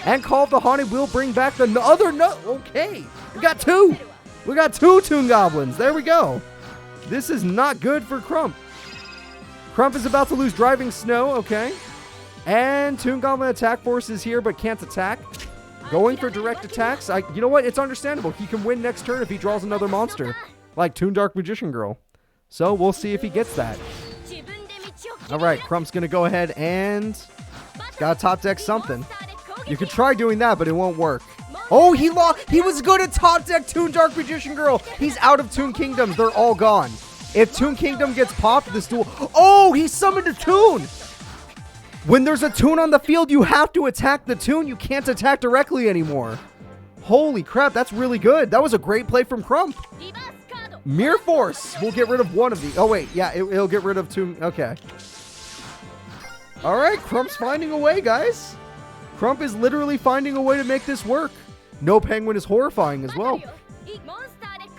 And Call of the Haunted will bring back the other... Okay. We got two. We got two Toon Goblins. There we go. This is not good for Crump. Crump is about to lose Driving Snow. Okay. And Toon Goblin Attack Force is here but can't attack. Going for direct attacks. You know what? It's understandable. He can win next turn if he draws another monster. Like Toon Dark Magician Girl. So we'll see if he gets that. Alright, Crump's going to go ahead and... Got to top deck something. You could try doing that, but it won't work. Oh, he lost. He was good at top deck Toon Dark Magician Girl. He's out of Toon Kingdoms. They're all gone. If Toon Kingdom gets popped this duel... Oh, he summoned a Toon. When there's a Toon on the field, you have to attack the Toon. You can't attack directly anymore. Holy crap, that's really good. That was a great play from Crump. Mirror Force will get rid of one of these. Oh, wait. Yeah, it'll get rid of Toon. Okay. All right, Crump's finding a way, guys. Crump is literally finding a way to make this work. No Penguin is horrifying as well.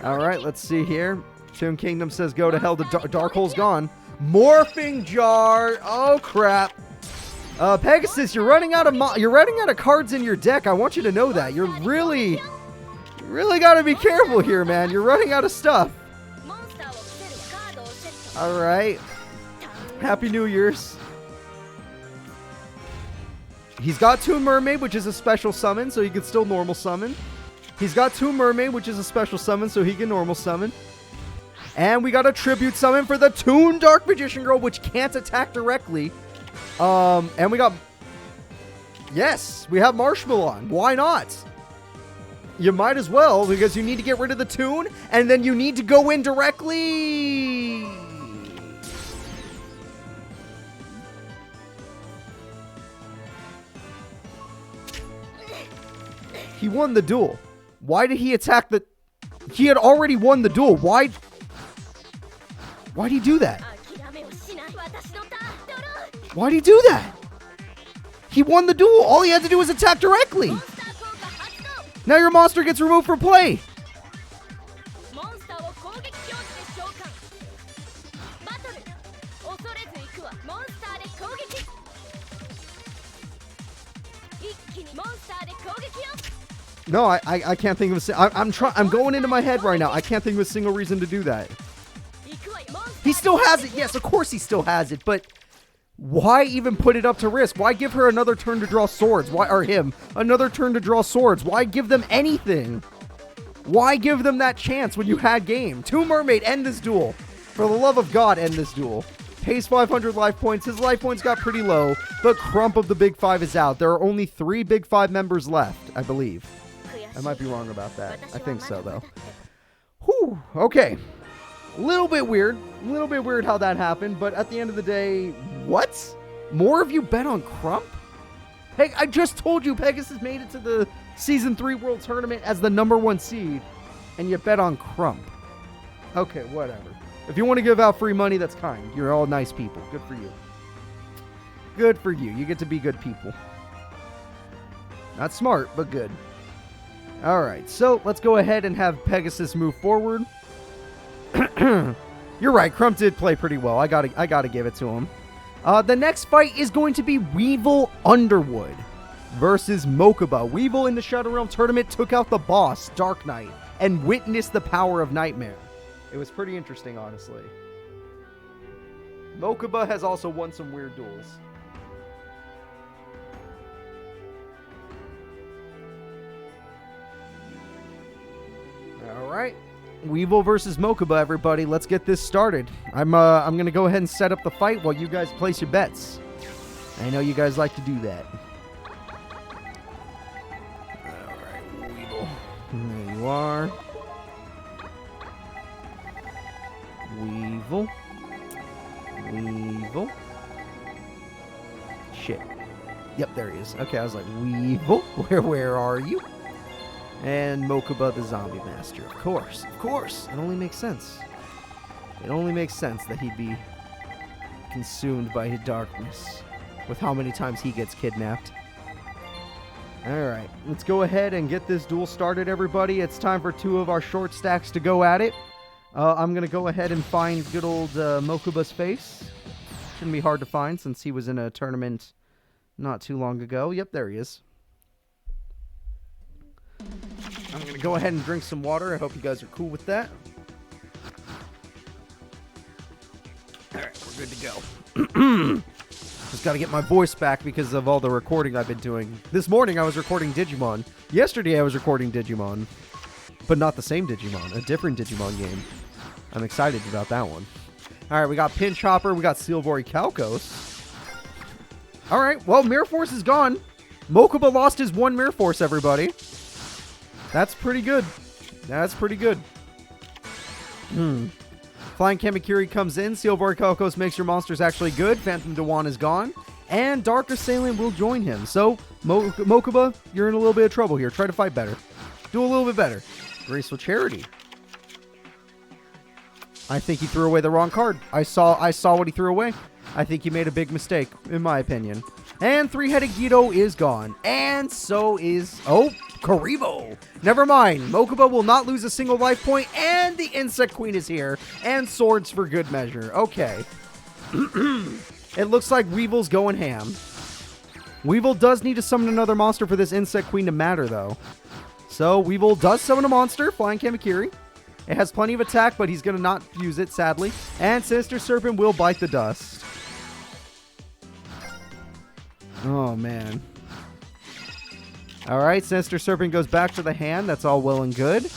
All right, let's see here. Toon Kingdom says go to hell. The Dark Hole's gone. Morphing Jar. Oh, crap. Pegasus, you're running out of cards in your deck. I want you to know that. You really got to be careful here, man. You're running out of stuff. All right. Happy New Year's. He's got Toon Mermaid, which is a special summon, so he can still normal summon. He's got Toon Mermaid, which is a special summon, so he can normal summon. And we got a tribute summon for the Toon Dark Magician Girl, which can't attack directly. And we got... Yes, we have Marshmallow. Why not? You might as well, because you need to get rid of the Toon, and then you need to go in directly. He won the duel. Why did he attack the... He had already won the duel. Why'd he do that? Why'd he do that? He won the duel. All he had to do was attack directly. Now your monster gets removed from play. No, I can't think of I'm going into my head right now. I can't think of a single reason to do that. He still has it. Yes, of course he still has it, but why even put it up to risk? Why give her another turn to draw swords? Or him another turn to draw swords? Why give them anything? Why give them that chance when you had game? Two Mermaid, end this duel. For the love of God, end this duel. Pays 500 life points. His life points got pretty low. The Crump of the Big Five is out. There are only 3 Big Five members left, I believe. I might be wrong about that. I think so, though. Whew. Okay. A little bit weird. A little bit weird how that happened. But at the end of the day, what? More of you bet on Crump? Hey, I just told you Pegasus made it to the Season 3 World Tournament as the #1 seed. And you bet on Crump. Okay, whatever. If you want to give out free money, that's kind. You're all nice people. Good for you. Good for you. You get to be good people. Not smart, but good. Alright, so let's go ahead and have Pegasus move forward. You're right, Crump did play pretty well. I gotta give it to him. The next fight is going to be Weevil Underwood versus Mokaba. Weevil in the Shadow Realm tournament took out the boss, Dark Knight, and witnessed the power of Nightmare. It was pretty interesting, honestly. Mokaba has also won some weird duels. Alright, Weevil versus Mokaba, everybody. Let's get this started. I'm going to go ahead and set up the fight while you guys place your bets. I know you guys like to do that. Alright, Weevil. There you are. Weevil. Weevil. Shit. Yep, there he is. Okay, I was like, Weevil, where are you? And Mokaba the Zombie Master. Of course. Of course. It only makes sense. It only makes sense that he'd be consumed by his darkness with how many times he gets kidnapped. Alright, let's go ahead and get this duel started, everybody. It's time for 2 of our short stacks to go at it. I'm going to go ahead and find good old Mokaba's face. Shouldn't be hard to find since he was in a tournament not too long ago. Yep, there he is. I'm going to go ahead and drink some water. I hope you guys are cool with that. Alright, we're good to go. Just got to get my voice back because of all the recording I've been doing. This morning I was recording Digimon. Yesterday I was recording Digimon. But not the same Digimon. A different Digimon game. I'm excited about that one. Alright, we got Pinch Hopper. We got Silvori Calcos. Alright, well, Mirror Force is gone. Mokaba lost his 1 Mirror Force, everybody. That's pretty good. That's pretty good. Flying Kamakiri comes in. Silvori Calcos makes your monsters actually good. Phantom Dewan is gone. And Dark Assailant will join him. So, Mokaba, you're in a little bit of trouble here. Try to fight better. Do a little bit better. Graceful Charity. I think he threw away the wrong card. I saw what he threw away. I think he made a big mistake, in my opinion. And 3-Headed Guido is gone. And so is... Oh, Karibo. Never mind. Mokaba will not lose a single life point. And the Insect Queen is here. And Swords for good measure. Okay. It looks like Weevil's going ham. Weevil does need to summon another monster for this Insect Queen to matter, though. So, Weevil does summon a monster, Flying Kamakiri. It has plenty of attack, but he's going to not use it, sadly. And Sinister Serpent will bite the dust. Oh, man. Alright, Sinister Serpent goes back to the hand. That's all well and good.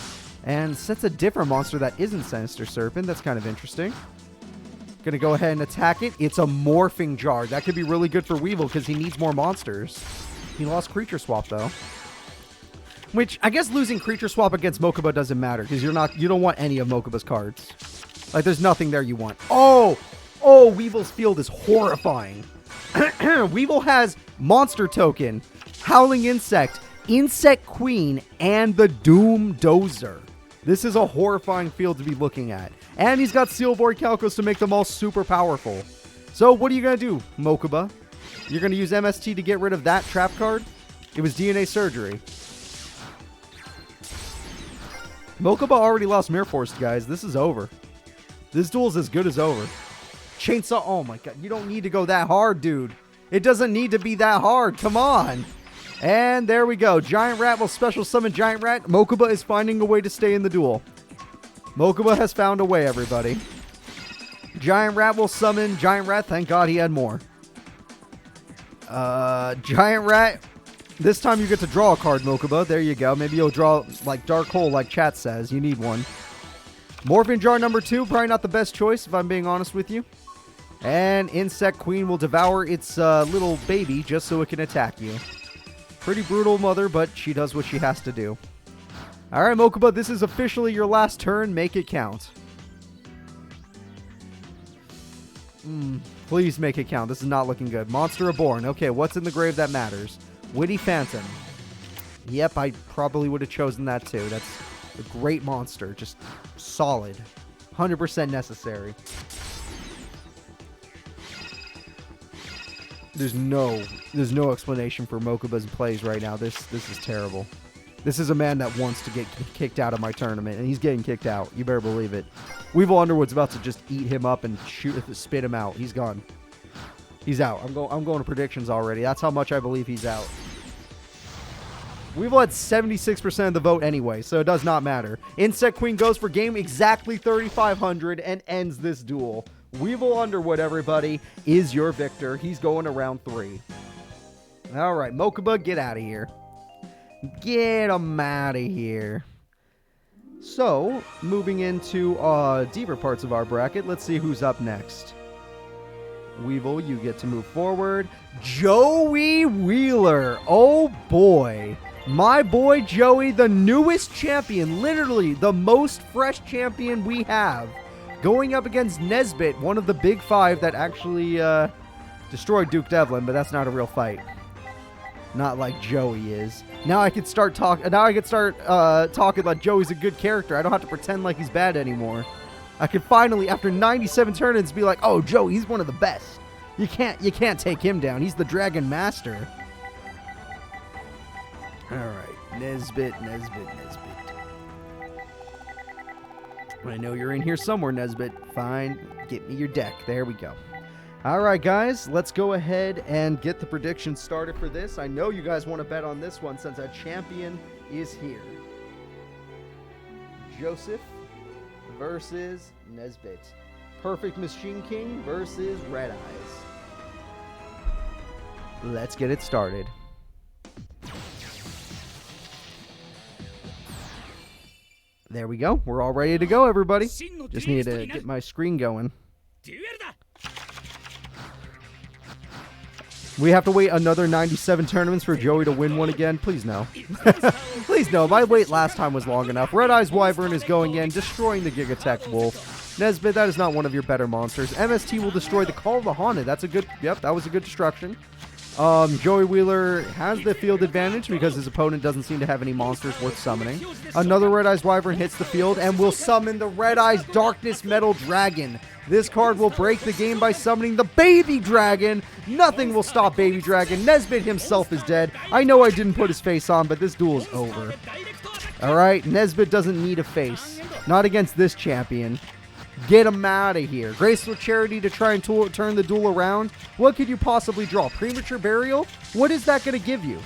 And sets a different monster that isn't Sinister Serpent. That's kind of interesting. Gonna go ahead and attack it. It's a Morphing Jar. That could be really good for Weevil because he needs more monsters. He lost Creature Swap, though. Which, I guess losing Creature Swap against Mokaba doesn't matter, because you don't want any of Mokaba's cards. Like, there's nothing there you want. Oh! Oh, Weevil's field is horrifying. Weevil has Monster Token, Howling Insect, Insect Queen, and the Doom Dozer. This is a horrifying field to be looking at. And he's got Silvori Calcos to make them all super powerful. So, what are you going to do, Mokaba? You're going to use MST to get rid of that trap card? It was DNA surgery. Mokaba already lost Mirror Force, guys. This is over. This duel is as good as over. Chainsaw. Oh my god. You don't need to go that hard, dude. It doesn't need to be that hard. Come on. And there we go. Giant Rat will special summon Giant Rat. Mokaba is finding a way to stay in the duel. Mokaba has found a way, everybody. Giant Rat will summon Giant Rat. Thank God he had more. Giant Rat. This time you get to draw a card, Mokaba. There you go. Maybe you'll draw like Dark Hole like chat says. You need one. Morphing Jar number 2. Probably not the best choice if I'm being honest with you. And Insect Queen will devour its little baby just so it can attack you. Pretty brutal mother, but she does what she has to do. Alright, Mokaba, this is officially your last turn. Make it count. Please make it count. This is not looking good. Monster Reborn. Okay, what's in the grave that matters? Witty Phantom. Yep, I probably would have chosen that too. That's a great monster. Just solid. 100% necessary. There's no explanation for Mokaba's plays right now. This is terrible. This is a man that wants to get kicked out of my tournament, and he's getting kicked out. You better believe it. Weevil Underwood's about to just eat him up and spit him out. He's gone. He's out. I'm going to predictions already. That's how much I believe he's out. Weevil had 76% of the vote anyway, so it does not matter. Insect Queen goes for game exactly 3,500 and ends this duel. Weevil Underwood, everybody, is your victor. He's going to round 3. All right, Mokaba, get out of here. Get him out of here. So, moving into deeper parts of our bracket, let's see who's up next. Weevil, you get to move forward. Joey Wheeler. Oh, boy. My boy Joey, the newest champion, literally the most fresh champion we have. Going up against Nesbit, one of the big 5 that actually destroyed Duke Devlin, but that's not a real fight. Not like Joey is. Now I can start talking. Now I can start talking like Joey's a good character. I don't have to pretend like he's bad anymore. I can finally, after 97 turn-ins, be like, "Oh, Joey, he's one of the best. You can't take him down. He's the Dragon Master." All right, Nesbit. I know you're in here somewhere, Nesbit. Fine, get me your deck. There we go. All right, guys, let's go ahead and get the predictions started for this. I know you guys want to bet on this one since a champion is here. Joseph versus Nesbit. Perfect Machine King versus Red Eyes. Let's get it started. There we go. We're all ready to go, everybody. Just need to get my screen going. We have to wait another 97 tournaments for Joey to win one again? Please no. Please no. My wait last time was long enough. Red Eyes Wyvern is going in, destroying the Gigatech Wolf. Nesbit, that is not one of your better monsters. MST will destroy the Call of the Haunted. That's a good... Yep, that was a good destruction. Joey Wheeler has the field advantage because his opponent doesn't seem to have any monsters worth summoning. Another Red Eyes Wyvern hits the field and will summon the Red Eyes Darkness Metal Dragon. This card will break the game by summoning the Baby Dragon. Nothing will stop Baby Dragon. Nesbit himself is dead. I know I didn't put his face on, but this duel is over. Alright, Nesbit doesn't need a face. Not against this champion. Get him out of here. Graceful Charity to try and turn the duel around. What could you possibly draw? Premature Burial? What is that going to give you?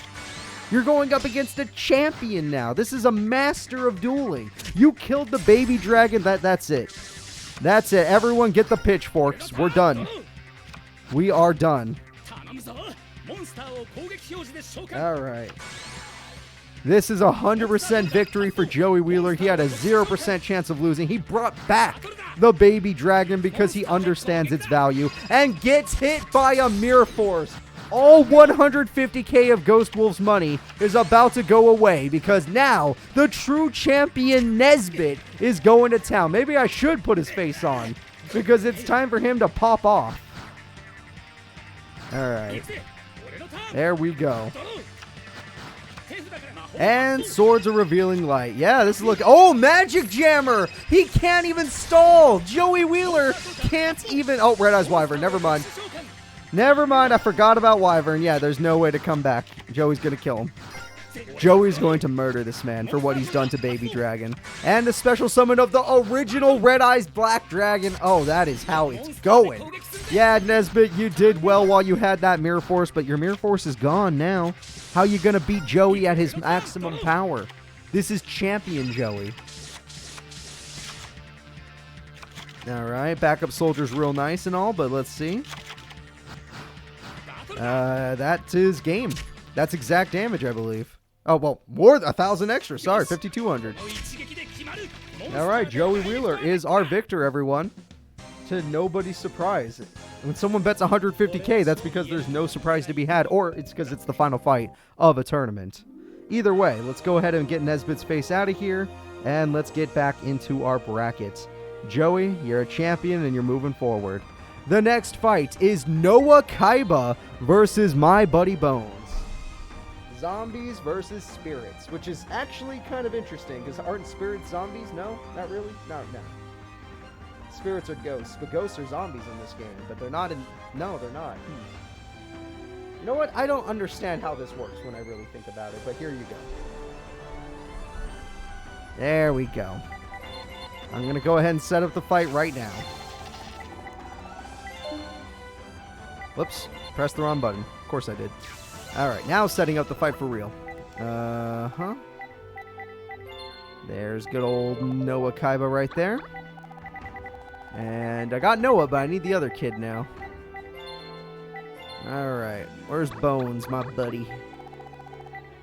You're going up against a champion now. This is a master of dueling. You killed the Baby Dragon. That's it. That's it. Everyone get the pitchforks. We're done. We are done. All right. This is a 100% victory for Joey Wheeler. He had a 0% chance of losing. He brought back the Baby Dragon because he understands its value and gets hit by a Mirror Force. All 150k of Ghost Wolf's money is about to go away because now the true champion Nesbit is going to town. Maybe I should put his face on because it's time for him to pop off. All right. There we go. And Swords of Revealing Light. Yeah, this is look. Oh, Magic Jammer! He can't even stall! Joey Wheeler can't even... Oh, Red Eyes Wyvern. Never mind. Never mind, I forgot about Wyvern. Yeah, there's no way to come back. Joey's gonna kill him. Joey's going to murder this man for what he's done to Baby Dragon. And the special summon of the original Red Eyes Black Dragon. Oh, that is how it's going. Yeah, Nesbit, you did well while you had that Mirror Force, but your Mirror Force is gone now. How you gonna beat Joey at his maximum power? This is Champion Joey. Alright, backup soldier's real nice and all, but let's see. That is game. That's exact damage, I believe. Oh, well, more than 1,000 extra. Sorry, 5,200. Alright, Joey Wheeler is our victor, everyone. To nobody's surprise. When someone bets 150k, that's because there's no surprise to be had, or it's because it's the final fight of a tournament. Either way, let's go ahead and get Nesbit's face out of here, and let's get back into our brackets. Joey, you're a champion, and you're moving forward. The next fight is Noah Kaiba versus My Buddy Bones. Zombies versus spirits, which is actually kind of interesting, because aren't spirits zombies? No? Not really? No. Spirits are ghosts, but ghosts are zombies in this game, but they're not in... No, they're not. You know what? I don't understand how this works when I really think about it, but here you go. There we go. I'm going to go ahead and set up the fight right now. Whoops. Pressed the wrong button. Of course I did. Alright, now setting up the fight for real. There's good old Noah Kaiba right there. And I got Noah, but I need the other kid now. Alright, where's Bones, my buddy?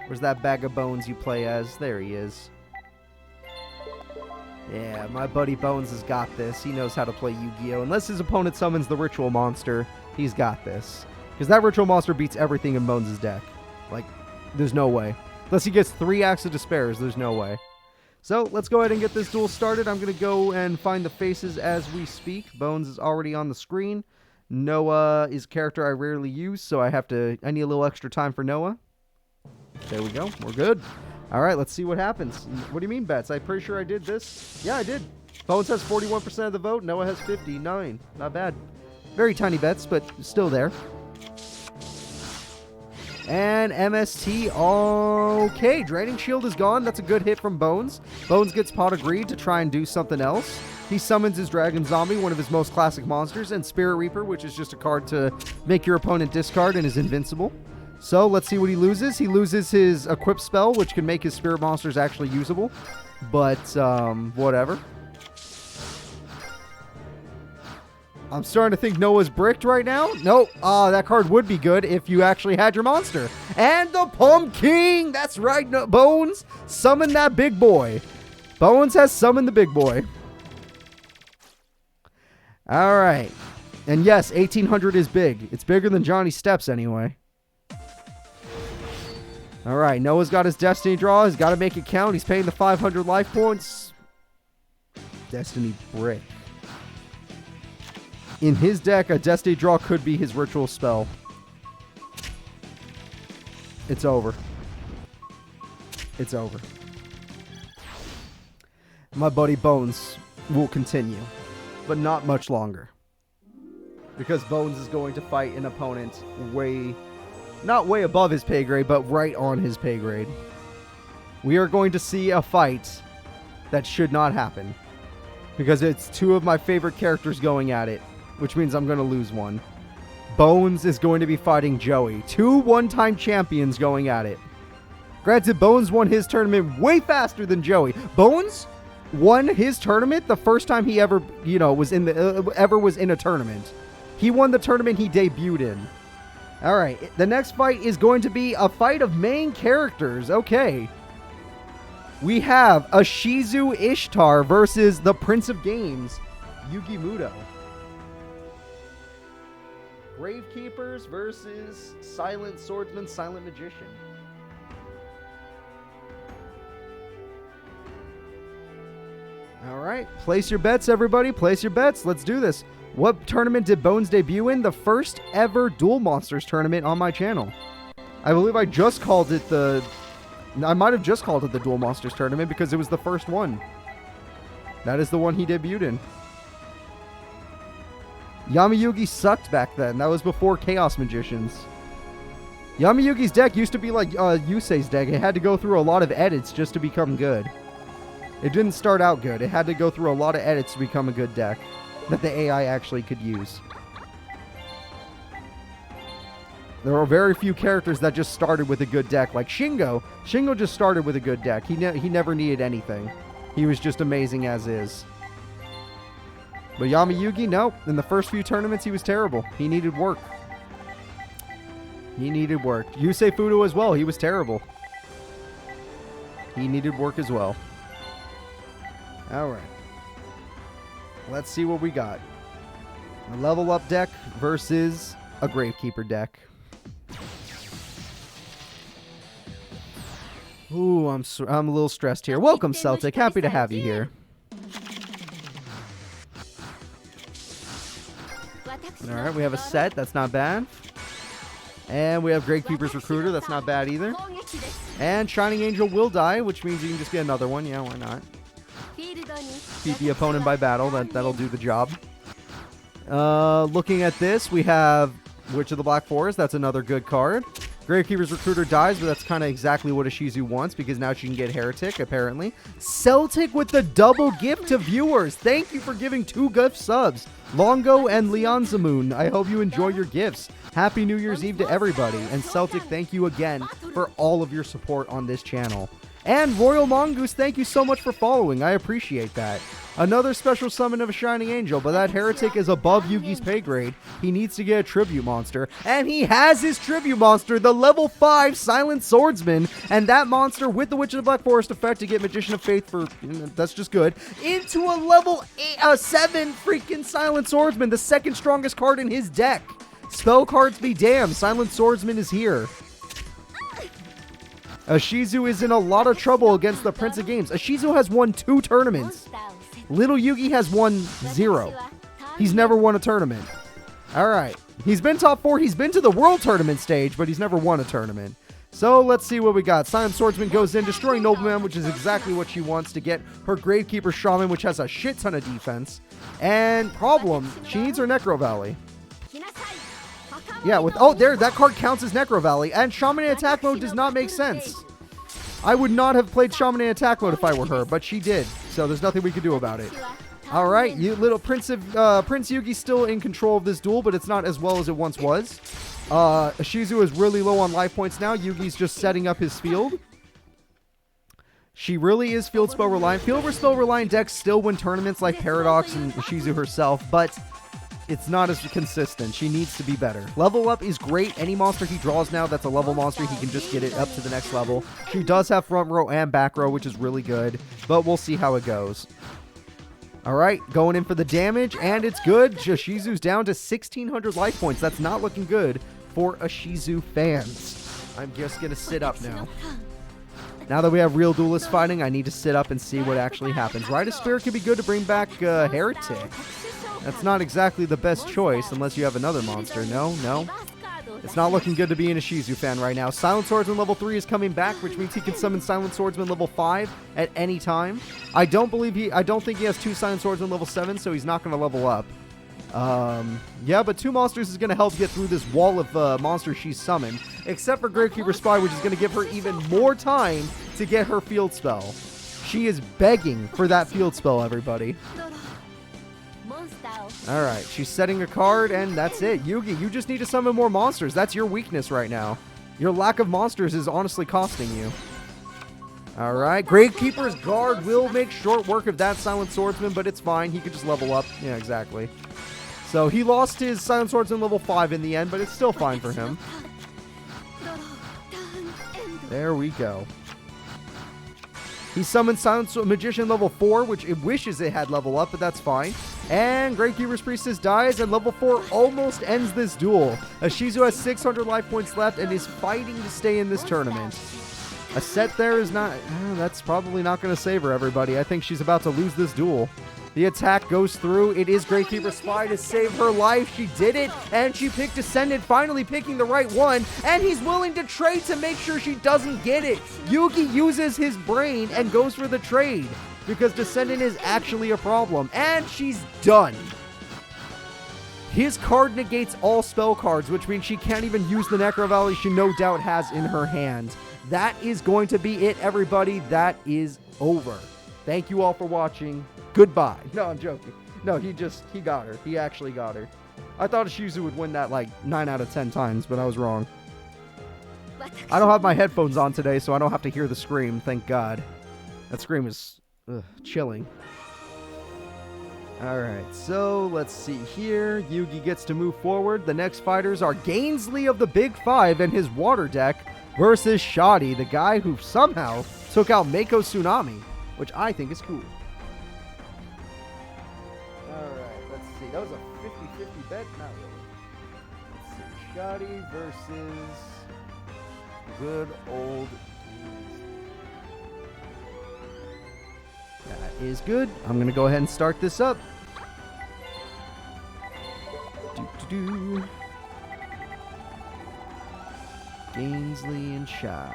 Where's that bag of bones you play as? There he is. Yeah, my buddy Bones has got this. He knows how to play Yu-Gi-Oh! Unless his opponent summons the Ritual Monster, he's got this. Because that Ritual Monster beats everything in Bones' deck. Like, there's no way. Unless he gets 3 Acts of Despairs, there's no way. So, let's go ahead and get this duel started. I'm going to go and find the faces as we speak. Bones is already on the screen. Noah is a character I rarely use, so I need a little extra time for Noah. There we go. We're good. Alright, let's see what happens. What do you mean, bets? I'm pretty sure I did this. Yeah, I did. Bones has 41% of the vote. Noah has 59. Not bad. Very tiny bets, but still there. And MST, okay, Draining Shield is gone. That's a good hit from Bones. Bones gets Pot of Greed to try and do something else. He summons his Dragon Zombie, one of his most classic monsters, and Spirit Reaper, which is just a card to make your opponent discard and is invincible. So, let's see what he loses. He loses his Equip spell, which can make his Spirit monsters actually usable. But, whatever. I'm starting to think Noah's bricked right now. Nope. That card would be good if you actually had your monster. And the Pumpkin! That's right, Bones. Summon that big boy. Bones has summoned the big boy. Alright. And yes, 1800 is big. It's bigger than Johnny's Steps anyway. Alright, Noah's got his Destiny draw. He's got to make it count. He's paying the 500 life points. Destiny brick. In his deck, a Destiny draw could be his ritual spell. It's over. It's over. My buddy Bones will continue, but not much longer. Because Bones is going to fight an opponent not way above his pay grade, but right on his pay grade. We are going to see a fight that should not happen. Because it's 2 of my favorite characters going at it. Which means I'm going to lose one. Bones is going to be fighting Joey. 2 one-time champions going at it. Granted, Bones won his tournament way faster than Joey. Bones won his tournament the first time he ever, was in a tournament. He won the tournament he debuted in. Alright, the next fight is going to be a fight of main characters. Okay. We have a Shizu Ishtar versus the Prince of Games, Yugi Muto. Gravekeepers versus Silent Swordsman, Silent Magician. Alright, place your bets, everybody. Place your bets. Let's do this. What tournament did Bones debut in? The first ever Duel Monsters tournament on my channel. I believe I just called it I might have just called it the Duel Monsters tournament because it was the first one. That is the one he debuted in. Yami Yugi sucked back then. That was before Chaos Magicians. Yami Yugi's deck used to be like Yusei's deck. It had to go through a lot of edits just to become good. It didn't start out good. It had to go through a lot of edits to become a good deck that the AI actually could use. There are very few characters that just started with a good deck, like Shingo. Shingo just started with a good deck. He never needed anything. He was just amazing as is. But Yami Yugi, no. In the first few tournaments, he was terrible. He needed work. He needed work. Yusei Fudo as well. He was terrible. He needed work as well. Alright. Let's see what we got. A level up deck versus a Gravekeeper deck. Ooh, I'm a little stressed here. Welcome, Celtic. Happy to have you here. Alright, we have a set. That's not bad. And we have Gravekeeper's Recruiter. That's not bad either. And Shining Angel will die, which means you can just get another one. Yeah, why not? Beat the opponent by battle. That'll do the job. Looking at this, we have Witch of the Black Forest. That's another good card. Gravekeeper's Recruiter dies, but that's kind of exactly what a Shizu wants because now she can get Heretic, apparently. Celtic with the double gift to viewers. Thank you for giving 2 gift subs. Longo and Leon Zamoon. I hope you enjoy your gifts. Happy New Year's Eve to everybody. And Celtic, thank you again for all of your support on this channel. And Royal Mongoose, thank you so much for following. I appreciate that. Another special summon of a Shining Angel, but that Heretic is above Yugi's pay grade. He needs to get a Tribute Monster, and he has his Tribute Monster, the level 5 Silent Swordsman, and that monster with the Witch of the Black Forest effect to get Magician of Faith for, that's just good, into a level 7 freaking Silent Swordsman, the second strongest card in his deck. Spell cards be damned, Silent Swordsman is here. Shizu is in a lot of trouble against the Prince of Games. Shizu has won 2 tournaments. Little Yugi has won 0. He's never won a tournament. Alright. He's been top 4. He's been to the World Tournament stage, but he's never won a tournament. So let's see what we got. Silent Swordsman goes in, destroying Nobleman, which is exactly what she wants to get her Gravekeeper Shaman, which has a shit ton of defense. And problem, she needs her Necro Valley. Yeah, with that card counts as Necro Valley, and Shaman in attack mode does not make sense. I would not have played Shaman in attack mode if I were her, but she did, so there's nothing we can do about it. All right, you little Prince Yugi's still in control of this duel, but it's not as well as it once was. Shizu is really low on life points now. Yugi's just setting up his field. She really is field spell reliant. Field spell reliant decks still win tournaments like Paradox and Shizu herself, but it's not as consistent. She needs to be better. Level up is great. Any monster he draws now that's a level monster, he can just get it up to the next level. She does have front row and back row, which is really good, but we'll see how it goes. All right, going in for the damage, and it's good. Shizu's down to 1,600 life points. That's not looking good for a Shizu fans. I'm just going to sit up now. Now that we have real duelists fighting, I need to sit up and see what actually happens. Rite of Spirit could be good to bring back Heretic. That's not exactly the best choice unless you have another monster. No. It's not looking good to be in a Shizu fan right now. Silent Swordsman level 3 is coming back, which means he can summon Silent Swordsman level 5 at any time. I don't think he has 2 Silent Swordsman level 7, so he's not going to level up. Yeah, but 2 monsters is going to help get through this wall of monsters she's summoned, except for Gravekeeper Spy, which is going to give her even more time to get her field spell. She is begging for that field spell, everybody. Alright, she's setting a card, and that's it. Yugi, you just need to summon more monsters. That's your weakness right now. Your lack of monsters is honestly costing you. Alright, Gravekeeper's Guard will make short work of that Silent Swordsman, but it's fine. He could just level up. Yeah, exactly. So he lost his Silent Swordsman level 5 in the end, but it's still fine for him. There we go. He summoned Silent Magician level 4, which it wishes it had level up, but that's fine. And Gravekeeper's Priestess dies, and level 4 almost ends this duel. Shizu has 600 life points left and is fighting to stay in this tournament. A set there is not... that's probably not going to save her, everybody. I think she's about to lose this duel. The attack goes through. It is Gravekeeper Spy to save her life. She did it, and she picked Descendant, finally picking the right one, and he's willing to trade to make sure she doesn't get it. Yugi uses his brain and goes for the trade, because Descendant is actually a problem, and she's done. His card negates all spell cards, which means she can't even use the Necro Valley she no doubt has in her hand. That is going to be it, everybody. That is over. Thank you all for watching. Goodbye. No, I'm joking. No, he got her. He actually got her. I thought Shizu would win that like 9 out of 10 times, but I was wrong. I don't have my headphones on today, so I don't have to hear the scream, thank God. That scream is chilling. Alright, so let's see here. Yugi gets to move forward. The next fighters are Gainsley of the Big Five and his water deck versus Shoddy, the guy who somehow took out Mako Tsunami, which I think is cool. Alright, let's see. That was a 50-50 bet? Not really. Let's see. Shoddy versus good old... That is good. I'm going to go ahead and start this up. Gainsley and Shoddy.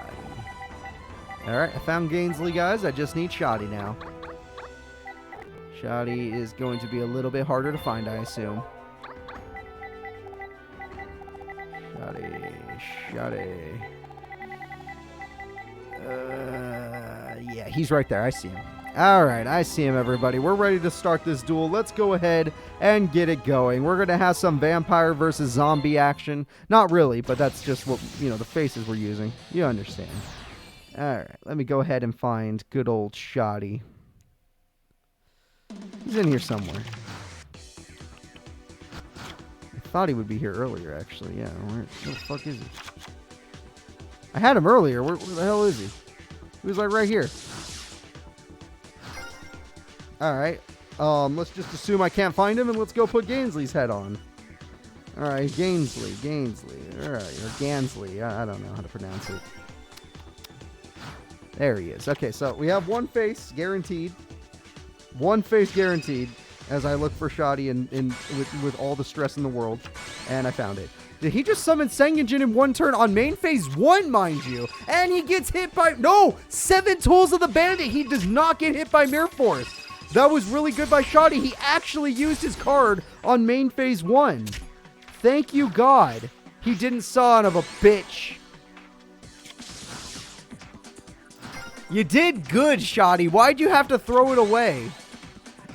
Alright, I found Gainsley, guys. I just need Shoddy now. Shoddy is going to be a little bit harder to find, I assume. Shoddy. Yeah, he's right there. I see him. Alright, I see him, everybody. We're ready to start this duel. Let's go ahead and get it going. We're going to have some vampire versus zombie action. Not really, but that's just what, the faces we're using. You understand. Alright, let me go ahead and find good old Shoddy. He's in here somewhere. I thought he would be here earlier, actually. Yeah, where the fuck is he? I had him earlier. Where the hell is he? He was like right here. Alright, let's just assume I can't find him, and let's go put Gainsley's head on. Alright, Gainsley. Alright, or Gansley. I don't know how to pronounce it. There he is. Okay, so we have one face guaranteed. One face guaranteed as I look for Shoddy with all the stress in the world. And I found it. Did he just summon Sengenjin in one turn on main phase 1, mind you? And he gets hit by... No! 7 tools of the Bandit! He does not get hit by Mirror Force! That was really good by Shoddy. He actually used his card on main phase 1. Thank you, God. He didn't son of a bitch. You did good, Shoddy. Why'd you have to throw it away?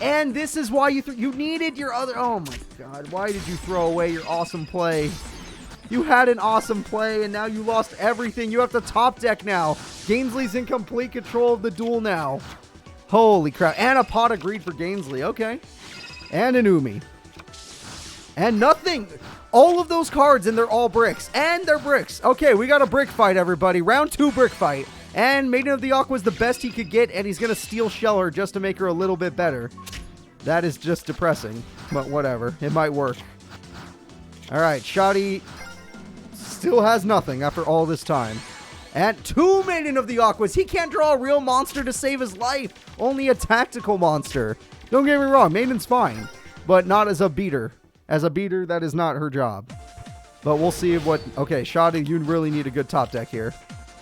And this is why you needed your other... Oh, my God. Why did you throw away your awesome play? You had an awesome play, and now you lost everything. You have to top deck now. Gainsley's in complete control of the duel now. Holy crap. And a pot of greed for Gainsley. Okay. And an Umi. And nothing. All of those cards, and they're all bricks. And they're bricks. Okay, we got a brick fight, everybody. Round 2 brick fight. And Maiden of the Aqua is the best he could get, and he's going to steel shell her just to make her a little bit better. That is just depressing. But whatever. It might work. Alright, Shoddy still has nothing after all this time. And 2 Maiden of the Aquas. He can't draw a real monster to save his life. Only a tactical monster. Don't get me wrong. Maiden's fine. But not as a beater. As a beater, that is not her job. But we'll see what... Okay, Shoddy, you really need a good top deck here.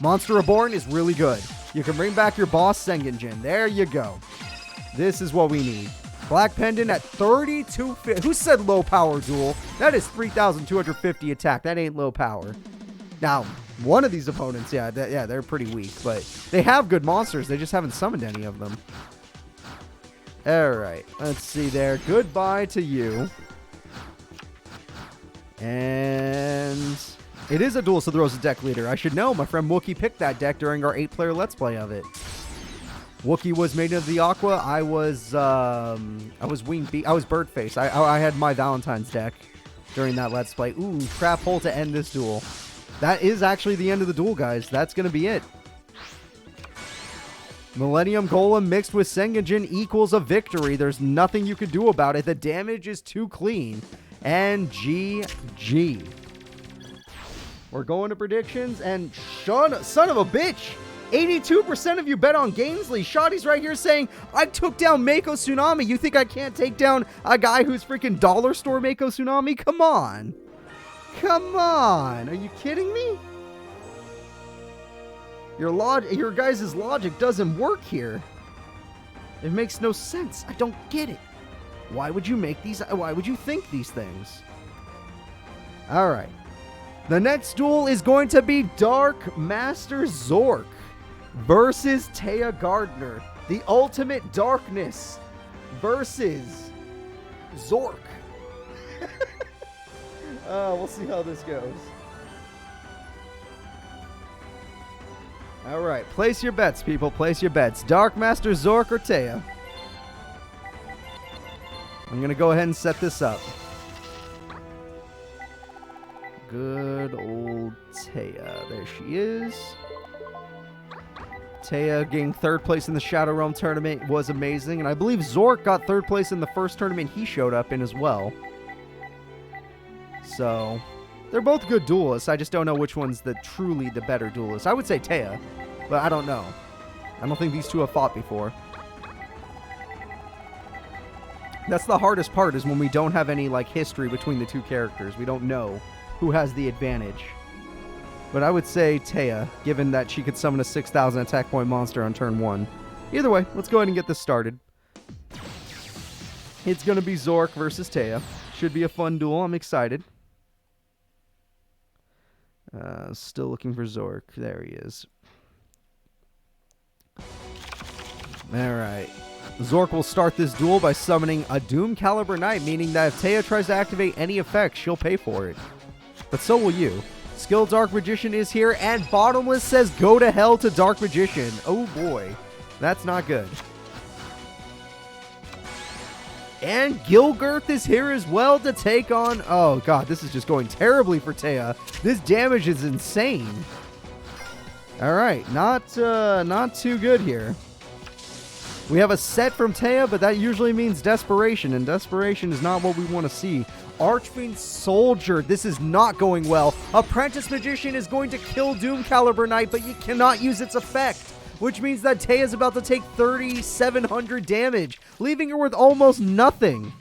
Monster Reborn is really good. You can bring back your boss, Sengenjin. There you go. This is what we need. Black Pendant at 32... Who said low power duel? That is 3,250 attack. That ain't low power. Now... One of these opponents, yeah, they're pretty weak, but they have good monsters. They just haven't summoned any of them. Alright, let's see there. Goodbye to you. And it is a duel, so there was a deck leader. I should know. My friend Wookie picked that deck during our 8-player Let's Play of it. Wookie was Maiden of the Aqua. I was Wing Beat. I was Birdface. I had Mai Valentine's deck during that Let's Play. Ooh, crap hole to end this duel. That is actually the end of the duel, guys. That's going to be it. Millennium Golem mixed with Sengenjin equals a victory. There's nothing you can do about it. The damage is too clean. And GG. We're going to predictions. And son of a bitch. 82% of you bet on Gainsley. Shoddy's right here saying, I took down Mako Tsunami. You think I can't take down a guy who's freaking dollar store Mako Tsunami? Come on. Come on. Are you kidding me? Your guys' logic doesn't work here. It makes no sense. I don't get it. Why would you make these? Why would you think these things? All right. The next duel is going to be Dark Master Zork versus Taya Gardner. The ultimate darkness versus Zork. We'll see how this goes. All right, place your bets, people. Place your bets. Dark Master Zork or Taya? I'm going to go ahead and set this up. Good old Taya. There she is. Taya getting third place in the Shadow Realm tournament was amazing. And I believe Zork got third place in the first tournament he showed up in as well. So, they're both good duelists. I just don't know which one's truly the better duelist. I would say Taya, but I don't know. I don't think these two have fought before. That's the hardest part, is when we don't have any history between the two characters. We don't know who has the advantage. But I would say Taya, given that she could summon a 6,000 attack point monster on turn 1. Either way, let's go ahead and get this started. It's going to be Zork versus Taya. Should be a fun duel. I'm excited. Still looking for Zork. There he is. Alright. Zork will start this duel by summoning a Doom Caliber Knight, meaning that if Taya tries to activate any effect, she'll pay for it. But so will you. Skilled Dark Magician is here, and Bottomless says go to hell to Dark Magician. Oh boy. That's not good. And Gilgirth is here as well to take on... Oh god, this is just going terribly for Taya. This damage is insane. Alright, not too good here. We have a set from Taya, but that usually means desperation, and desperation is not what we want to see. Archfiend Soldier, this is not going well. Apprentice Magician is going to kill Doom Caliber Knight, but you cannot use its effect, which means that Taya is about to take 3,700 damage, leaving her with almost nothing.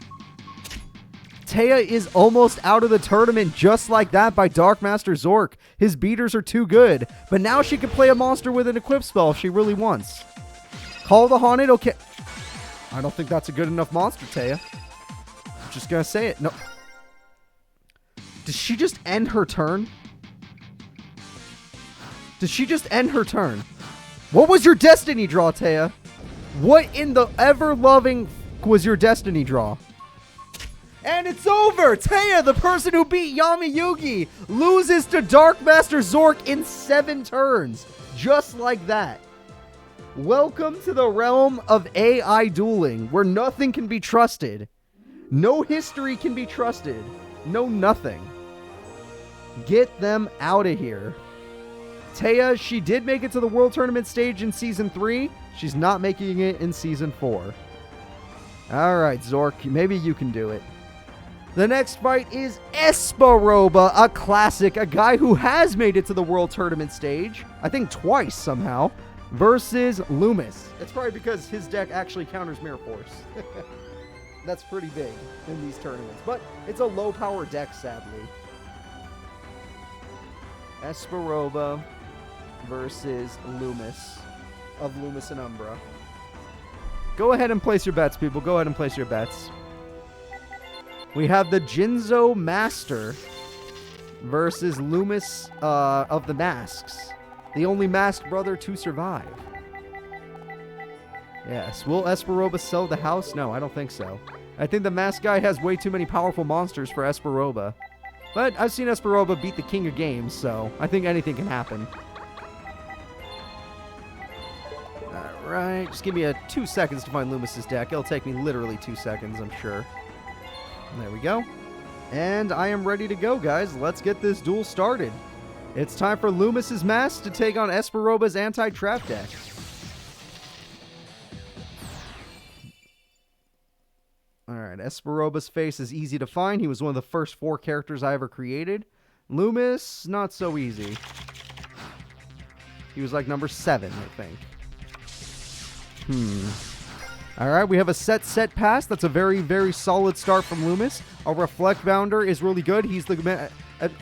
Taya is almost out of the tournament just like that by Dark Master Zork. His beaters are too good, but now she can play a monster with an equip spell if she really wants. Call the Haunted, okay. I don't think that's a good enough monster, Taya. I'm just gonna say it. No. Did she just end her turn? Did she just end her turn? What was your destiny draw, Taya? What in the ever-loving was your destiny draw? And it's over! Taya, the person who beat Yami Yugi, loses to Dark Master Zork in 7 turns. Just like that. Welcome to the realm of AI dueling, where nothing can be trusted. No history can be trusted. No nothing. Get them out of here. Taya, she did make it to the World Tournament stage in Season 3. She's not making it in Season 4. Alright, Zork, maybe you can do it. The next fight is Esperoba, a classic, a guy who has made it to the World Tournament stage, I think twice somehow, versus Loomis. It's probably because his deck actually counters Mirror Force. That's pretty big in these tournaments, but it's a low-power deck, sadly. Esperoba versus Loomis of Loomis and Umbra. Go ahead and place your bets, people. Go ahead and place your bets. We have the Jinzo Master versus Loomis of the Masks. The only masked brother to survive. Yes. Will Esperoba sell the house? No, I don't think so. I think the masked guy has way too many powerful monsters for Esperoba. But I've seen Esperoba beat the king of games, so I think anything can happen. Alright, just give me 2 seconds to find Loomis's deck. It'll take me literally 2 seconds, I'm sure. There we go. And I am ready to go, guys. Let's get this duel started. It's time for Loomis's mask to take on Esperoba's anti-trap deck. Alright, Esperoba's face is easy to find. He was one of the first 4 characters I ever created. Loomis, not so easy. He was like number 7, I think. Alright, we have a set pass. That's a very, very solid start from Loomis. A Reflect Bounder is really good. He's the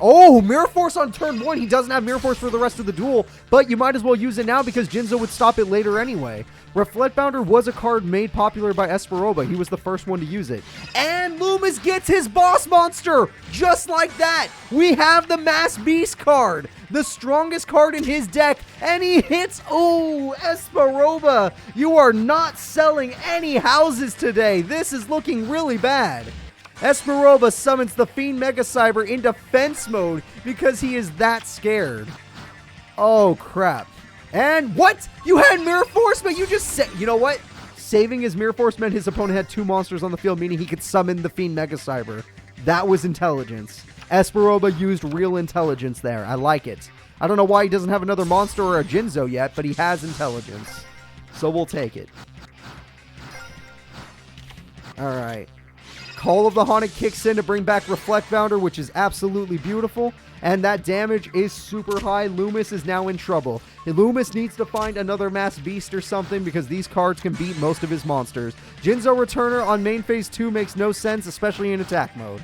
Oh, Mirror Force on turn 1. He doesn't have Mirror Force for the rest of the duel, but you might as well use it now because Jinzo would stop it later anyway. Reflect Bounder was a card made popular by Esperoba. He was the first one to use it. And Loomis gets his boss monster! Just like that! We have the Mass Beast card! The strongest card in his deck, and he hits... Oh, Esperoba! You are not selling any houses today. This is looking really bad. Esperoba summons the Fiend Mega Cyber in defense mode because he is that scared. Oh, crap. And what? You had Mirror Force, but you just said... You know what? Saving his Mirror Force meant his opponent had 2 monsters on the field, meaning he could summon the Fiend Mega Cyber. That was intelligence. Esperoba used real intelligence there. I like it. I don't know why he doesn't have another monster or a Jinzo yet, but he has intelligence. So we'll take it. Alright. Call of the Haunted kicks in to bring back Reflect Bounder, which is absolutely beautiful. And that damage is super high. Loomis is now in trouble. Loomis needs to find another Mass Beast or something because these cards can beat most of his monsters. Jinzo Returner on main phase 2 makes no sense, especially in attack mode.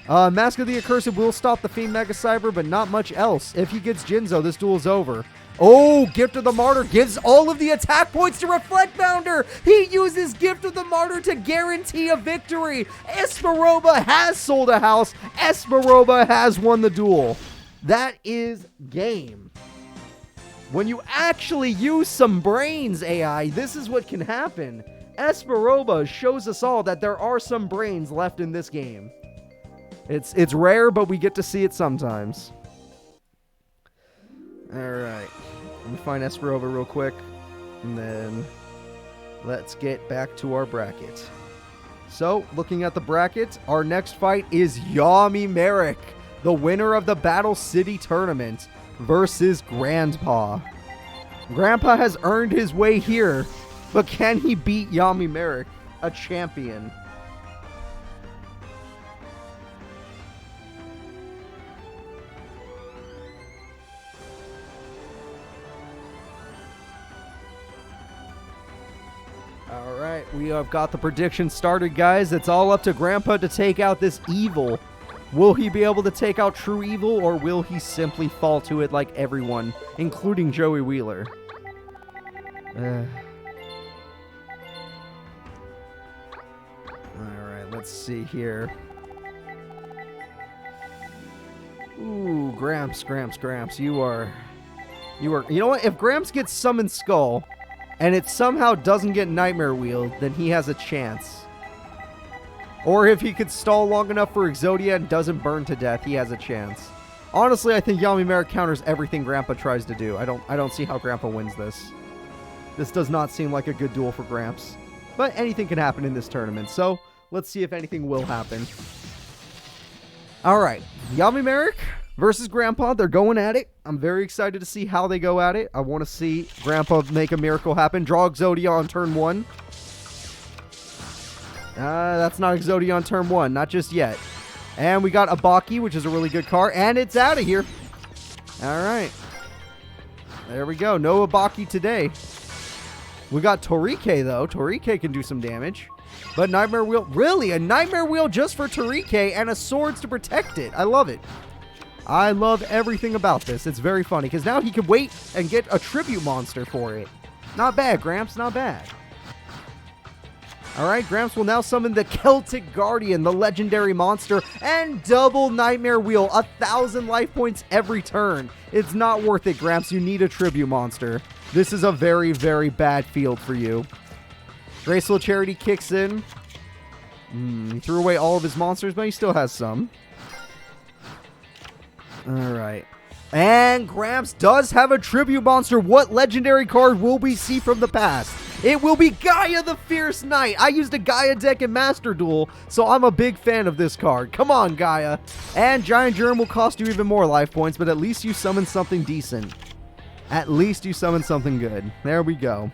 Mask of the Accursed will stop the Fiend Mega Cyber, but not much else. If he gets Jinzo, this duel's over. Oh, Gift of the Martyr gives all of the attack points to Reflect Bounder. He uses Gift of the Martyr to guarantee a victory. Esperoba has sold a house. Esperoba has won the duel. That is game. When you actually use some brains, AI, this is what can happen. Esperoba shows us all that there are some brains left in this game. It's rare, but we get to see it sometimes. Alright. Let me find Esperoba real quick. And then let's get back to our bracket. So, looking at the bracket, our next fight is Yami Merrick, the winner of the Battle City Tournament, versus Grandpa. Grandpa has earned his way here, but can he beat Yami Merrick, a champion? Alright, we have got the prediction started, guys. It's all up to Grandpa to take out this evil. Will he be able to take out true evil, or will he simply fall to it like everyone, including Joey Wheeler? Alright, let's see here. Ooh, Gramps. You know what? If Gramps gets Summoned Skull, and it somehow doesn't get Nightmare Wheel, then he has a chance. Or if he could stall long enough for Exodia and doesn't burn to death, he has a chance. Honestly, I think Yami Merrick counters everything Grandpa tries to do. I don't see how Grandpa wins this. This does not seem like a good duel for Gramps. But anything can happen in this tournament, so let's see if anything will happen. Alright, Yami Merrick versus Grandpa. They're going at it. I'm very excited to see how they go at it. I want to see Grandpa make a miracle happen. Draw Exodia on turn 1. That's not Exodia on turn 1. Not just yet. And we got Abaki, which is a really good card. And it's out of here. Alright. There we go. No Abaki today. We got Torike, though. Torike can do some damage. But Nightmare Wheel... Really? A Nightmare Wheel just for Torike and a Swords to protect it. I love it. I love everything about this. It's very funny, because now he can wait and get a tribute monster for it. Not bad, Gramps. Not bad. Alright, Gramps will now summon the Celtic Guardian, the legendary monster, and double Nightmare Wheel. 1,000 life points every turn. It's not worth it, Gramps. You need a tribute monster. This is a very, very bad field for you. Graceful Charity kicks in. He threw away all of his monsters, but he still has some. Alright. And Gramps does have a tribute monster. What legendary card will we see from the past? It will be Gaia the Fierce Knight. I used a Gaia deck in Master Duel, so I'm a big fan of this card. Come on, Gaia. And Giant Germ will cost you even more life points, but at least you summon something decent. At least you summon something good. There we go.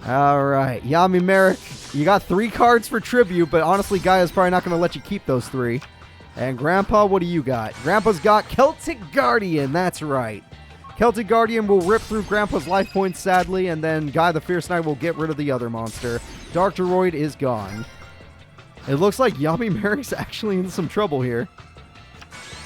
Alright, Yami Merrick. You got 3 cards for tribute, but honestly, Gaia's probably not going to let you keep those 3. And Grandpa, what do you got? Grandpa's got Celtic Guardian. That's right. Celtic Guardian will rip through Grandpa's life points, sadly, and then Gaia the Fierce Knight will get rid of the other monster. Dark Droid is gone. It looks like Yami Merrick's actually in some trouble here.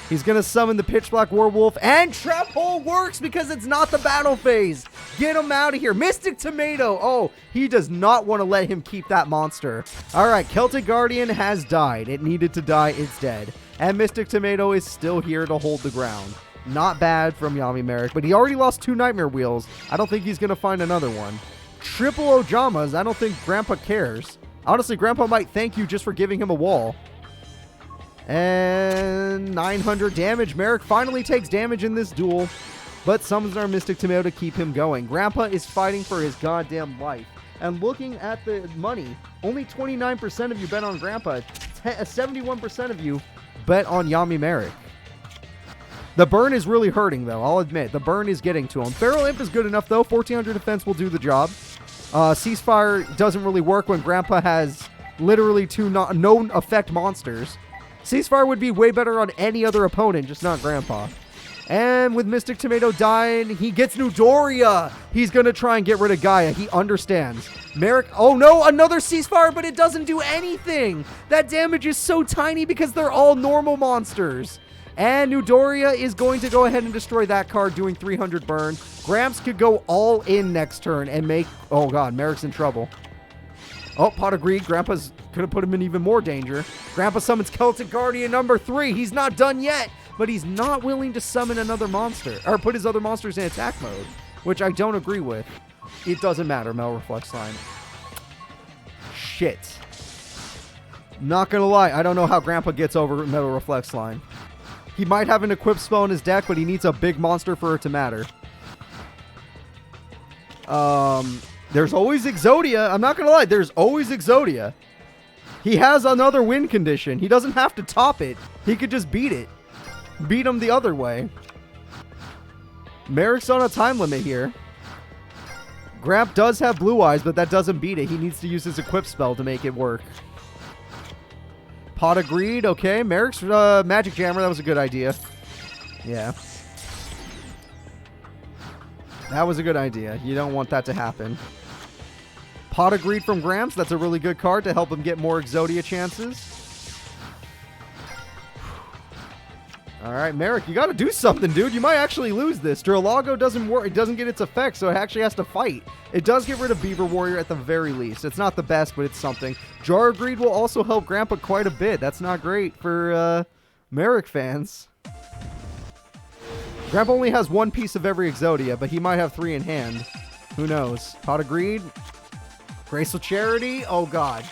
He's going to summon the Pitch Black Werewolf, and Trap Hole works because it's not the battle phase. Get him out of here. Mystic Tomato. Oh, he does not want to let him keep that monster. All right, Celtic Guardian has died. It needed to die. It's dead. And Mystic Tomato is still here to hold the ground. Not bad from Yami Merrick, but he already lost 2 Nightmare Wheels. I don't think he's going to find another one. Triple Ojamas. I don't think Grandpa cares. Honestly, Grandpa might thank you just for giving him a wall. And 900 damage. Merrick finally takes damage in this duel, but summons our Mystic Tomato to keep him going. Grandpa is fighting for his goddamn life. And looking at the money, only 29% of you bet on Grandpa. 71% of you bet on Yami Merrick. The burn is really hurting, though. I'll admit. The burn is getting to him. Feral Imp is good enough, though. 1400 defense will do the job. Ceasefire doesn't really work when Grandpa has literally 2 no effect monsters. Ceasefire would be way better on any other opponent, just not Grandpa. And with Mystic Tomato dying, he gets Newdoria. He's going to try and get rid of Gaia. He understands. Merrick, oh no, another Ceasefire, but it doesn't do anything. That damage is so tiny because they're all normal monsters. And Newdoria is going to go ahead and destroy that card, doing 300 burn. Gramps could go all in next turn and make... Oh god, Merrick's in trouble. Oh, Pot of Greed. Grandpa's going to put him in even more danger. Grandpa summons Celtic Guardian number 3. He's not done yet, but he's not willing to summon another monster, or put his other monsters in attack mode, which I don't agree with. It doesn't matter, Metal Reflex Line. Shit. Not going to lie, I don't know how Grandpa gets over Metal Reflex Line. He might have an equipped spell in his deck, but he needs a big monster for it to matter. There's always Exodia. I'm not going to lie. There's always Exodia. He has another win condition. He doesn't have to top it. He could just beat it. Beat him the other way. Merrick's on a time limit here. Gramp does have Blue Eyes, but that doesn't beat it. He needs to use his equip spell to make it work. Pot of Greed. Okay. Merrick's Magic Jammer. That was a good idea. Yeah. That was a good idea. You don't want that to happen. Pot of Greed from Gramps. That's a really good card to help him get more Exodia chances. All right, Merrick, you got to do something, dude. You might actually lose this. Dralago doesn't work. It doesn't get its effect, so it actually has to fight. It does get rid of Beaver Warrior at the very least. It's not the best, but it's something. Jar of Greed will also help Grandpa quite a bit. That's not great for Merrick fans. Grandpa only has 1 piece of every Exodia, but he might have 3 in hand. Who knows? Pot of Greed. Graceful Charity. Oh, God.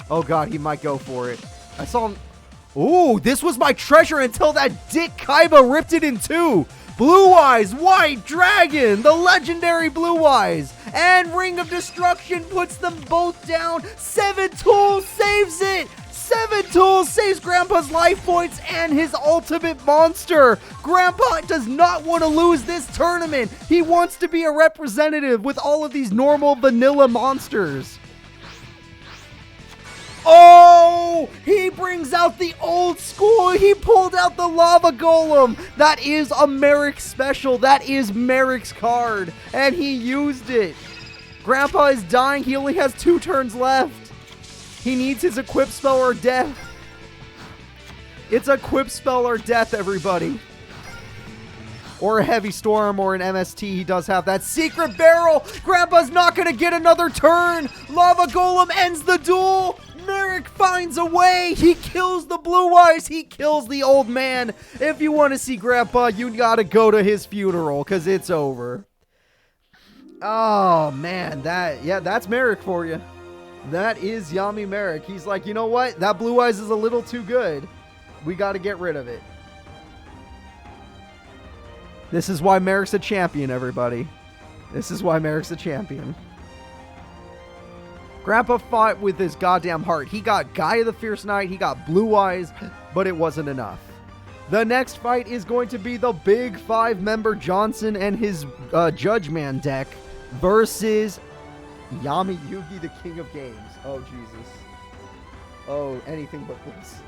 Oh, God, he might go for it. I saw him. Ooh, this was my treasure until that dick Kaiba ripped it in 2. Blue Eyes, White Dragon, the legendary Blue Eyes, and Ring of Destruction puts them both down. 7 Tools saves it. 7 Tools saves Grandpa's life points and his ultimate monster. Grandpa does not want to lose this tournament. He wants to be a representative with all of these normal vanilla monsters. Oh, he brings out the old school. He pulled out the Lava Golem. That is a Merrick special. That is Merrick's card, and he used it. Grandpa is dying. He only has 2 turns left. He needs his equip spell or death. It's equip spell or death, everybody. Or a Heavy Storm or an MST. He does have that secret barrel. Grandpa's not going to get another turn. Lava Golem ends the duel. Merrick finds a way. He kills the Blue Eyes. He kills the old man. If you want to see Grandpa, you got to go to his funeral because it's over. Oh, man. That's Merrick for you. That is Yami Merrick. He's like, you know what? That Blue Eyes is a little too good. We got to get rid of it. This is why Merrick's a champion, everybody. This is why Merrick's a champion. Grandpa fought with his goddamn heart. He got Gaia the Fierce Knight. He got Blue Eyes, but it wasn't enough. The next fight is going to be the big 5-member Johnson and his Judge Man deck versus Yami Yugi, the King of Games. Oh, Jesus. Oh, anything but this.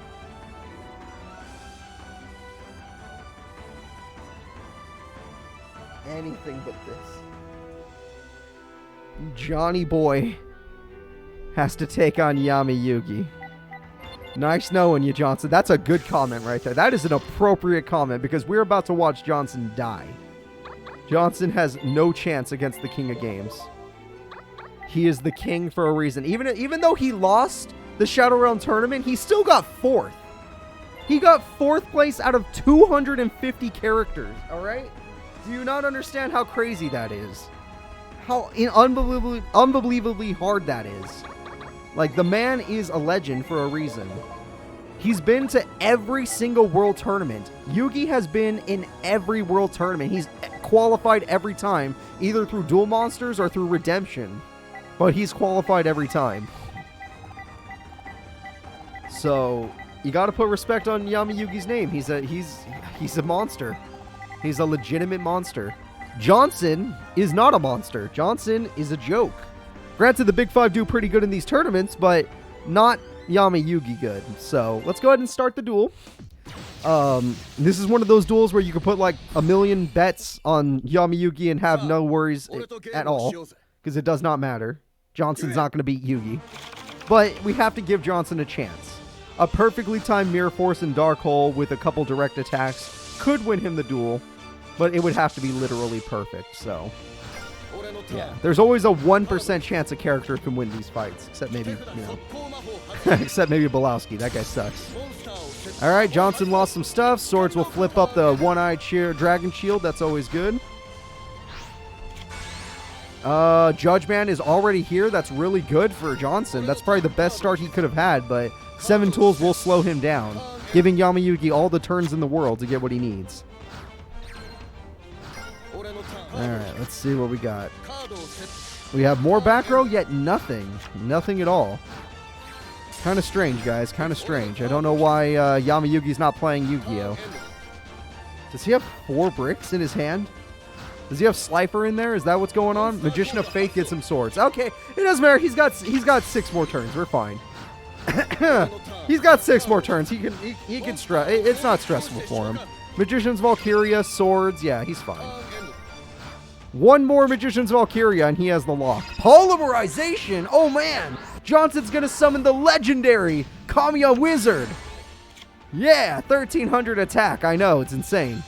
Anything but this. Johnny Boy has to take on Yami Yugi. Nice knowing you, Johnson. That's a good comment right there. That is an appropriate comment because we're about to watch Johnson die. Johnson has no chance against the King of Games. He is the king for a reason. Even though he lost the Shadow Realm tournament, he still got 4th. He got 4th place out of 250 characters, all right? Do you not understand how crazy that is? How unbelievably hard that is. Like, the man is a legend for a reason. He's been to every single world tournament. Yugi has been in every world tournament. He's qualified every time, either through Duel Monsters or through Redemption. But he's qualified every time. So, you gotta put respect on Yami Yugi's name. He's a monster. He's a legitimate monster. Johnson is not a monster. Johnson is a joke. Granted, the Big Five do pretty good in these tournaments, but not Yami Yugi good. So, let's go ahead and start the duel. This is one of those duels where you can put like a million bets on Yami Yugi and have no worries at all, because it does not matter. Johnson's not going to beat Yugi. But we have to give Johnson a chance. A perfectly timed Mirror Force and Dark Hole with a couple direct attacks could win him the duel, but it would have to be literally perfect, so... yeah, there's always a 1% chance a character can win these fights, except maybe, you know, except maybe Belowski. That guy sucks. All right, Johnson lost some stuff. Swords will flip up the one-eyed dragon shield. That's always good. Judge Man is already here. That's really good for Johnson. That's probably the best start he could have had, but 7 tools will slow him down, giving Yami Yugi all the turns in the world to get what he needs. Alright, let's see what we got. We have more back row, yet nothing. Nothing at all. Kind of strange, guys. Kind of strange. I don't know why Yami Yugi's not playing Yu-Gi-Oh! Does he have 4 bricks in his hand? Does he have Slifer in there? Is that what's going on? Magician of Faith gets him swords. Okay, it doesn't matter. He's got 6 more turns. We're fine. He's got 6 more turns. He can stress. It's not stressful for him. Magician's Valkyria, swords. Yeah, he's fine. 1 more Magician's Valkyria, and he has the lock. Polymerization! Oh, man! Johnson's going to summon the legendary Kamiya Wizard. Yeah, 1300 attack. I know, it's insane.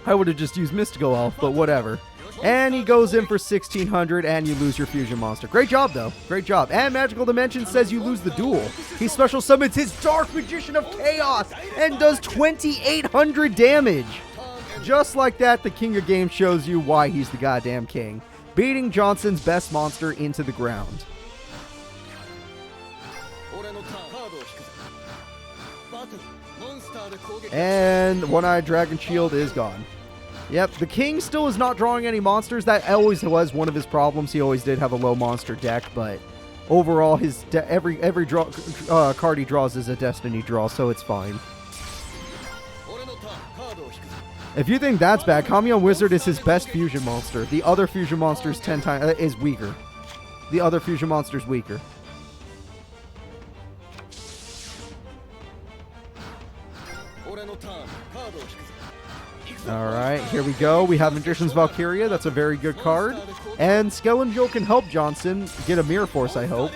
I would have just used Mystical Elf, but whatever. And he goes in for 1600, and you lose your Fusion Monster. Great job, though. Great job. And Magical Dimension says you lose the duel. He special summons his Dark Magician of Chaos and does 2800 damage. Just like that, the King of Games shows you why he's the goddamn king. Beating Johnson's best monster into the ground. And One-Eyed Dragon Shield is gone. Yep, the king still is not drawing any monsters. That always was one of his problems. He always did have a low monster deck, but overall, his every card he draws is a destiny draw, so it's fine. If you think that's bad, Kamiya Wizard is his best fusion monster. The other fusion monster is 10 times is weaker. The other fusion monster is weaker. Alright, here we go. We have Magician's Valkyria. That's a very good card. And Skeleton can help Johnson get a Mirror Force, I hope.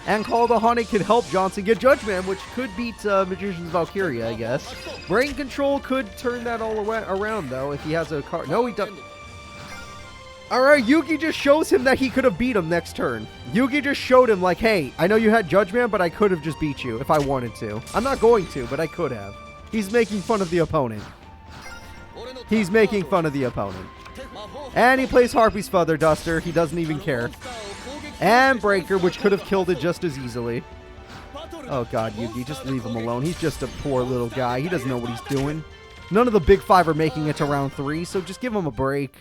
And Call the Honey can help Johnson get Judgment, which could beat Magician's Valkyria, I guess. Brain Control could turn that all around, though, if he has a card. No, he doesn't. Alright, Yugi just shows him that he could have beat him next turn. Yugi just showed him, like, hey, I know you had Judgment, but I could have just beat you if I wanted to. I'm not going to, but I could have. He's making fun of the opponent. He's making fun of the opponent. And he plays Harpy's Feather Duster. He doesn't even care. And Breaker, which could have killed it just as easily. Oh god, Yugi, just leave him alone. He's just a poor little guy. He doesn't know what he's doing. None of the big 5 are making it to round 3, so just give him a break.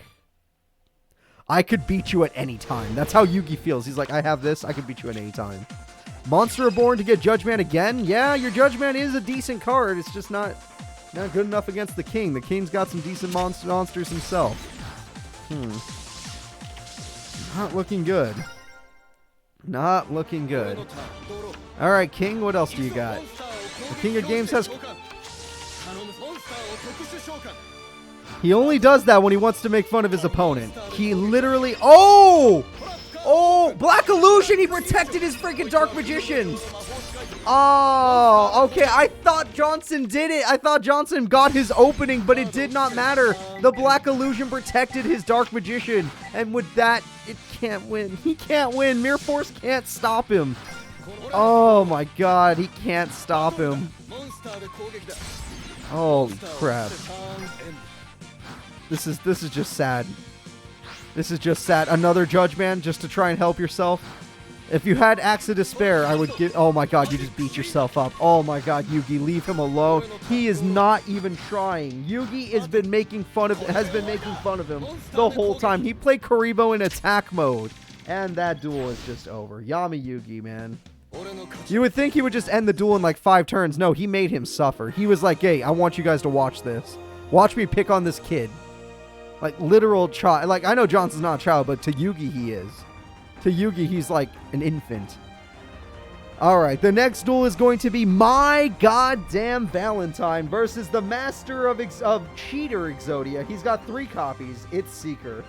I could beat you at any time. That's how Yugi feels. He's like, I have this, I could beat you at any time. Monster Reborn to get Judgment again? Yeah, your Judgment is a decent card. It's just not good enough against the king. The king's got some decent monsters himself. Not looking good. Not looking good. Alright, King, what else do you got? The King of Games has... He only does that when he wants to make fun of his opponent. He literally... Oh! Oh, Black Illusion! He protected his freaking Dark Magician! Oh, okay. I thought Johnson did it. I thought Johnson got his opening, but it did not matter. The Black Illusion protected his Dark Magician. And with that, it can't win. He can't win. Mere Force can't stop him. Oh my god, he can't stop him. Holy crap. This is just sad. This is just sad. Another Judge Man just to try and help yourself. If you had Axe of Despair, I would get... Oh my god, you just beat yourself up. Oh my god, Yugi, leave him alone. He is not even trying. Yugi has been making fun of him the whole time. He played Karibo in attack mode. And that duel is just over. Yami Yugi, man. You would think he would just end the duel in like 5 turns. No, he made him suffer. He was like, hey, I want you guys to watch this. Watch me pick on this kid. Like, literal child. Like, I know Johnson's not a child, but to Yugi, he is. To Yugi, he's like an infant. Alright, the next duel is going to be Mai Goddamn Valentine versus the master of Cheater Exodia. He's got 3 copies. It's Seeker.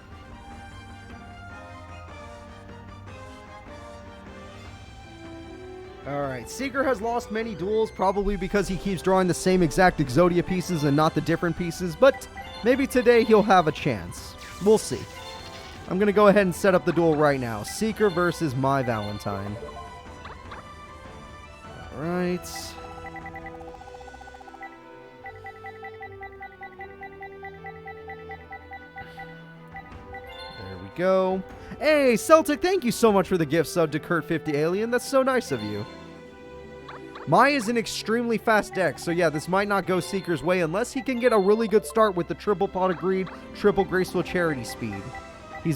Alright, Seeker has lost many duels, probably because he keeps drawing the same exact Exodia pieces and not the different pieces, but maybe today he'll have a chance. We'll see. I'm going to go ahead and set up the duel right now. Seeker versus Mai Valentine. Alright. There we go. Hey, Celtic, thank you so much for the gift sub to Kurt50 Alien. That's so nice of you. Mai is an extremely fast deck, so yeah, this might not go Seeker's way unless he can get a really good start with the triple Pot of Greed, triple Graceful Charity speed. He's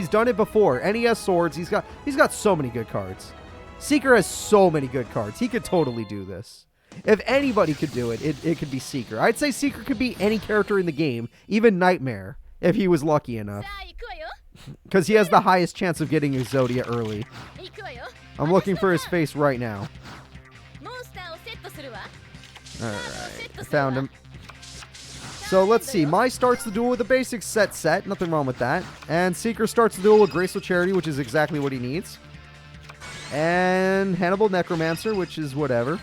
done it before, and he has swords. He's got so many good cards. Seeker has so many good cards. He could totally do this. If anybody could do it, it could be Seeker. I'd say Seeker could be any character in the game, even Nightmare, if he was lucky enough. Because he has the highest chance of getting Exodia early. I'm looking for his face right now. Alright, I found him. So let's see. Mai starts the duel with a basic set. Nothing wrong with that. And Seeker starts the duel with Graceful Charity, which is exactly what he needs. And Hannibal Necromancer, which is whatever.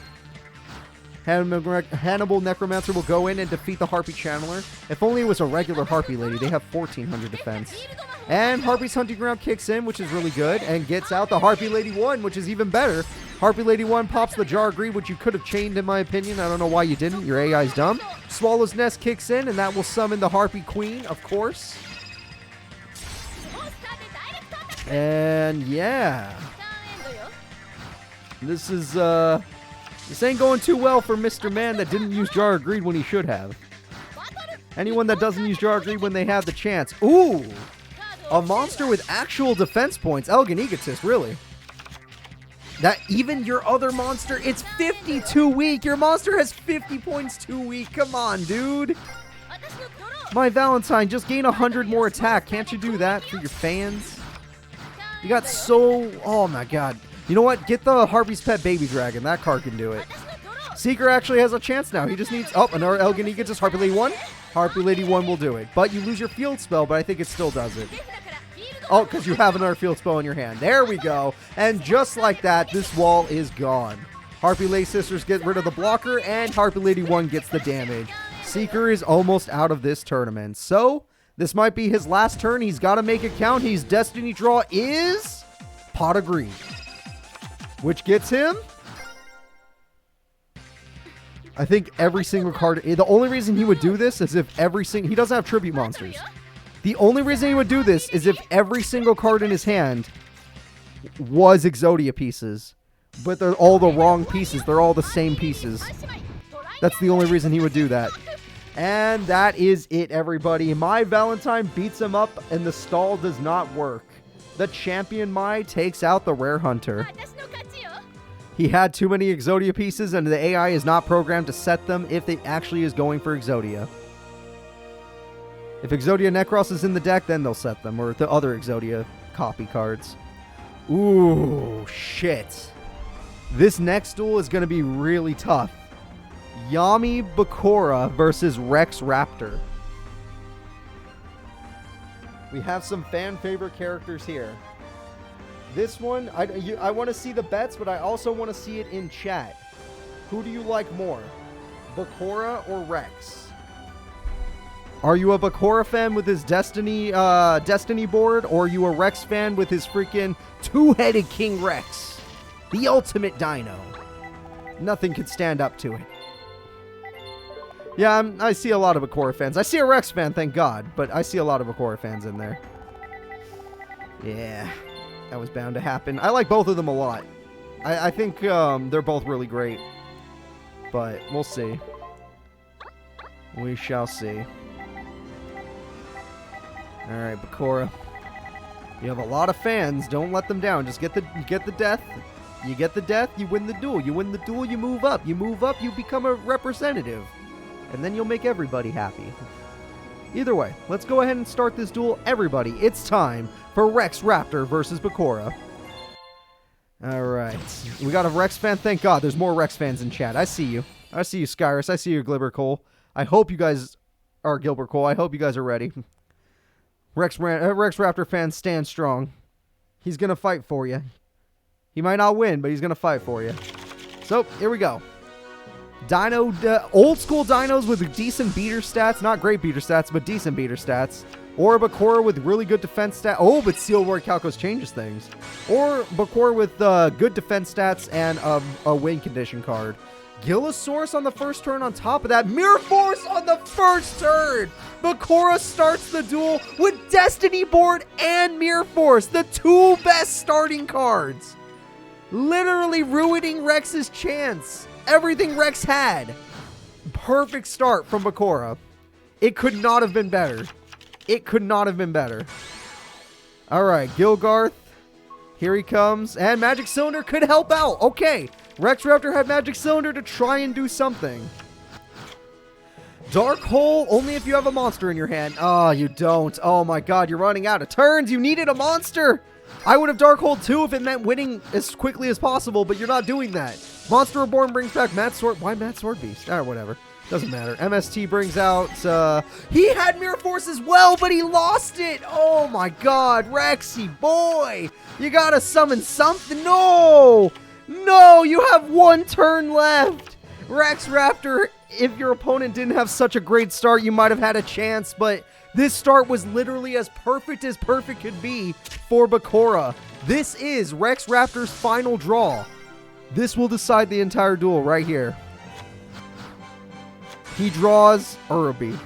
Hannibal Necromancer will go in and defeat the Harpy Channeler. If only it was a regular Harpy Lady. They have 1400 defense. And Harpy's Hunting Ground kicks in, which is really good, and gets out the Harpy Lady 1, which is even better. Harpy Lady 1 pops the Jar of Greed, which you could have chained, in my opinion. I don't know why you didn't. Your AI's dumb. Swallow's Nest kicks in, and that will summon the Harpy Queen, of course. And yeah. This is, this ain't going too well for Mr. Man that didn't use Jar of Greed when he should have. Anyone that doesn't use Jar of Greed when they have the chance. Ooh! A monster with actual defense points. Elgin Egotist, really. That even your other monster, it's 52 weak. Your monster has 50 points too weak. Come on, dude. Mai Valentine, just gain 100 more attack. Can't you do that for your fans? You got so... Oh, my God. You know what? Get the Harpy's Pet Baby Dragon. That card can do it. Seeker actually has a chance now. He just needs... Oh, another Elgin Egotist. Harpy Lady 1. Harpy Lady 1 will do it. But you lose your field spell, but I think it still does it. Oh, because you have another field spell in your hand. There we go. And just like that, this wall is gone. Harpy Lady Sisters get rid of the blocker, and Harpy Lady 1 gets the damage. Seeker is almost out of this tournament. So, this might be his last turn. He's got to make it count. His Destiny draw is Pot of Greed, which gets him... I think every single card... The only reason he would do this is if every single... He doesn't have tribute monsters. The only reason he would do this is if every single card in his hand was Exodia pieces. But they're all the wrong pieces. They're all the same pieces. That's the only reason he would do that. And that is it, everybody. Mai Valentine beats him up, and the stall does not work. The champion Mai takes out the Rare Hunter. He had too many Exodia pieces, and the AI is not programmed to set them if it actually is going for Exodia. If Exodia Necros is in the deck, then they'll set them, or the other Exodia copy cards. Ooh, shit. This next duel is going to be really tough. Yami Bakura versus Rex Raptor. We have some fan favorite characters here. This one, I want to see the bets, but I also want to see it in chat. Who do you like more, Bakura or Rex? Are you a Bakura fan with his Destiny board, or are you a Rex fan with his freaking two-headed King Rex? The ultimate dino. Nothing could stand up to it. Yeah, I see a lot of Bakura fans. I see a Rex fan, thank God, but I see a lot of Bakura fans in there. Yeah, that was bound to happen. I like both of them a lot. I think they're both really great, but we'll see. We shall see. All right, Bakura. You have a lot of fans. Don't let them down. Just get the death. You get the death, you win the duel. You win the duel, you move up. You move up, you become a representative. And then you'll make everybody happy. Either way, let's go ahead and start this duel. Everybody, it's time for Rex Raptor versus Bakura. Alright. We got a Rex fan. Thank God, there's more Rex fans in chat. I see you. I see you, Skyrus. I see you, Gilbert Cole. I hope you guys are Gilbert Cole. I hope you guys are ready. Rex Raptor fans, stand strong. He's going to fight for you. He might not win, but he's going to fight for you. So, here we go. Old school dinos with decent beater stats. Not great beater stats, but decent beater stats. Or Bakura with really good defense stats. Oh, but Seal Ward Calcos changes things. Or Bakura with good defense stats and a win condition card. Gillosaurus on the first turn on top of that. Mirror Force on the first turn. Bakura starts the duel with Destiny Board and Mirror Force. The two best starting cards. Literally ruining Rex's chance. Everything Rex had. Perfect start from Bakura. It could not have been better. It could not have been better. Alright, Gilgarth. Here he comes. And Magic Cylinder could help out. Okay. Rex Raptor had Magic Cylinder to try and do something. Dark Hole, only if you have a monster in your hand. Oh, you don't. Oh my god, you're running out of turns. You needed a monster. I would have Dark Hole too if it meant winning as quickly as possible, but you're not doing that. Monster Reborn brings back Mad Sword. Why Mad Sword Beast? Whatever. Doesn't matter. MST brings out... he had Mirror Force as well, but he lost it. Oh my god, Rexy, boy. You gotta summon something. No! No, you have one turn left. Rex Raptor, if your opponent didn't have such a great start, you might have had a chance, but this start was literally as perfect could be for Bakura. This is Rex Raptor's final draw. This will decide the entire duel right here. He draws Urubi.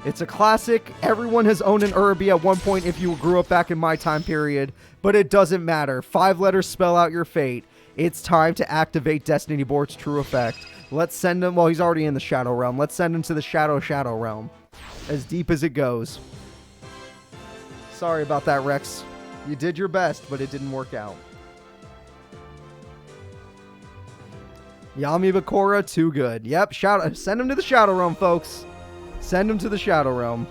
It's a classic. Everyone has owned an Urubi at one point if you grew up back in my time period, but it doesn't matter. 5 letters spell out your fate. It's time to activate Destiny Board's true effect. Let's send him, well, he's already in the Shadow Realm. Let's send him to the Shadow Realm. As deep as it goes. Sorry about that, Rex. You did your best, but it didn't work out. Yami Bakura, too good. Yep, send him to the Shadow Realm, folks. Send him to the Shadow Realm.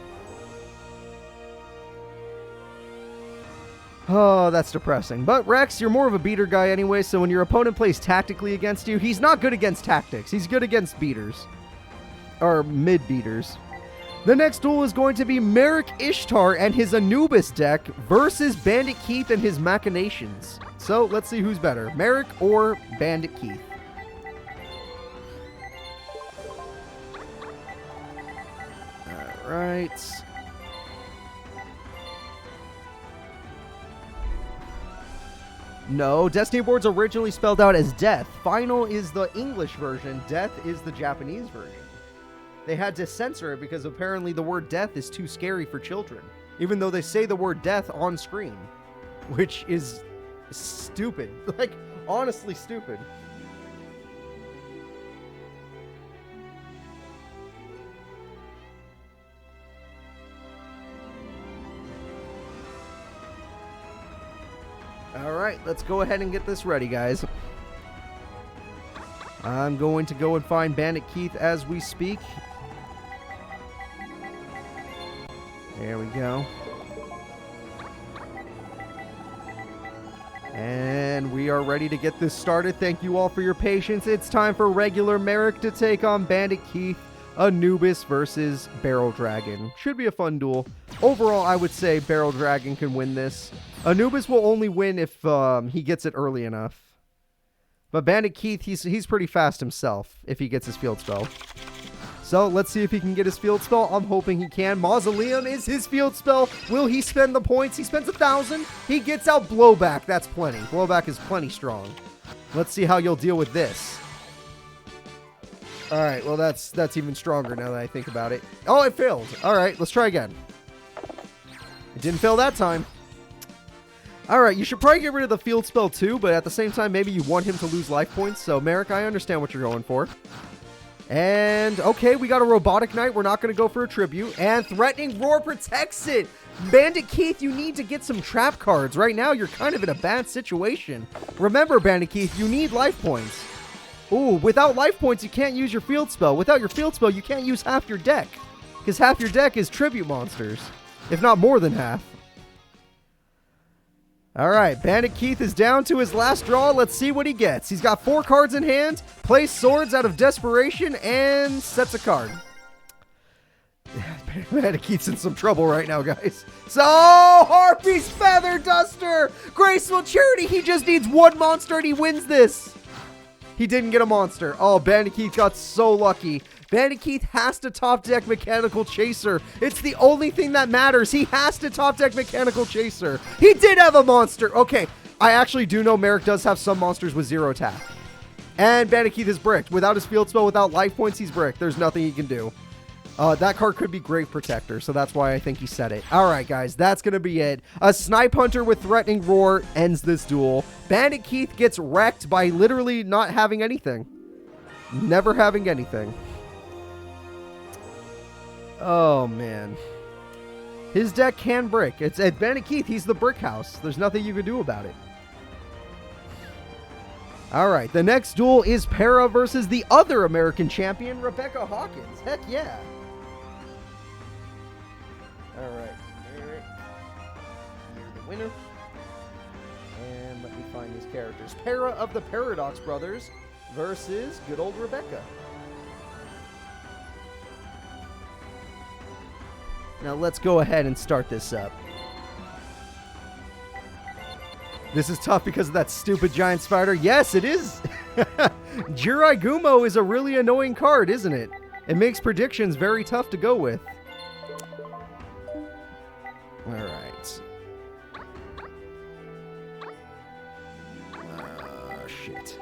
Oh, that's depressing. But Rex, you're more of a beater guy anyway, so when your opponent plays tactically against you, he's not good against tactics. He's good against beaters. Or mid-beaters. The next duel is going to be Merrick Ishtar and his Anubis deck versus Bandit Keith and his Machinations. So, let's see who's better, Merrick or Bandit Keith. Alright. No, Destiny Board's originally spelled out as Death. Final is the English version. Death is the Japanese version. They had to censor it because apparently the word death is too scary for children. Even though they say the word death on screen. Which is stupid. Like, honestly stupid. Alright, let's go ahead and get this ready, guys. I'm going to go and find Bandit Keith as we speak. There we go. And we are ready to get this started. Thank you all for your patience. It's time for regular Merrick to take on Bandit Keith. Anubis versus Barrel Dragon. Should be a fun duel. Overall, I would say Barrel Dragon can win this. Anubis will only win if he gets it early enough. But Bandit Keith, he's pretty fast himself if he gets his field spell. So let's see if he can get his field spell. I'm hoping he can. Mausoleum is his field spell. Will he spend the points? He spends 1,000. He gets out Blowback. That's plenty. Blowback is plenty strong. Let's see how you'll deal with this. All right, well, that's even stronger now that I think about it. Oh, it failed. All right, let's try again. It didn't fail that time. All right, you should probably get rid of the field spell too, but at the same time, maybe you want him to lose life points. So, Merrick, I understand what you're going for. And, okay, we got a Robotic Knight. We're not going to go for a Tribute. And Threatening Roar protects it. Bandit Keith, you need to get some trap cards. Right now, you're kind of in a bad situation. Remember, Bandit Keith, you need life points. Ooh, without life points, you can't use your field spell. Without your field spell, you can't use half your deck. Because half your deck is tribute monsters. If not more than half. Alright, Bandit Keith is down to his last draw. Let's see what he gets. He's got 4 cards in hand, plays swords out of desperation, and sets a card. Bandit Keith's in some trouble right now, guys. So, Harpy's Feather Duster! Graceful Charity, he just needs 1 monster and he wins this. He didn't get a monster. Oh, Bandit Keith got so lucky. Bandit Keith has to top deck Mechanical Chaser. It's the only thing that matters. He has to top deck Mechanical Chaser. He did have a monster. Okay, I actually do know Merrick does have some monsters with 0 attack. And Bandit Keith is bricked. Without his field spell, without life points, he's bricked. There's nothing he can do. That card could be Grave Protector, so that's why I think he said it. All right, guys, that's going to be it. A Snipe Hunter with Threatening Roar ends this duel. Bandit Keith gets wrecked by literally not having anything. Never having anything. Oh, man. His deck can brick. It's at Bandit Keith, he's the brick house. There's nothing you can do about it. All right, the next duel is Para versus the other American champion, Rebecca Hawkins. Heck yeah. All right, Eric, you're the winner. And let me find these characters. Para of the Paradox Brothers versus good old Rebecca. Now let's go ahead and start this up. This is tough because of that stupid giant spider. Yes, it is. Jirai Gumo is a really annoying card, isn't it? It makes predictions very tough to go with. Alright. Shit.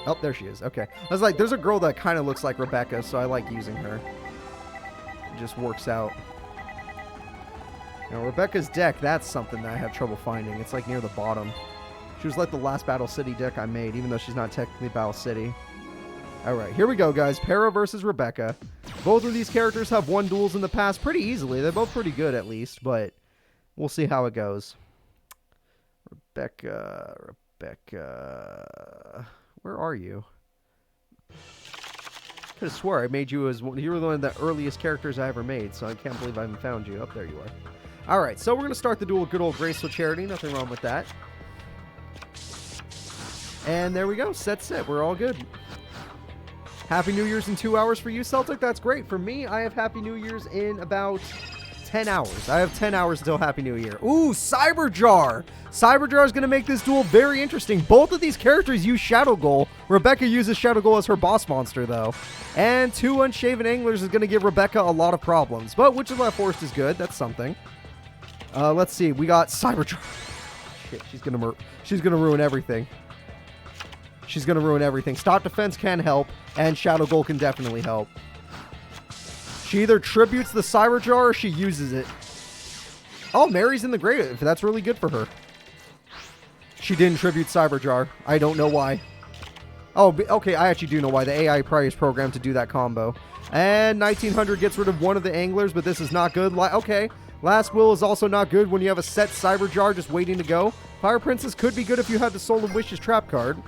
Oh, there she is. Okay. I was like, there's a girl that kind of looks like Rebecca, so I like using her. It just works out. Now, Rebecca's deck, that's something that I have trouble finding. It's like near the bottom. She was like the last Battle City deck I made, even though she's not technically Battle City. Alright, here we go, guys. Para versus Rebecca. Both of these characters have won duels in the past pretty easily. They're both pretty good, at least, but we'll see how it goes. Rebecca. Where are you? I could have swore I made you as one. You were one of the earliest characters I ever made, so I can't believe I haven't found you. Oh, there you are. Alright, so we're going to start the duel with good old Graceful Charity. Nothing wrong with that. And there we go. Set. We're all good. Happy New Year's in 2 hours for you, Celtic. That's great. For me, I have Happy New Year's in about 10 hours. I have 10 hours until Happy New Year. Ooh, Cyberjar. Cyberjar is going to make this duel very interesting. Both of these characters use Shadow Ghoul. Rebecca uses Shadow Ghoul as her boss monster, though. And 2 Unshaven Anglers is going to give Rebecca a lot of problems. But Witch of Left Forest is good. That's something. Let's see. We got Cyberjar. Shit, she's going to ruin everything. She's going to ruin everything. Stop Defense can help, and Shadow Ghoul can definitely help. She either tributes the Cyberjar or she uses it. Oh, Mary's in the grave. That's really good for her. She didn't tribute Cyberjar. I don't know why. Oh, okay, I actually do know why. The AI probably is programmed to do that combo. And 1900 gets rid of one of the anglers, but this is not good. Okay, Last Will is also not good when you have a set Cyberjar just waiting to go. Fire Princess could be good if you had the Soul of Wishes trap card.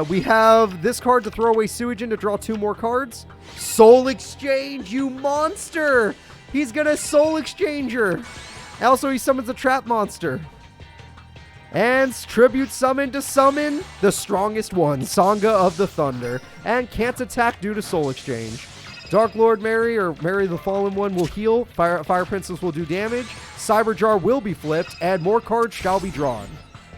We have this card to throw away Suijin to draw 2 more cards. Soul Exchange, you monster! He's gonna Soul Exchange her. Also, he summons a trap monster. And Tribute Summon to summon the strongest one, Sangha of the Thunder. And can't attack due to Soul Exchange. Dark Lord Mary or Mary the Fallen One will heal. Fire Princess will do damage. Cyber Jar will be flipped, and more cards shall be drawn.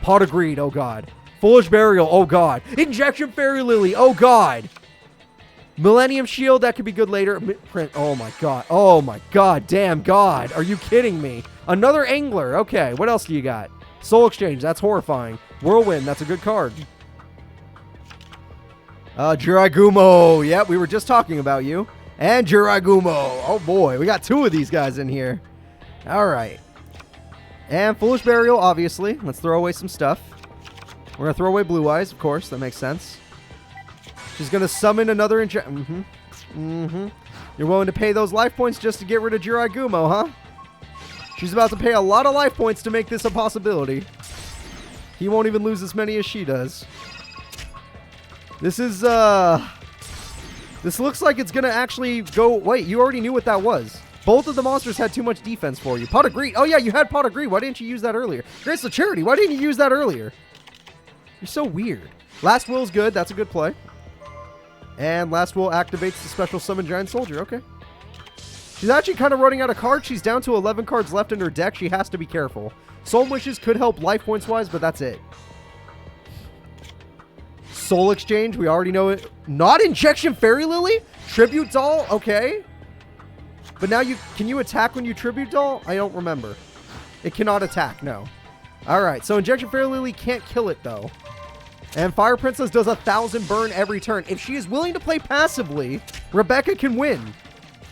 Pot of Greed, oh god. Foolish Burial, oh god. Injection Fairy Lily, oh god. Millennium Shield, that could be good later. Oh my god. Oh my god. Damn god. Are you kidding me? Another Angler. Okay, what else do you got? Soul Exchange, that's horrifying. Whirlwind, that's a good card. Jiragumo. Yep, we were just talking about you. And Jiragumo. Oh boy, we got two of these guys in here. All right. And Foolish Burial, obviously. Let's throw away some stuff. We're going to throw away Blue Eyes, of course. That makes sense. She's going to summon another You're willing to pay those life points just to get rid of Jiragumo, huh? She's about to pay a lot of life points to make this a possibility. He won't even lose as many as she does. This is, this looks like it's going to actually go... Wait, you already knew what that was. Both of the monsters had too much defense for you. Pot of Greed. Oh, yeah, you had Pot of Greed. Why didn't you use that earlier? Grace of Charity. Why didn't you use that earlier? You're so weird. Last Will's good. That's a good play. And Last Will activates the special summon Giant Soldier. Okay. She's actually kind of running out of cards. She's down to 11 cards left in her deck. She has to be careful. Soul Wishes could help life points-wise, but that's it. Soul Exchange. We already know it. Not Injection Fairy Lily? Tribute Doll? Okay. But now can you attack when you Tribute Doll? I don't remember. It cannot attack, no. Alright, so Injection Fairy Lily can't kill it, though. And Fire Princess does 1,000 burn every turn. If she is willing to play passively, Rebecca can win.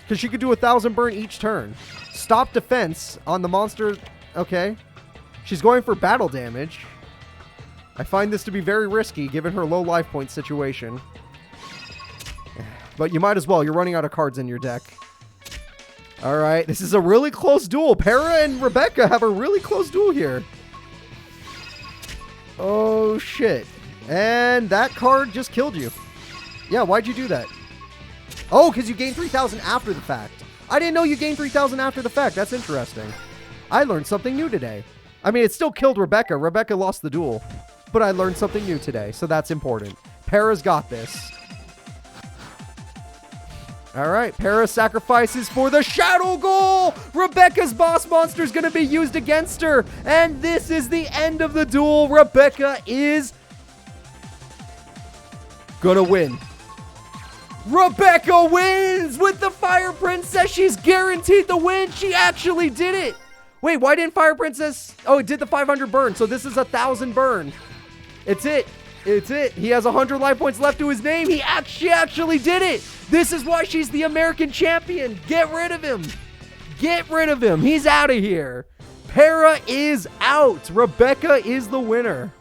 Because she could do 1,000 burn each turn. Stop defense on the monster. Okay. She's going for battle damage. I find this to be very risky, given her low life point situation. But you might as well. You're running out of cards in your deck. Alright, this is a really close duel. Para and Rebecca have a really close duel here. Oh, shit. And that card just killed you. Yeah, why'd you do that? Oh, because you gained 3,000 after the fact. I didn't know you gained 3,000 after the fact. That's interesting. I learned something new today. I mean, it still killed Rebecca. Rebecca lost the duel. But I learned something new today, so that's important. Para's got this. All right, Para sacrifices for the Shadow Goal. Rebecca's boss monster is going to be used against her. And this is the end of the duel. Rebecca is going to win. Rebecca wins with the Fire Princess. She's guaranteed the win. She actually did it. Wait, why didn't Fire Princess? Oh, it did the 500 burn. So this is 1,000 burn. It's it. It's it. He has 100 life points left to his name. She actually did it. This is why she's the American champion. Get rid of him. Get rid of him. He's out of here. Para is out. Rebecca is the winner.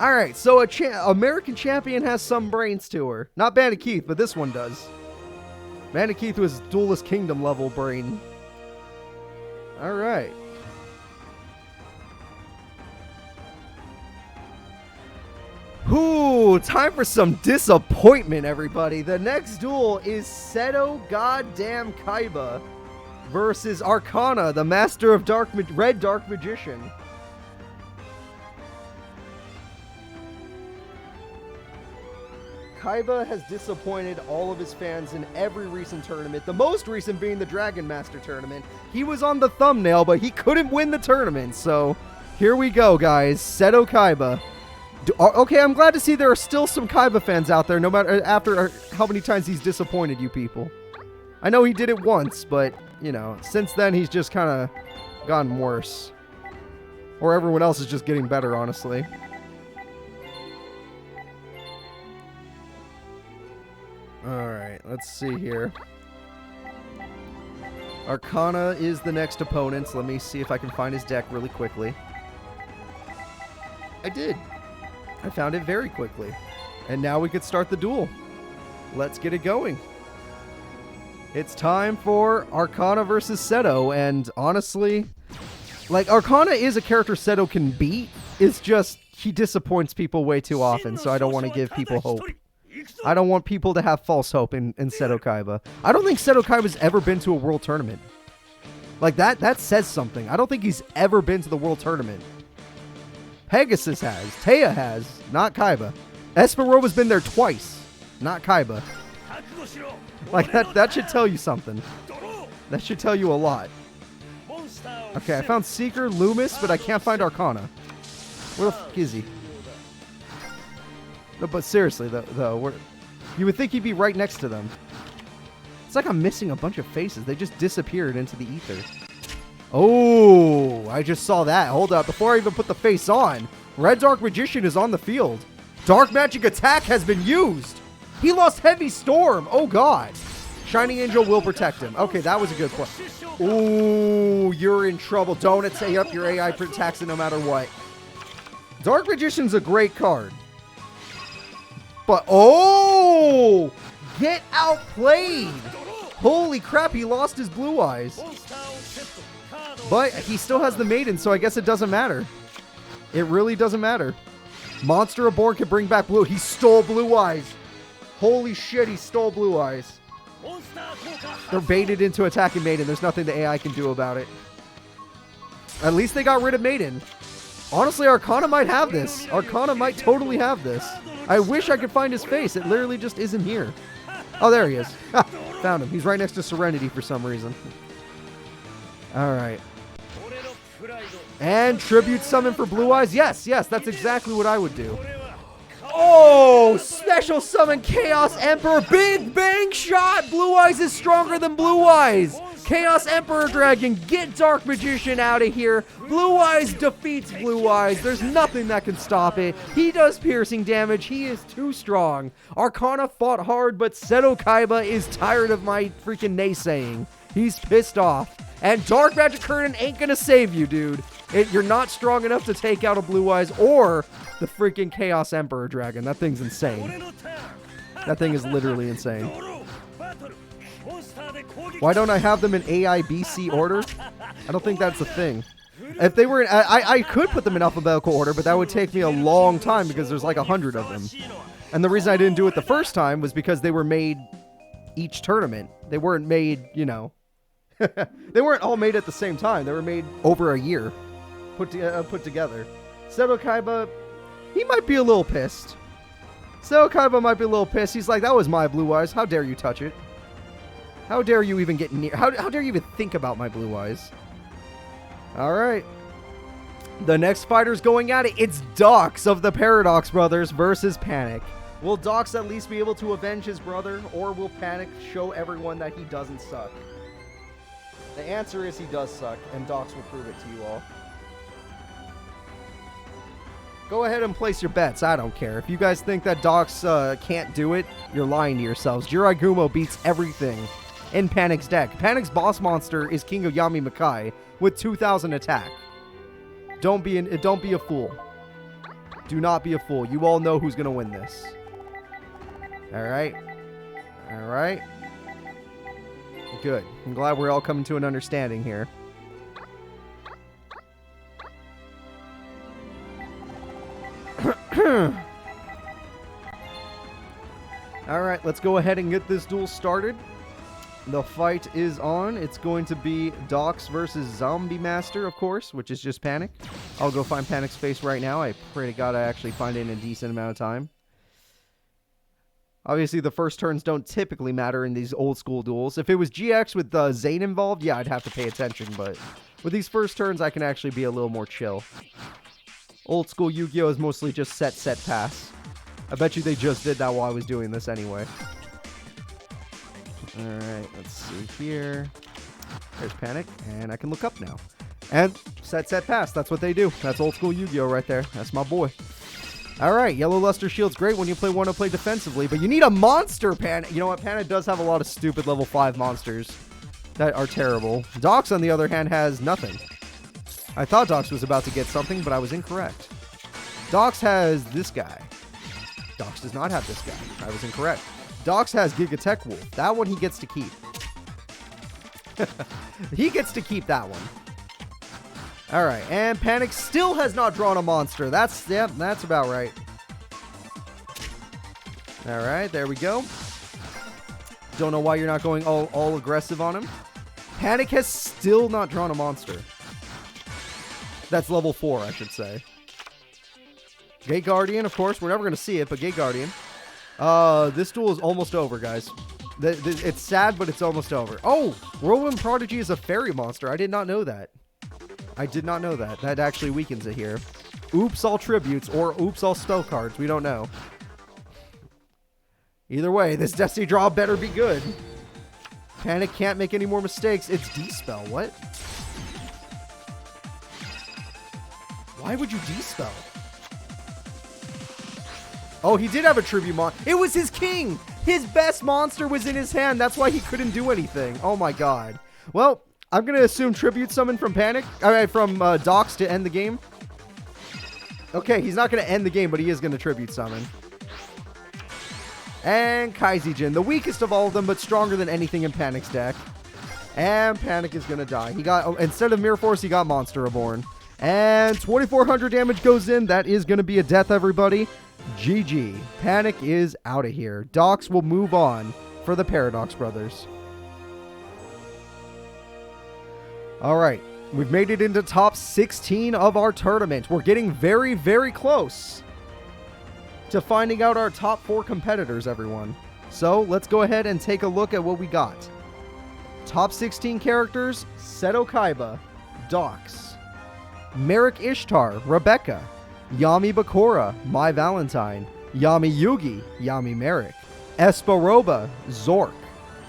All right, so American champion has some brains to her. Not Bandit Keith, but this one does. Bandit Keith was Duelist Kingdom level brain. All right. Ooh, time for some disappointment, everybody. The next duel is Seto Goddamn Kaiba versus Arcana, the master of Red Dark Magician. Kaiba has disappointed all of his fans in every recent tournament, the most recent being the Dragon Master tournament. He was on the thumbnail, but he couldn't win the tournament, so here we go, guys. Seto Kaiba. Okay, I'm glad to see there are still some Kaiba fans out there, no matter after how many times he's disappointed you people. I know he did it once, but, you know, since then he's just kind of gotten worse. Or everyone else is just getting better, honestly. Alright, let's see here. Arcana is the next opponent, so let me see if I can find his deck really quickly. I did. I found it very quickly. And now we could start the duel. Let's get it going. It's time for Arcana versus Seto, and honestly, like, Arcana is a character Seto can beat. It's just, he disappoints people way too often, so I don't want to give people hope. I don't want people to have false hope in Seto Kaiba. I don't think Seto Kaiba's ever been to a world tournament. Like, that says something. I don't think he's ever been to the world tournament. Pegasus has. Taya has. Not Kaiba. Esperova's been there twice. Not Kaiba. Like, that should tell you something. That should tell you a lot. Okay, I found Seeker, Loomis, but I can't find Arcana. Where the fuck is he? No, but seriously, though, you would think he'd be right next to them. It's like I'm missing a bunch of faces. They just disappeared into the ether. Oh, I just saw that. Hold up. Before I even put the face on, Red Dark Magician is on the field. Dark Magic Attack has been used. He lost Heavy Storm. Oh, God. Shining Angel will protect him. Okay, that was a good play. Ooh, you're in trouble. Don't say up. Your AI protects it no matter what. Dark Magician's a great card. But, oh, get outplayed. Holy crap, he lost his blue eyes. But he still has the maiden, so I guess it doesn't matter. It really doesn't matter. Monster Reborn can bring back blue. He stole blue eyes. Holy shit, he stole blue eyes. They're baited into attacking maiden. There's nothing the AI can do about it. At least they got rid of maiden. Honestly, Arcana might have this. Arcana might totally have this. I wish I could find his face. It literally just isn't here. Oh, there he is. Found him. He's right next to Serenity for some reason. All right. And Tribute Summon for Blue Eyes. Yes, that's exactly what I would do. Oh, Special Summon Chaos Emperor. Big Bang Shot. Blue Eyes is stronger than Blue Eyes. Chaos Emperor Dragon, get Dark Magician out of here. Blue Eyes defeats Blue Eyes. There's nothing that can stop it. He does piercing damage. He is too strong. Arcana fought hard, but Seto Kaiba is tired of my freaking naysaying. He's pissed off. And Dark Magic Curtain ain't gonna save you, dude. You're not strong enough to take out a Blue Eyes or the freaking Chaos Emperor Dragon. That thing's insane. That thing is literally insane. Why don't I have them in AIBC order? I don't think that's a thing. If they were in, I could put them in alphabetical order, but that would take me a long time because there's like 100 of them. And the reason I didn't do it the first time was because they were made each tournament. They weren't made, you know, they weren't all made at the same time. They were made over a year, put together. Seto Kaiba, he might be a little pissed. Seto Kaiba might be a little pissed. He's like, that was my Blue Eyes. How dare you touch it? How dare you even get near? How dare you even think about my Blue Eyes? All right. The next fighter's going at it. It's Dox of the Paradox Brothers versus Panic. Will Dox at least be able to avenge his brother, or will Panic show everyone that he doesn't suck? The answer is he does suck, and Dox will prove it to you all. Go ahead and place your bets. I don't care. If you guys think that Dox can't do it, you're lying to yourselves. Jiraigumo beats everything in Panic's deck. Panic's boss monster is King of Yami Makai with 2,000 attack. Don't be a fool. Do not be a fool. You all know who's going to win this. All right. All right. Good. I'm glad we're all coming to an understanding here. All right, let's go ahead and get this duel started. The fight is on. It's going to be Dox versus Zombie Master, of course, which is just Panic. I'll go find Panic's face right now. I pray to God I actually find it in a decent amount of time. Obviously, the first turns don't typically matter in these old school duels. If it was GX with Zane involved, yeah, I'd have to pay attention. But with these first turns, I can actually be a little more chill. Old school Yu-Gi-Oh! Is mostly just set, pass. I bet you they just did that while I was doing this anyway. Alright, let's see here. There's Panic, and I can look up now. And set, pass. That's what they do. That's old school Yu-Gi-Oh! Right there. That's my boy. Alright, Yellow Luster Shield's great when you want to play defensively, but you need a monster, Panic. You know what? Panic does have a lot of stupid level 5 monsters that are terrible. Dox, on the other hand, has nothing. I thought Dox was about to get something, but I was incorrect. Dox has this guy. Dox does not have this guy. I was incorrect. Dox has Gigatech Wolf. That one he gets to keep. He gets to keep that one. Alright, and Panic still has not drawn a monster. That's about right. Alright, there we go. Don't know why you're not going all aggressive on him. Panic has still not drawn a monster. That's level 4, I should say. Gate Guardian, of course. We're never going to see it, but Gate Guardian. This duel is almost over, guys. It's sad, but it's almost over. Oh, Whirlwind Prodigy is a fairy monster. I did not know that. I did not know that. That actually weakens it here. Oops, all tributes, or oops, all spell cards. We don't know. Either way, this Destiny draw better be good. Panic can't make any more mistakes. It's D-spell. What? Why would you D-spell? Oh, he did have a tribute mon. It was his king. His best monster was in his hand. That's why he couldn't do anything. Oh my god. Well, I'm going to assume tribute summon from Panic. Alright, from Docs to end the game. Okay, he's not going to end the game, but he is going to tribute summon. And Kaizijin, the weakest of all of them, but stronger than anything in Panic's deck. And Panic is going to die. He got, instead of Mirror Force, he got Monster Reborn. And 2,400 damage goes in. That is going to be a death, everybody. GG. Panic is out of here. Docs will move on for the Paradox Brothers. All right. We've made it into top 16 of our tournament. We're getting very, very close to finding out our top 4 competitors, everyone. So let's go ahead and take a look at what we got. Top 16 characters: Seto Kaiba, Docs, Merrick Ishtar, Rebecca, Yami Bakura, Mai Valentine, Yami Yugi, Yami Merrick, Esparoba, Zork,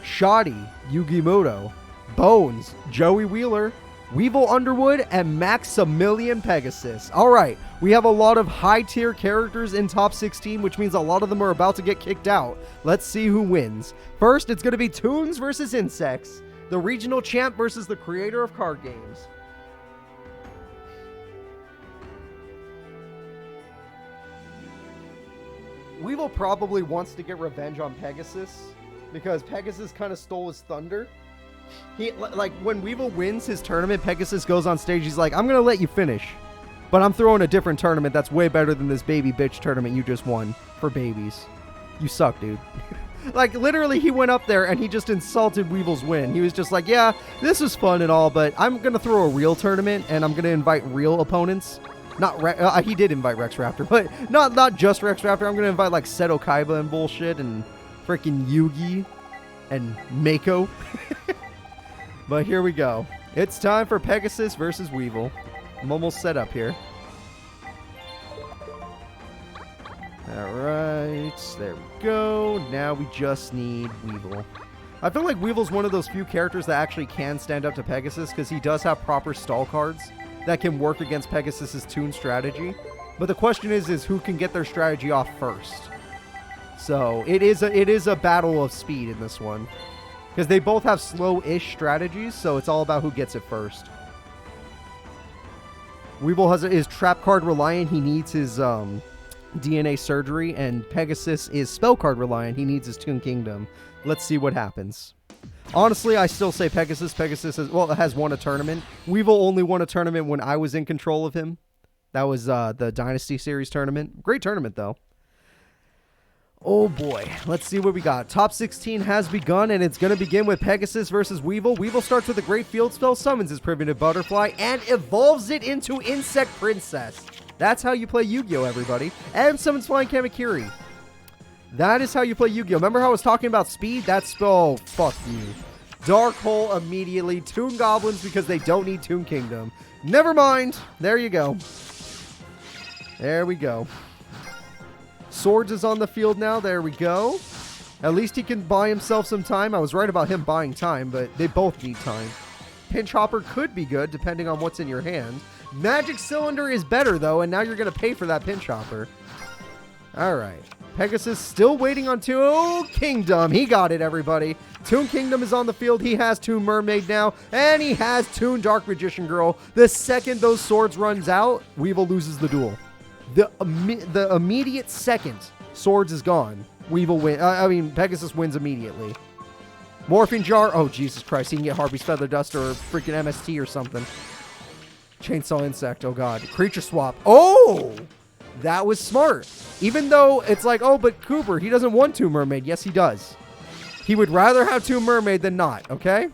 Shoddy, Yugi Muto, Bones, Joey Wheeler, Weevil Underwood, and Maximilian Pegasus. Alright, we have a lot of high-tier characters in top 16, which means a lot of them are about to get kicked out. Let's see who wins. First, it's going to be Toons versus Insects, the regional champ versus the creator of card games. Weevil probably wants to get revenge on Pegasus because Pegasus kind of stole his thunder. He, like, when Weevil wins his tournament, Pegasus goes on stage. He's like, I'm going to let you finish, but I'm throwing a different tournament that's way better than this baby bitch tournament you just won for babies. You suck, dude. Like, literally, he went up there and he just insulted Weevil's win. He was just like, yeah, this is fun and all, but I'm going to throw a real tournament and I'm going to invite real opponents. Not he did invite Rex Raptor, but not just Rex Raptor. I'm going to invite, like, Seto Kaiba and bullshit and freaking Yugi and Mako. But here we go. It's time for Pegasus versus Weevil. I'm almost set up here. Alright, there we go. Now we just need Weevil. I feel like Weevil's one of those few characters that actually can stand up to Pegasus because he does have proper stall cards that can work against Pegasus's Toon strategy. But the question is who can get their strategy off first. So it is a battle of speed in this one. Because they both have slow-ish strategies, so it's all about who gets it first. Weevil is trap card reliant. He needs his DNA surgery, and Pegasus is spell card reliant. He needs his Toon Kingdom. Let's see what happens. Honestly, I still say Pegasus. Pegasus has won a tournament. Weevil only won a tournament when I was in control of him. That was the Dynasty Series tournament. Great tournament, though. Oh boy, let's see what we got. Top 16 has begun, and it's going to begin with Pegasus versus Weevil. Weevil starts with a great field spell, summons his primitive butterfly, and evolves it into Insect Princess. That's how you play Yu-Gi-Oh, everybody. And summons Flying Kamakiri. That is how you play Yu-Gi-Oh. Remember how I was talking about speed? That's spell. Oh, fuck you. Dark Hole immediately. Toon Goblins because they don't need Toon Kingdom. Never mind. There you go. There we go. Swords is on the field now. There we go. At least he can buy himself some time. I was right about him buying time, but they both need time. Pinch Hopper could be good, depending on what's in your hand. Magic Cylinder is better, though, and now you're going to pay for that Pinch Hopper. All right. Pegasus still waiting on Toon Kingdom. He got it, everybody. Toon Kingdom is on the field. He has Toon Mermaid now, and he has Toon Dark Magician Girl. The second those swords runs out, Weevil loses the duel. The immediate second Swords is gone, Weevil win. Pegasus wins immediately. Morphine Jar. Oh, Jesus Christ. He can get Harpy's Feather Dust or freaking MST or something. Chainsaw Insect. Oh, God. Creature Swap. Oh! That was smart. Even though it's like, oh, but Cooper, he doesn't want Toon Mermaid. Yes, he does. He would rather have Toon Mermaid than not, okay?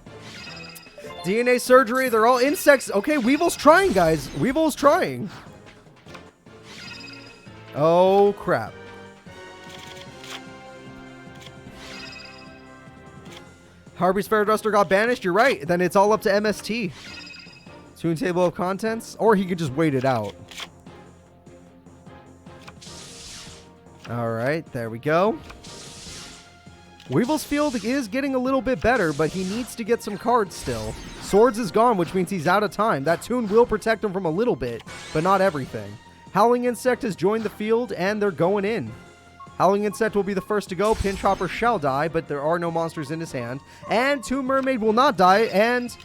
DNA Surgery. They're all insects. Okay, Weevil's trying, guys. Weevil's trying. Oh, crap. Harvey's Feather Duster got banished. You're right. Then it's all up to MST. Toon table of contents. Or he could just wait it out. Alright, there we go. Weevil's field is getting a little bit better, but he needs to get some cards still. Swords is gone, which means he's out of time. That Toon will protect him from a little bit, but not everything. Howling Insect has joined the field, and they're going in. Howling Insect will be the first to go. Pinch Hopper shall die, but there are no monsters in his hand. And Toon Mermaid will not die, and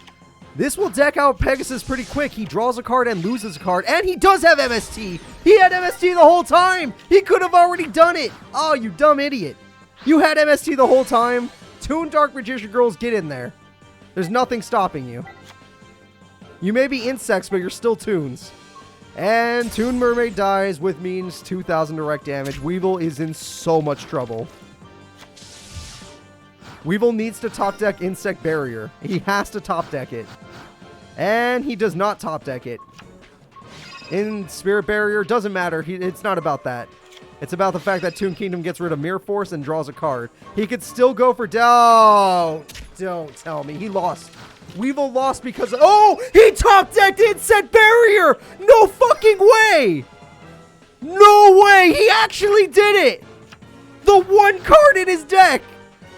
this will deck out Pegasus pretty quick. He draws a card and loses a card, and he does have MST. He had MST the whole time. He could have already done it. Oh, you dumb idiot. You had MST the whole time. Toon Dark Magician Girls, get in there. There's nothing stopping you. You may be insects, but you're still Toons. And Toon Mermaid dies, with means 2,000 direct damage. Weevil is in so much trouble. Weevil needs to top deck Insect Barrier. He has to top deck it. And he does not top deck it. In Spirit Barrier, doesn't matter. It's not about that. It's about the fact that Toon Kingdom gets rid of Mirror Force and draws a card. He could still go for... Don't tell me. He lost. Weevil lost because... Oh! He top-decked Insect Barrier! No fucking way! No way! He actually did it! The one card in his deck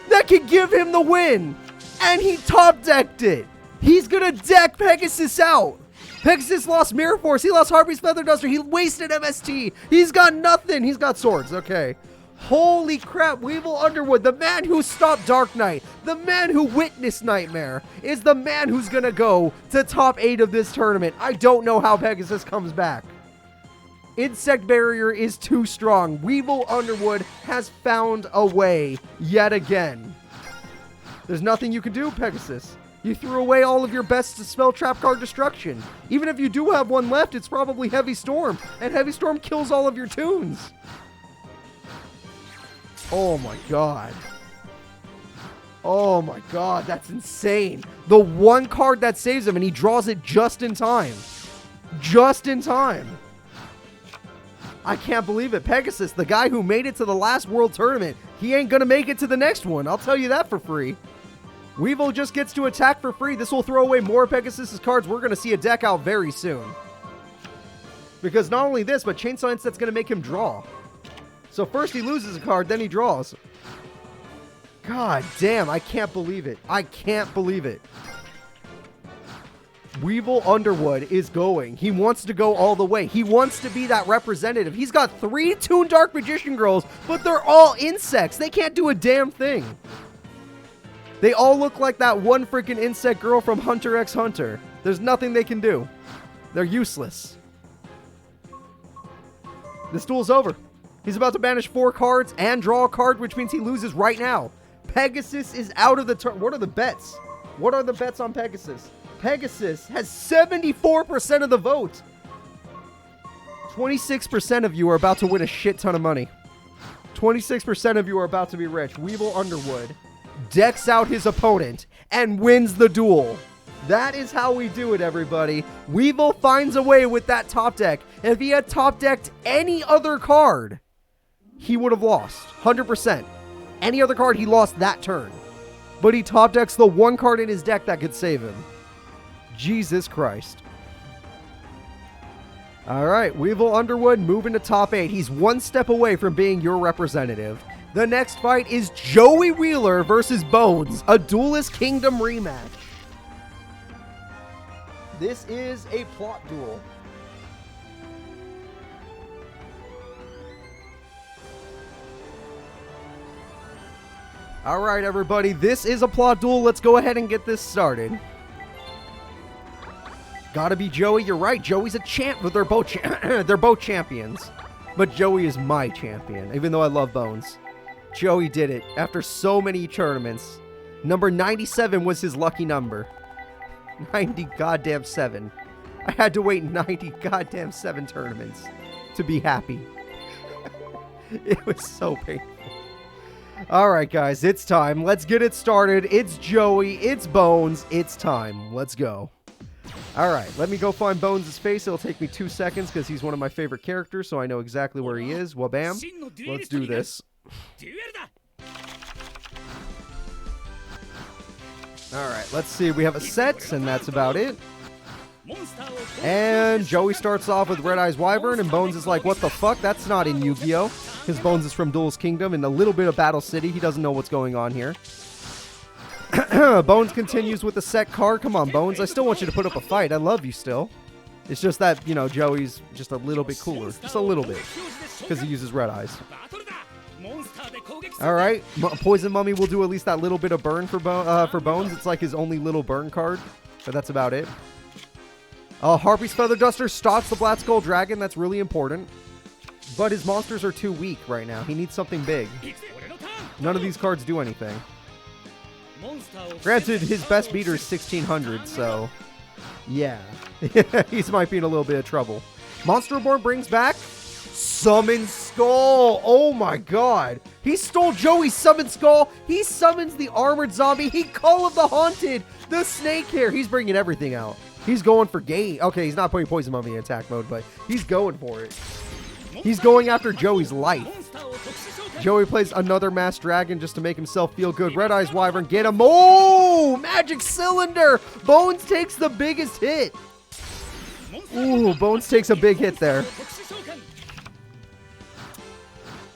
that could give him the win! And he top-decked it! He's gonna deck Pegasus out! Pegasus lost Mirror Force. He lost Harvey's Feather Duster. He wasted MST. He's got nothing. He's got swords. Okay. Holy crap. Weevil Underwood, the man who stopped Dark Knight, the man who witnessed Nightmare, is the man who's going to go to top 8 of this tournament. I don't know how Pegasus comes back. Insect Barrier is too strong. Weevil Underwood has found a way yet again. There's nothing you can do, Pegasus. You threw away all of your best spell trap card destruction. Even if you do have one left, it's probably Heavy Storm. And Heavy Storm kills all of your Toons. Oh my god. Oh my god, that's insane. The one card that saves him, and he draws it just in time. Just in time. I can't believe it. Pegasus, the guy who made it to the last World Tournament, he ain't gonna make it to the next one. I'll tell you that for free. Weevil just gets to attack for free. This will throw away more Pegasus' cards. We're going to see a deck out very soon. Because not only this, but Chainsaw Insect's going to make him draw. So first he loses a card, then he draws. God damn, I can't believe it. I can't believe it. Weevil Underwood is going. He wants to go all the way. He wants to be that representative. He's got 3 Toon Dark Magician Girls, but they're all insects. They can't do a damn thing. They all look like that one freaking insect girl from Hunter x Hunter. There's nothing they can do. They're useless. This duel's over. He's about to banish 4 cards and draw a card, which means he loses right now. Pegasus is out of the turn. What are the bets? What are the bets on Pegasus? Pegasus has 74% of the vote. 26% of you are about to win a shit ton of money. 26% of you are about to be rich. Weevil Underwood decks out his opponent and wins the duel. That is how we do it, everybody. Weevil finds a way with that top deck. If he had top decked any other card, he would have lost 100%. Any other card, he lost that turn. But he top decks the one card in his deck that could save him. Jesus Christ. All right, Weevil Underwood moving to top 8. He's one step away from being your representative. The next fight is Joey Wheeler versus Bones, a Duelist Kingdom rematch. This is a plot duel. All right, everybody, this is a plot duel. Let's go ahead and get this started. Gotta be Joey. You're right. Joey's a champ, but they're both champions. But Joey is my champion, even though I love Bones. Joey did it after so many tournaments. Number 97 was his lucky number. 90 goddamn 7. I had to wait 90 goddamn 7 tournaments to be happy. It was so painful. Alright guys, it's time. Let's get it started. It's Joey, it's Bones, it's time. Let's go. Alright, let me go find Bones' face. It'll take me 2 seconds because he's one of my favorite characters, so I know exactly where he is. Wabam. Let's do this. Alright, let's see. We have a set, and that's about it. And Joey starts off with Red Eyes Wyvern, and Bones is like, what the fuck? That's not in Yu-Gi-Oh! Because Bones is from Duel's Kingdom and a little bit of Battle City. He doesn't know what's going on here. Bones continues with the set card. Come on, Bones. I still want you to put up a fight. I love you still. It's just that, you know, Joey's just a little bit cooler. Just a little bit. Because he uses Red Eyes. Alright. Poison Mummy will do at least that little bit of burn for Bones. It's like his only little burn card. But that's about it. Harpy's Feather Duster stops the Black Skull Dragon. That's really important. But his monsters are too weak right now. He needs something big. None of these cards do anything. Granted, his best beater is 1600, so yeah. He's might be in a little bit of trouble. Monster Reborn brings back Summon Skull. Oh my god. He stole Joey's Summon Skull. He summons the Armored Zombie. He Call of the Haunted. The Snake Hair. He's bringing everything out. He's going for game. Okay, he's not putting Poison Mummy in attack mode, but he's going for it. He's going after Joey's life. Joey plays another Masked Dragon just to make himself feel good. Red Eyes Wyvern, get him. Oh, Magic Cylinder. Bones takes the biggest hit. Ooh, Bones takes a big hit there.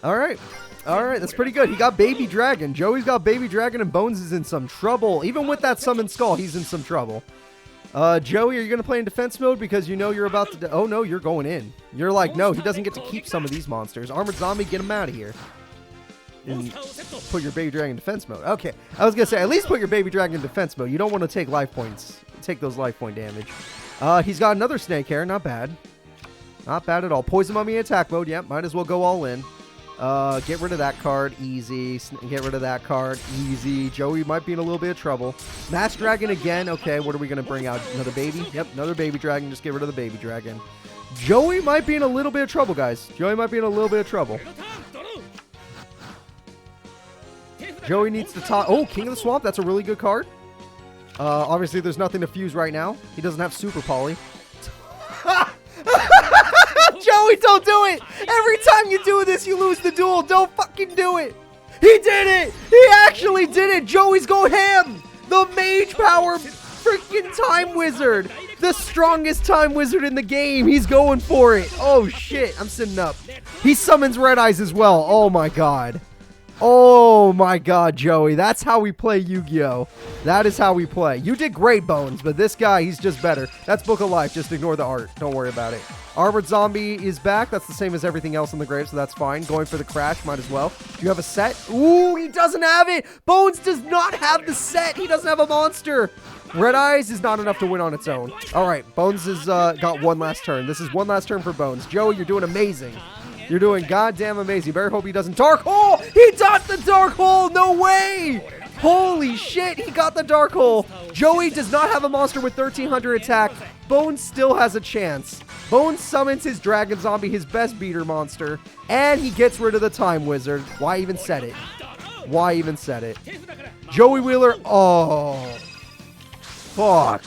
All right. All right, that's pretty good. He got Baby Dragon. Joey's got Baby Dragon, and Bones is in some trouble. Even with that Summon Skull, he's in some trouble. Joey, are you going to play in defense mode because you know you're about to... Oh, no, you're going in. You're like, no, he doesn't get to keep some of these monsters. Armored Zombie, get him out of here. And put your Baby Dragon in defense mode. Okay, I was going to say, at least put your Baby Dragon in defense mode. You don't want to take life points. Take those life point damage. He's got another Snake Hair. Not bad. Not bad at all. Poison Mummy attack mode. Yep, might as well go all in. Get rid of that card. Easy. Get rid of that card. Easy. Joey might be in a little bit of trouble. Masked Dragon again. Okay, what are we going to bring out? Another baby? Yep, another Baby Dragon. Just get rid of the Baby Dragon. Joey might be in a little bit of trouble, guys. Joey might be in a little bit of trouble. Joey needs to top... Oh, King of the Swamp. That's a really good card. Obviously, there's nothing to fuse right now. He doesn't have Super Poly. Joey, don't do it! Every time you do this, you lose the duel. Don't fucking do it! He did it! He actually did it! Joey's going ham! The Mage Power freaking Time Wizard! The strongest Time Wizard in the game! He's going for it! Oh shit, I'm sitting up. He summons Red Eyes as well. Oh my god. Oh my god, Joey. That's how we play Yu-Gi-Oh! That is how we play. You did great, Bones, but this guy, he's just better. That's Book of Life. Just ignore the art. Don't worry about it. Armored Zombie is back. That's the same as everything else in the grave, so that's fine. Going for the crash, might as well. Do you have a set? Ooh, he doesn't have it! Bones does not have the set! He doesn't have a monster! Red Eyes is not enough to win on its own. Alright, Bones has got one last turn. This is one last turn for Bones. Joey, you're doing amazing. You're doing goddamn amazing. Better hope he doesn't Dark Hole! He got the Dark Hole! No way! Holy shit, he got the Dark Hole! Joey does not have a monster with 1300 attack. Bones still has a chance. Bones summons his Dragon Zombie, his best beater monster, and he gets rid of the Time Wizard. Why even set it? Why even set it? Joey Wheeler, oh, fuck.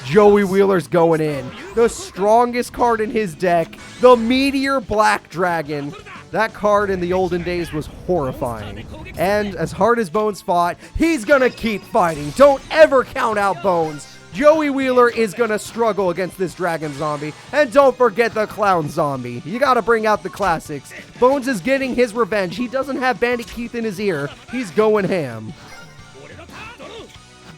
Joey Wheeler's going in. The strongest card in his deck, the Meteor Black Dragon. That card in the olden days was horrifying. And as hard as Bones fought, he's gonna keep fighting. Don't ever count out Bones. Joey Wheeler is going to struggle against this Dragon Zombie. And don't forget the Clown Zombie. You got to bring out the classics. Bones is getting his revenge. He doesn't have Bandit Keith in his ear. He's going ham.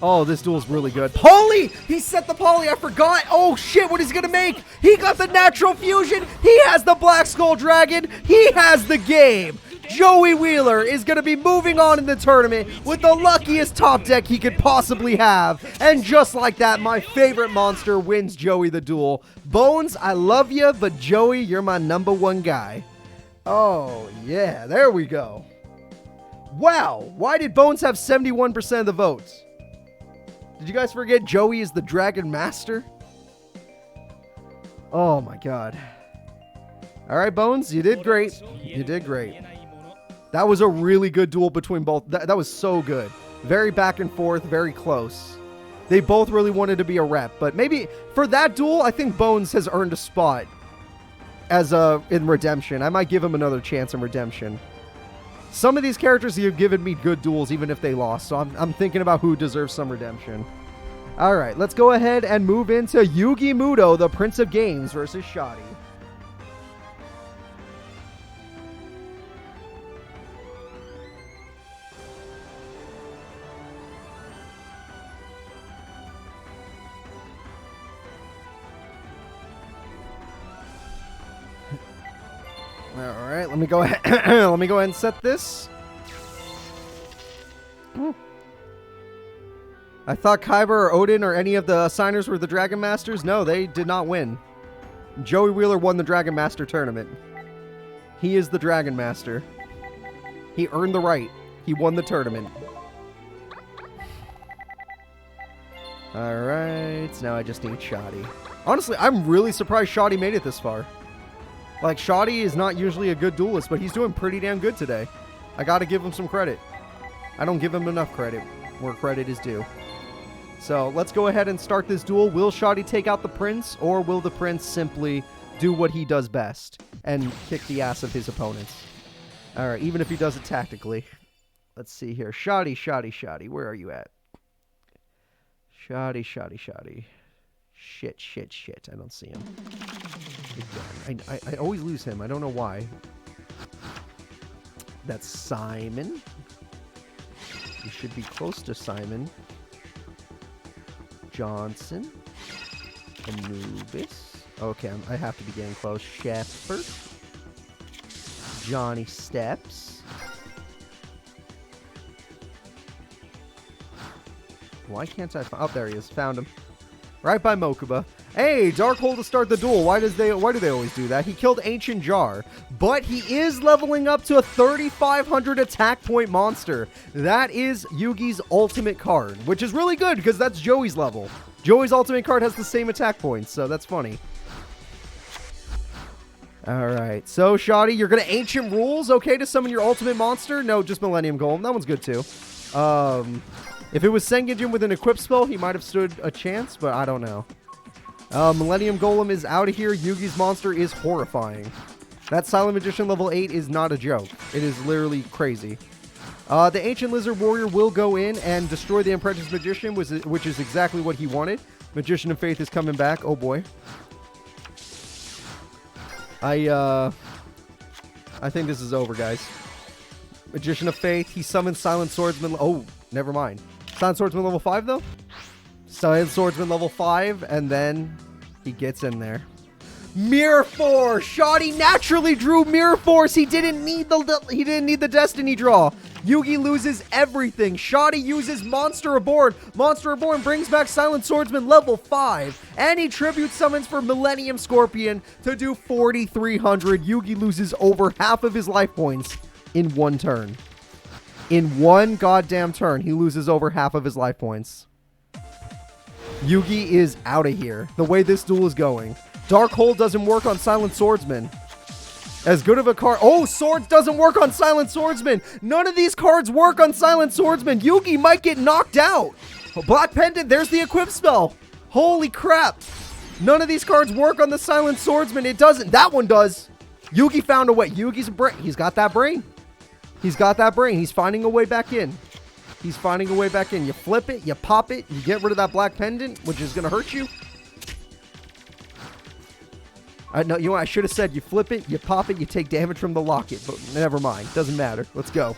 Oh, this duel's really good. Poly! He set the Poly. I forgot. Oh, shit. What is he going to make? He got the Natural Fusion. He has the Black Skull Dragon. He has the game. Joey Wheeler is going to be moving on in the tournament with the luckiest top deck he could possibly have. And just like that, my favorite monster wins Joey the duel. Bones, I love you, but Joey, you're my number one guy. Oh, yeah, there we go. Wow, why did Bones have 71% of the votes? Did you guys forget Joey is the Dragon Master? Oh, my God. All right, Bones, you did great. You did great. That was a really good duel between both. That was so good. Very back and forth, very close. They both really wanted to be a rep, but maybe for that duel, I think Bones has earned a spot as in Redemption. I might give him another chance in Redemption. Some of these characters have given me good duels even if they lost, so I'm thinking about who deserves some redemption. Alright, let's go ahead and move into Yugi Muto, the Prince of Games, versus Shoddy. Alright, let me go ahead and set this. I thought Kaiba or Odion or any of the signers were the Dragon Masters. No, they did not win. Joey Wheeler won the Dragon Master tournament. He is the Dragon Master. He earned the right. He won the tournament. Alright, now I just need Shoddy. Honestly, I'm really surprised Shoddy made it this far. Like, Shoddy is not usually a good duelist, but he's doing pretty damn good today. I gotta give him some credit. I don't give him enough credit where credit is due. So, let's go ahead and start this duel. Will Shoddy take out the Prince, or will the Prince simply do what he does best and kick the ass of his opponents? Alright, even if he does it tactically. Let's see here. Shoddy, where are you at? Shoddy. Shit. I don't see him. I always lose him. I don't know why. That's Simon. You should be close to Simon. Johnson. Anubis. Okay, I have to be getting close. Shepherd. Johnny Steps. Why can't I find... Oh, there he is. Found him. Right by Mokaba. Hey, Darkhold to start the duel. Why do they always do that? He killed Ancient Jar, but he is leveling up to a 3,500 attack point monster. That is Yugi's ultimate card, which is really good because that's Joey's level. Joey's ultimate card has the same attack points, so that's funny. Alright, so Shoddy, you're going to Ancient Rules, okay, to summon your ultimate monster? No, just Millennium Golem. That one's good too. If it was Sengenjin with an equip spell, he might have stood a chance, but I don't know. Millennium Golem is out of here. Yugi's monster is horrifying. That Silent Magician level 8 is not a joke. It is literally crazy. The Ancient Lizard Warrior will go in and destroy the Apprentice Magician, which is exactly what he wanted. Magician of Faith is coming back. Oh boy. I think this is over, guys. Magician of Faith. He summons Silent Swordsman. Oh, never mind. Silent Swordsman level 5, though? Silent Swordsman level 5, and then he gets in there. Mirror Force! Shoddy naturally drew Mirror Force. He didn't need the Destiny draw. Yugi loses everything. Shoddy uses Monster Reborn. Monster Reborn brings back Silent Swordsman level 5. And he tribute summons for Millennium Scorpion to do 4,300. Yugi loses over half of his life points in one turn. In one goddamn turn, he loses over half of his life points. Yugi is out of here. The way this duel is going. Darkhold doesn't work on Silent Swordsman. As good of a card. Oh, Swords doesn't work on Silent Swordsman. None of these cards work on Silent Swordsman. Yugi might get knocked out. Black Pendant, there's the equip spell. Holy crap. None of these cards work on the Silent Swordsman. It doesn't. That one does. Yugi found a way. Yugi's a brain. He's got that brain. He's got that brain. He's finding a way back in. He's finding a way back in. You flip it, you pop it, you get rid of that Black Pendant, which is going to hurt you. No, you know what? I should have said you flip it, you pop it, you take damage from the locket, but never mind. Doesn't matter. Let's go.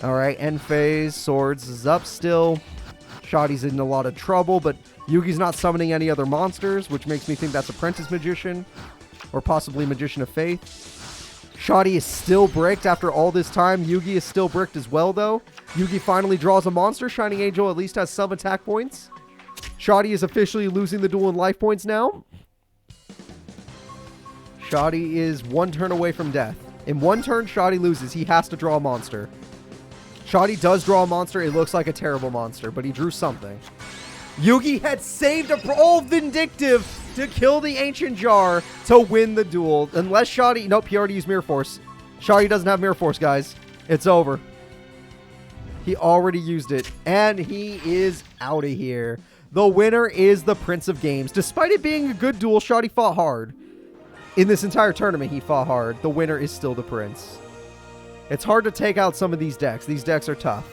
All right, end phase. Swords is up still. Shoddy's in a lot of trouble, but Yugi's not summoning any other monsters, which makes me think that's Apprentice Magician or possibly Magician of Faith. Shoddy is still bricked after all this time. Yugi is still bricked as well, though. Yugi finally draws a monster. Shining Angel at least has some attack points. Shoddy is officially losing the duel in life points now. Shoddy is one turn away from death. In one turn, Shoddy loses. He has to draw a monster. Shoddy does draw a monster. It looks like a terrible monster, but he drew something. Yugi had saved a Vindictive to kill the Ancient Jar to win the duel. Unless Shoddy... Nope, he already used Mirror Force. Shoddy doesn't have Mirror Force, guys. It's over. He already used it. And he is out of here. The winner is the Prince of Games. Despite it being a good duel, Shoddy fought hard. In this entire tournament, he fought hard. The winner is still the Prince. It's hard to take out some of these decks. These decks are tough.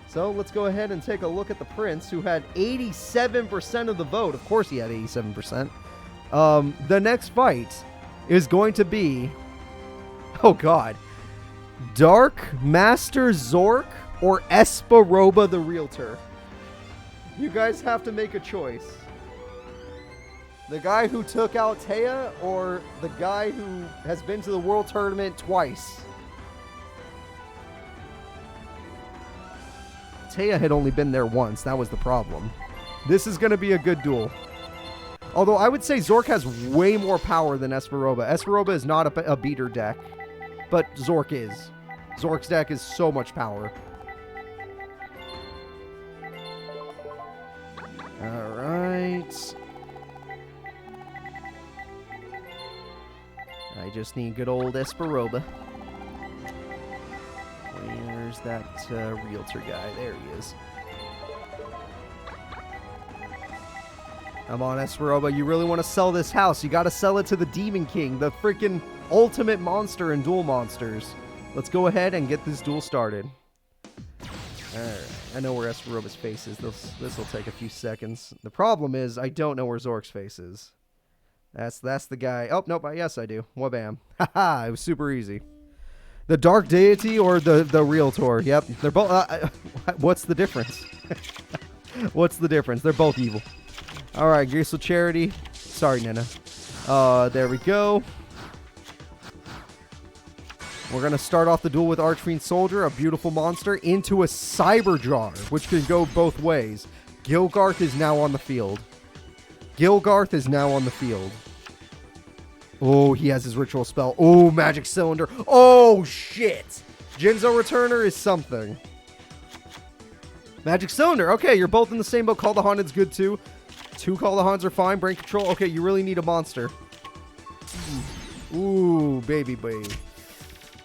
So let's go ahead and take a look at the Prince, who had 87% of the vote. Of course he had 87%. The next fight is going to be... Oh, God. Dark Master Zork or Esparoba the Realtor? You guys have to make a choice. The guy who took out Taya or the guy who has been to the World Tournament twice? Taya had only been there once. That was the problem. This is going to be a good duel. Although I would say Zork has way more power than Esparoba. Esparoba is not a beater deck, but Zork is. Zork's deck is so much power. Alright. I just need good old Esparoba. Where's that realtor guy? There he is. Come on, Esparoba. You really want to sell this house. You got to sell it to the Demon King, the freaking ultimate monster in Duel Monsters. Let's go ahead and get this duel started. Alright. I know where Esparoba's face is. This will take a few seconds. The problem is I don't know where Zork's face is. That's the guy. Oh, nope. Yes, I do. Wabam. Haha, it was super easy. The Dark Deity or the Realtor? Yep. They're both... what's the difference? What's the difference? They're both evil. Alright, Graceful Charity. Sorry, Nina. There we go. We're going to start off the duel with Archfiend Soldier, a beautiful monster, into a Cyber Jar, which can go both ways. Gilgarth is now on the field. Gilgarth is now on the field. Oh, he has his ritual spell. Oh, Magic Cylinder. Oh, shit. Jinzo Returner is something. Magic Cylinder. Okay, you're both in the same boat. Call the Haunted's good, too. 2 Call the Haunts are fine. Brain Control. Okay, you really need a monster. Ooh, baby.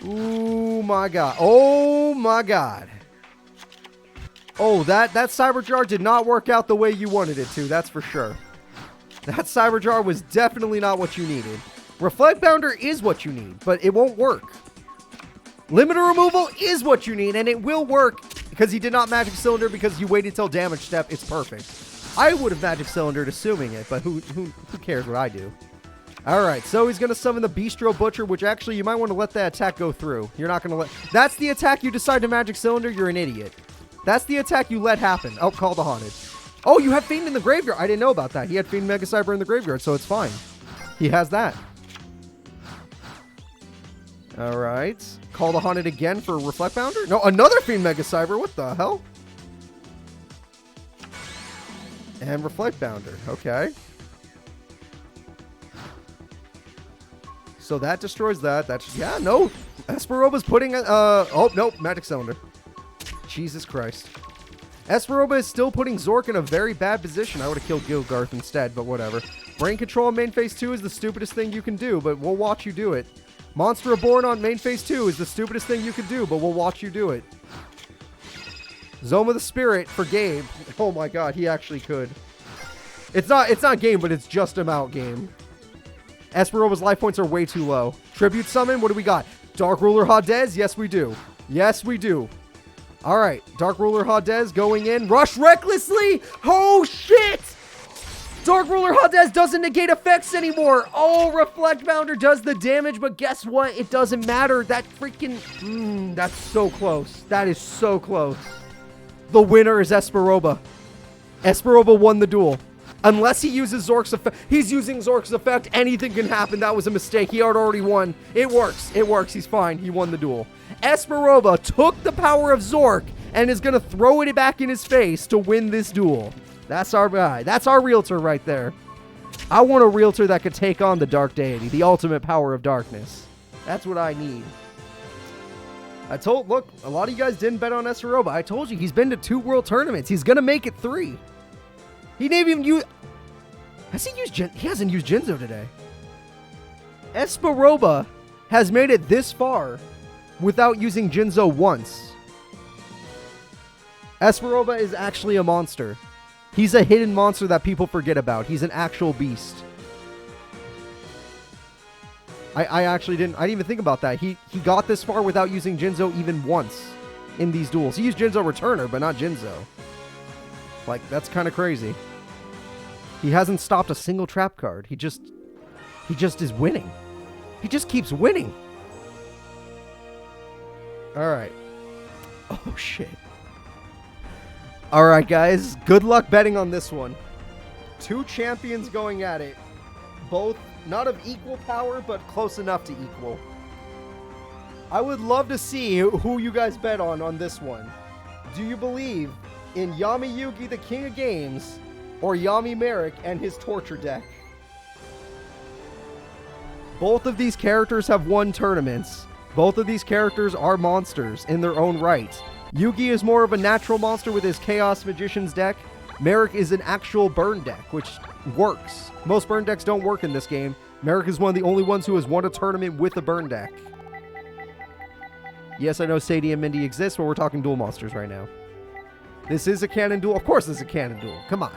Ooh, my God. Oh, my God. Oh, that Cyber Jar did not work out the way you wanted it to. That's for sure. That Cyber Jar was definitely not what you needed. Reflect Bounder is what you need, but it won't work. Limiter Removal is what you need, and it will work because he did not Magic Cylinder because you waited till damage step. It's perfect. I would have Magic Cylindered assuming it, but who cares what I do? Alright, so he's going to summon the Bistro Butcher, which actually you might want to let that attack go through. You're not going to let... That's the attack you decide to Magic Cylinder, you're an idiot. That's the attack you let happen. Oh, Call the Haunted. Oh, you have Fiend in the graveyard. I didn't know about that. He had Fiend Mega Cyber in the graveyard, so it's fine. He has that. Alright. Call the Haunted again for Reflect Bounder? No, another Fiend Mega Cyber. What the hell? And Reflect Bounder. Okay. So that destroys that. That's... Yeah, no. Esparoba's putting... oh, nope. Magic Cylinder. Jesus Christ. Esparoba is still putting Zork in a very bad position. I would have killed Gilgarth instead, but whatever. Brain Control on main phase 2 is the stupidest thing you can do, but we'll watch you do it. Monster Reborn on main phase 2 is the stupidest thing you can do, but we'll watch you do it. Zoma the Spirit for Gabe. Oh my God, he actually could. It's not game, but it's just about game. Esparoba's life points are way too low. Tribute Summon, what do we got? Dark Ruler Hadez? Yes, we do. Yes, we do. All right, Dark Ruler Hadez going in. Rush recklessly. Oh, shit. Dark Ruler Hadez doesn't negate effects anymore. Oh, Reflect Bounder does the damage, but guess what? It doesn't matter. That freaking... that's so close. That is so close. The winner is Esparoba. Esparoba won the duel. Unless he uses Zork's effect. He's using Zork's effect. Anything can happen. That was a mistake. He had already won. It works. It works. He's fine. He won the duel. Esparoba took the power of Zork and is going to throw it back in his face to win this duel. That's our guy. That's our realtor right there. I want a realtor that could take on the Dark Deity, the ultimate power of darkness. That's what I need. Look, a lot of you guys didn't bet on Esparoba. I told you, he's been to 2 world tournaments. He's going to make it 3. He didn't even use... He hasn't used Jinzo today. Esparoba has made it this far without using Jinzo once. Esparoba is actually a monster. He's a hidden monster that people forget about. He's an actual beast. I actually didn't even think about that. He got this far without using Jinzo even once in these duels. He used Jinzo Returner, but not Jinzo. Like, that's kind of crazy. He hasn't stopped a single trap card. He just is winning. He just keeps winning. All right. Oh, shit. All right, guys. Good luck betting on this one. Two champions going at it. Both not of equal power, but close enough to equal. I would love to see who you guys bet on this one. Do you believe in Yami Yugi, the king of games, or Yami Merrick and his torture deck? Both of these characters have won tournaments. Both of these characters are monsters in their own right. Yugi is more of a natural monster with his Chaos Magician's deck. Merrick is an actual burn deck, which works. Most burn decks don't work in this game. Merrick is one of the only ones who has won a tournament with a burn deck. Yes, I know Sadie and Mindy exist, but we're talking Duel Monsters right now. This is a canon duel. Of course this is a canon duel. Come on.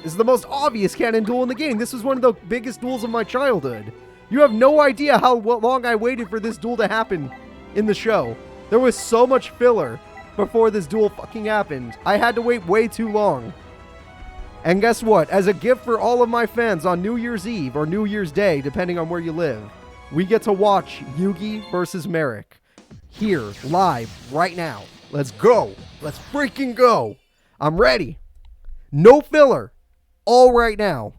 This is the most obvious canon duel in the game. This was one of the biggest duels of my childhood. You have no idea how long I waited for this duel to happen in the show. There was so much filler before this duel fucking happened. I had to wait way too long. And guess what? As a gift for all of my fans on New Year's Eve or New Year's Day, depending on where you live, we get to watch Yugi versus Merrick here, live, right now. Let's go. Let's freaking go. I'm ready. No filler. All right now.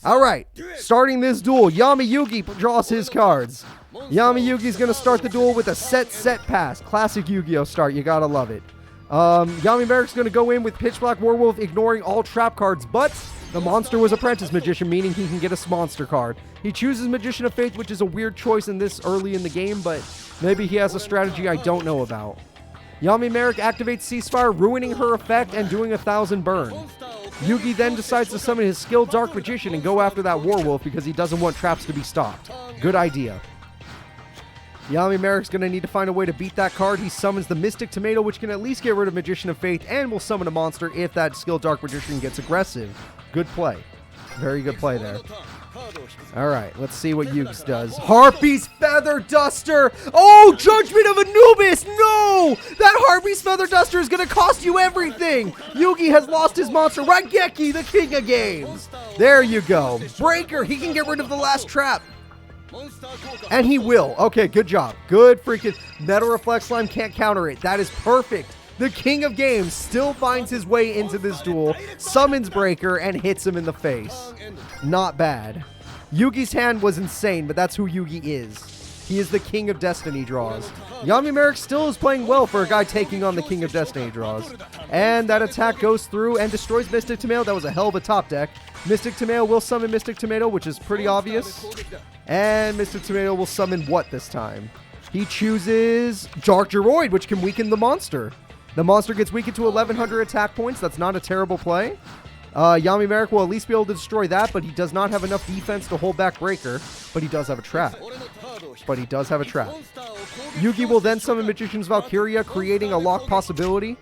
All right. Starting this duel, Yami Yugi draws his cards. Yami Yugi's going to start the duel with a set pass. Classic Yu-Gi-Oh start. You got to love it. Yami Merrick's going to go in with Pitch Black Werewolf, ignoring all trap cards, but the monster was Apprentice Magician, meaning he can get a monster card. He chooses Magician of Faith, which is a weird choice in this early in the game, but maybe he has a strategy I don't know about. Yami Merrick activates Ceasefire, ruining her effect and doing 1,000 burn. Yugi then decides to summon his skilled Dark Magician and go after that Werewolf because he doesn't want traps to be stopped. Good idea. Yami Merrick's going to need to find a way to beat that card. He summons the Mystic Tomato, which can at least get rid of Magician of Faith, and will summon a monster if that skilled Dark Magician gets aggressive. Good play. Very good play there. Alright, let's see what Yugi does. Harpy's Feather Duster! Oh, Judgment of Anubis! No! That Harpy's Feather Duster is going to cost you everything! Yugi has lost his monster, Raigeki, the king of games! There you go. Breaker, he can get rid of the last trap. And he will. Okay, good job. Good freaking... Metal Reflex Slime can't counter it. That is perfect. The king of games still finds his way into this duel, summons Breaker, and hits him in the face. Not bad. Yugi's hand was insane, but that's who Yugi is. He is the king of destiny draws. Yami Merrick still is playing well for a guy taking on the king of destiny draws. And that attack goes through and destroys Mystic Tomato. That was a hell of a top deck. Mystic Tomato will summon Mystic Tomato, which is pretty obvious. And Mystic Tomato will summon what this time? He chooses Dark Geroid, which can weaken the monster. The monster gets weakened to 1,100 attack points. That's not a terrible play. Yami Merrick will at least be able to destroy that, but he does not have enough defense to hold back Breaker. But he does have a trap. Yugi will then summon Magician's Valkyria, creating a lock possibility.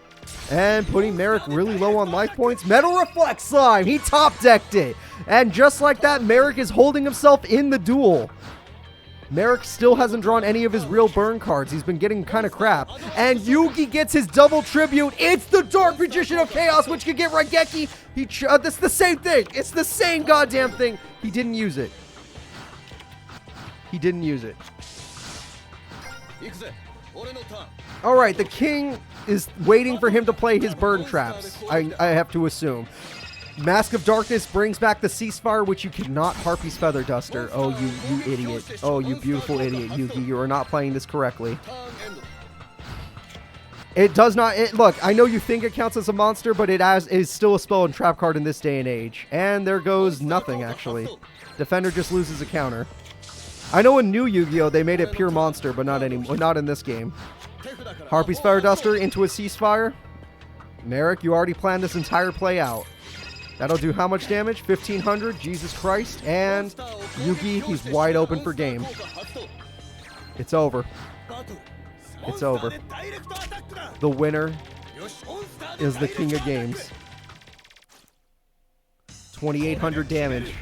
And putting Merrick really low on life points. Metal Reflex Slime! He top-decked it! And just like that, Merrick is holding himself in the duel. Merrick still hasn't drawn any of his real burn cards. He's been getting kind of crap. And Yugi gets his double tribute. It's the Dark Magician of Chaos, which can get Raigeki. That's the same thing. It's the same goddamn thing. He didn't use it. Alright, the king is waiting for him to play his burn traps, I have to assume. Mask of Darkness brings back the Ceasefire, which you cannot Harpy's Feather Duster. Oh, you idiot. Oh, you beautiful idiot, Yugi. You are not playing this correctly. It does not... look, I know you think it counts as a monster, but it is still a spell and trap card in this day and age. And there goes nothing, actually. Defender just loses a counter. I know in new Yu-Gi-Oh! They made it pure monster, but not anymore. Not in this game. Harpy's Feather Duster into a Ceasefire. Merrick, you already planned this entire play out. That'll do how much damage? 1,500? Jesus Christ. And Yugi, he's wide open for game. It's over. It's over. The winner is the king of games. 2,800 damage.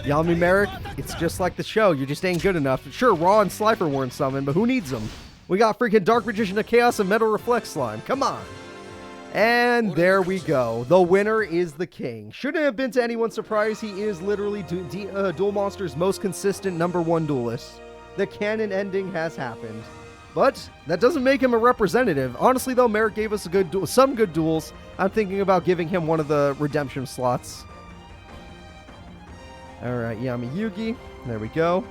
Yami Merrick, it's just like the show. You just ain't good enough. Sure, Raw and Slifer weren't summoned, but who needs them? We got freaking Dark Magician of Chaos and Metal Reflex Slime. Come on. And there we go. The winner is the king. Shouldn't have been to anyone's surprise. He is literally Duel Monster's most consistent #1 duelist. The canon ending has happened. But that doesn't make him a representative. Honestly, though, Merrick gave us some good duels. I'm thinking about giving him one of the redemption slots. All right, Yami Yugi. There we go.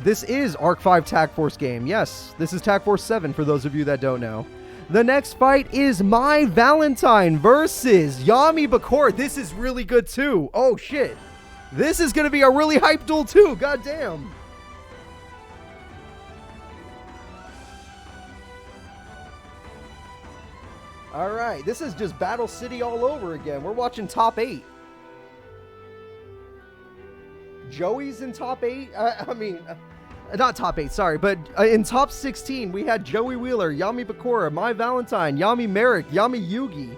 This is Arc 5 Tag Force game. Yes, this is Tag Force 7 for those of you that don't know. The next fight is Mai Valentine versus Yami Bakura. This is really good too. Oh shit. This is going to be a really hype duel too. God damn. All right, this is just Battle City all over again. We're watching top 8. Joey's in top 8. Not top 8, sorry, but in top 16, we had Joey Wheeler, Yami Bakura, Mai Valentine, Yami Merrick, Yami Yugi.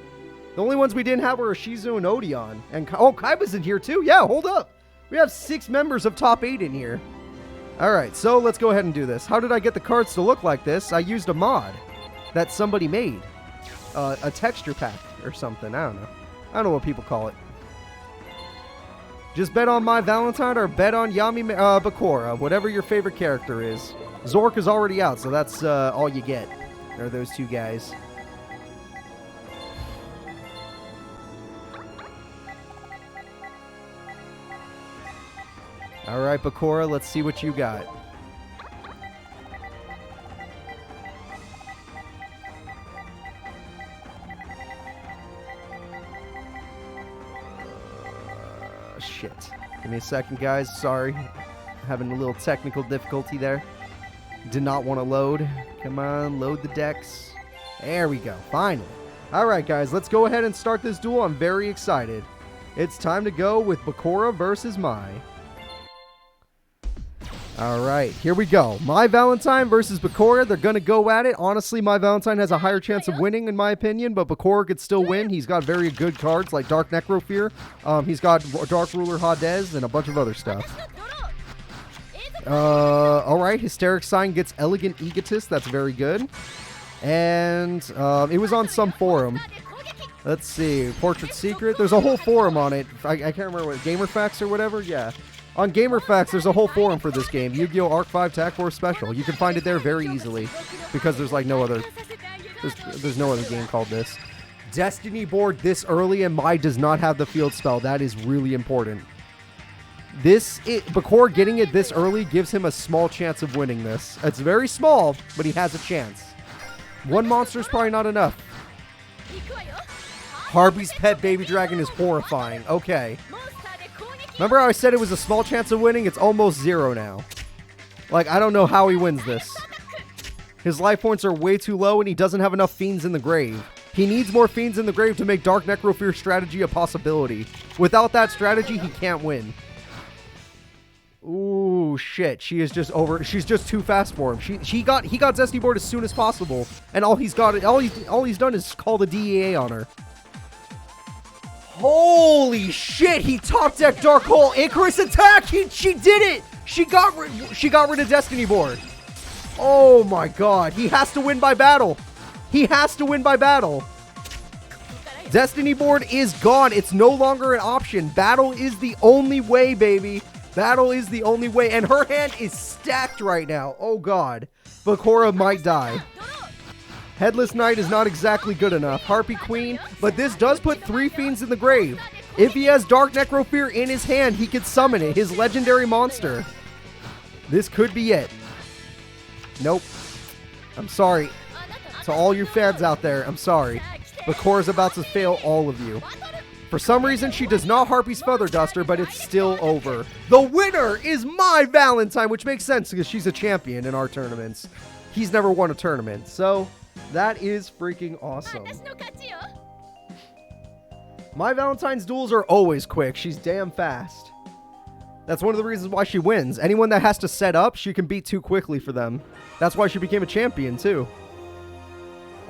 The only ones we didn't have were Shizu and Odion. And Kaiba's in here too. Yeah, hold up. We have 6 members of top 8 in here. All right, so let's go ahead and do this. How did I get the cards to look like this? I used a mod that somebody made. A texture pack or something. I don't know. I don't know what people call it. Just bet on Mai Valentine or bet on Yami Bakura, whatever your favorite character is. Zork is already out, so that's all you get. Are those 2 guys. All right, Bakura, let's see what you got. Shit. Give me a second, guys. Sorry. Having a little technical difficulty there. Did not want to load. Come on, load the decks. There we go. Finally. All right, guys. Let's go ahead and start this duel. I'm very excited. It's time to go with Bakura versus Mai. All right, here we go. Mai Valentine versus Bakura. They're going to go at it. Honestly, Mai Valentine has a higher chance of winning, in my opinion, but Bakura could still win. He's got very good cards like Dark Necrofear. He's got Dark Ruler Hadez and a bunch of other stuff. All right, Hysteric Sign gets Elegant Egotist. That's very good. And it was on some forum. Let's see. Portrait Secret. There's a whole forum on it. I can't remember what, GamerFAQs or whatever? Yeah. On GamerFAQs, there's a whole forum for this game, Yu-Gi-Oh! Arc 5 Tag Force Special. You can find it there very easily because there's like no other, there's no other game called this. Destiny board this early and Mai does not have the field spell. That is really important. Bakura getting it this early gives him a small chance of winning this. It's very small, but he has a chance. 1 monster is probably not enough. Harvey's pet baby dragon is horrifying. Okay. Remember how I said it was a small chance of winning? It's almost 0 now. Like, I don't know how he wins this. His life points are way too low and he doesn't have enough fiends in the grave. He needs more fiends in the grave to make Dark Necrofear strategy a possibility. Without that strategy, he can't win. Ooh, shit. She is just over. She's just too fast for him. He got Destiny board as soon as possible. And all he's done is call the DEA on her. Holy shit, he top decked Dark Hole Icarus attack. She did it. She got rid of Destiny board. Oh my god, he has to win by battle. He has to win by battle. Destiny board is gone. It's no longer an option. Battle is the only way, baby. Battle is the only way. And her hand is stacked right now. Oh god. Bakura might die. Headless Knight is not exactly good enough. Harpy Queen, but this does put 3 fiends in the grave. If he has Dark Necrofear in his hand, he could summon it, his legendary monster. This could be it. Nope. I'm sorry. To all you fans out there, I'm sorry. Bakura's about to fail all of you. For some reason, she does not Harpy's Feather Duster, but it's still over. The winner is Mai Valentine, which makes sense because she's a champion in our tournaments. He's never won a tournament, so that is freaking awesome. Mai Valentine's duels are always quick. She's damn fast. That's one of the reasons why she wins. Anyone that has to set up, she can beat too quickly for them. That's why she became a champion, too.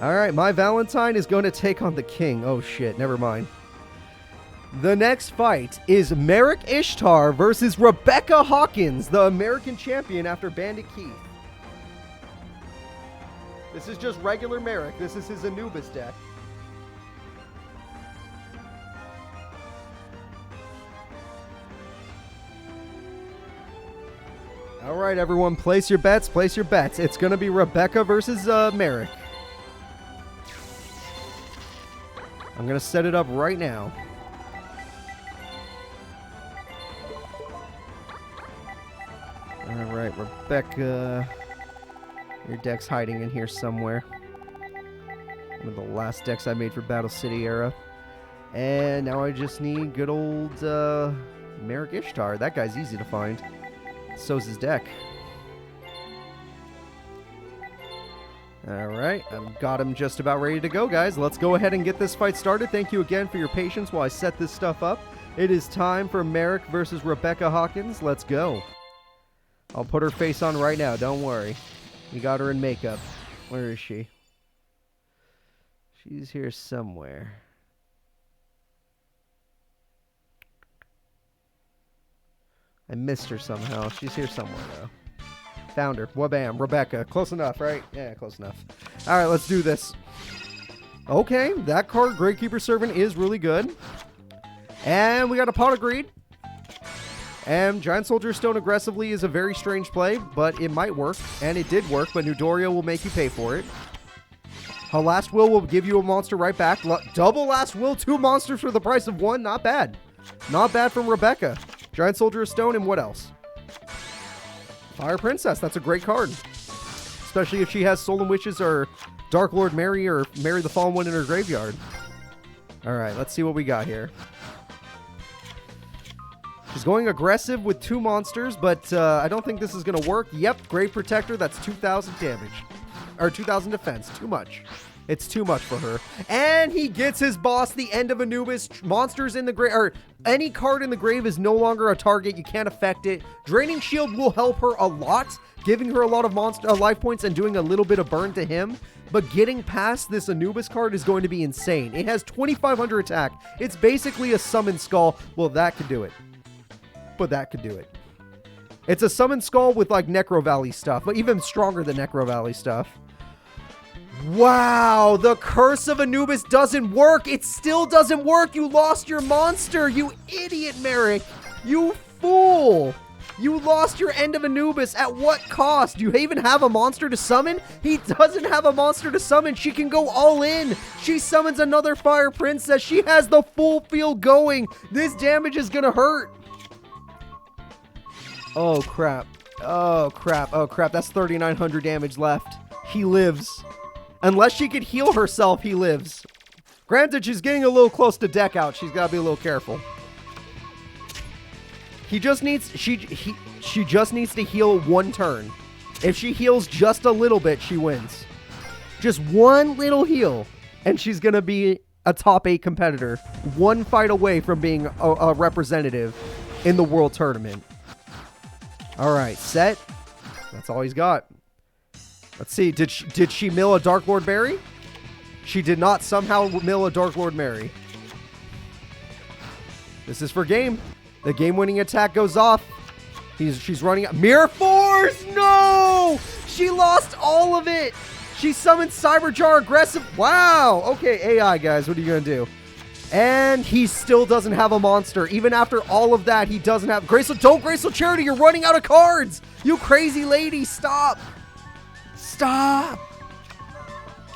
Alright, Mai Valentine is going to take on the king. Oh, shit. Never mind. The next fight is Merrick Ishtar versus Rebecca Hawkins, the American champion after Bandit Keith. This is just regular Merrick. This is his Anubis deck. All right, everyone, place your bets. Place your bets. It's going to be Rebecca versus Merrick. I'm going to set it up right now. All right, Rebecca. Your deck's hiding in here somewhere. One of the last decks I made for Battle City era. And now I just need good old Merrick Ishtar. That guy's easy to find. So's his deck. Alright, I've got him just about ready to go, guys. Let's go ahead and get this fight started. Thank you again for your patience while I set this stuff up. It is time for Merrick versus Rebecca Hawkins. Let's go. I'll put her face on right now, don't worry. We got her in makeup. Where is she? She's here somewhere. I missed her somehow. She's here somewhere, though. Found her. Wabam. Rebecca. Close enough, right? Yeah, close enough. All right, let's do this. Okay, that card, Gravekeeper Servant, is really good. And we got a Pot of Greed. And Giant Soldier Stone aggressively is a very strange play, but it might work. And it did work, but Newdoria will make you pay for it. Her Last Will give you a monster right back. Double Last Will, 2 monsters for the price of 1. Not bad. Not bad from Rebecca. Giant Soldier of Stone, and what else? Fire Princess. That's a great card. Especially if she has Stolen Witches or Dark Lord Mary or Mary the Fallen One in her graveyard. Alright, let's see what we got here. She's going aggressive with 2 monsters, but I don't think this is going to work. Yep, Grave Protector. That's 2,000 damage. Or 2,000 defense. Too much. It's too much for her. And he gets his boss, the End of Anubis. Monsters in the grave, or any card in the grave is no longer a target. You can't affect it. Draining Shield will help her a lot, giving her a lot of life points and doing a little bit of burn to him. But getting past this Anubis card is going to be insane. It has 2,500 attack. It's basically a Summon Skull. Well, that could do it. But that could do it. It's a Summon Skull with like Necro Valley stuff, but even stronger than Necro Valley stuff. Wow, the Curse of Anubis doesn't work. It still doesn't work. You lost your monster, you idiot, Merrick. You fool. You lost your End of Anubis. At what cost? Do you even have a monster to summon? He doesn't have a monster to summon. She can go all in. She summons another Fire Princess. She has the full field going. This damage is going to hurt. Oh, crap. Oh, crap. Oh, crap. That's 3,900 damage left. He lives. Unless she could heal herself, he lives. Granted, she's getting a little close to deck out. She's got to be a little careful. He just needs... She just needs to heal 1 turn. If she heals just a little bit, she wins. Just 1 little heal, and she's going to be a top 8 competitor. 1 fight away from being a representative in the World Tournament. All right, set. That's all he's got. Let's see. Did she mill a Dark Lord Mary? She did not somehow mill a Dark Lord Mary. This is for game. The game-winning attack goes off. She's running out. Mirror Force! No! She lost all of it. She summoned Cyberjar aggressive. Wow. Okay, AI, guys. What are you going to do? And he still doesn't have a monster. Even after all of that, he doesn't have... Don't Graceful Charity. You're running out of cards. You crazy lady. Stop. Stop.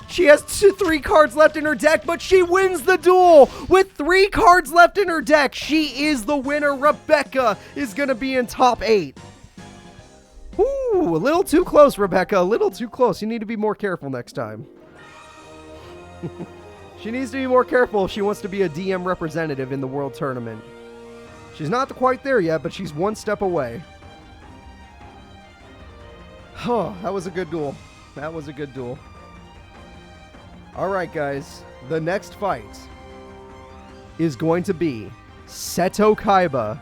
She has 3 cards left in her deck, but she wins the duel with 3 cards left in her deck. She is the winner. Rebecca is going to be in top 8. Ooh, a little too close, Rebecca. A little too close. You need to be more careful next time. She needs to be more careful if she wants to be a DM representative in the World Tournament. She's not quite there yet, but she's 1 step away. Oh, that was a good duel. That was a good duel. Alright, guys. The next fight is going to be Seto Kaiba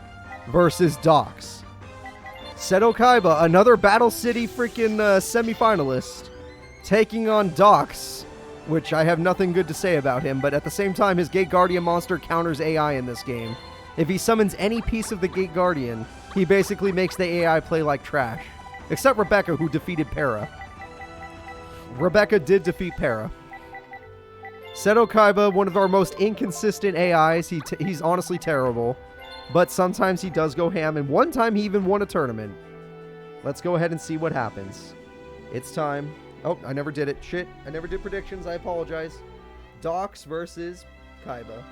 versus Dox. Seto Kaiba, another Battle City freaking semifinalist, taking on Dox, which I have nothing good to say about him, but at the same time, his Gate Guardian monster counters AI in this game. If he summons any piece of the Gate Guardian, he basically makes the AI play like trash. Except Rebecca, who defeated Para. Rebecca did defeat Para. Seto Kaiba, one of our most inconsistent AIs. He's honestly terrible. But sometimes he does go ham, and one time he even won a tournament. Let's go ahead and see what happens. It's time. Oh, I never did it. Shit, I never did predictions. I apologize. Dox versus Kaiba.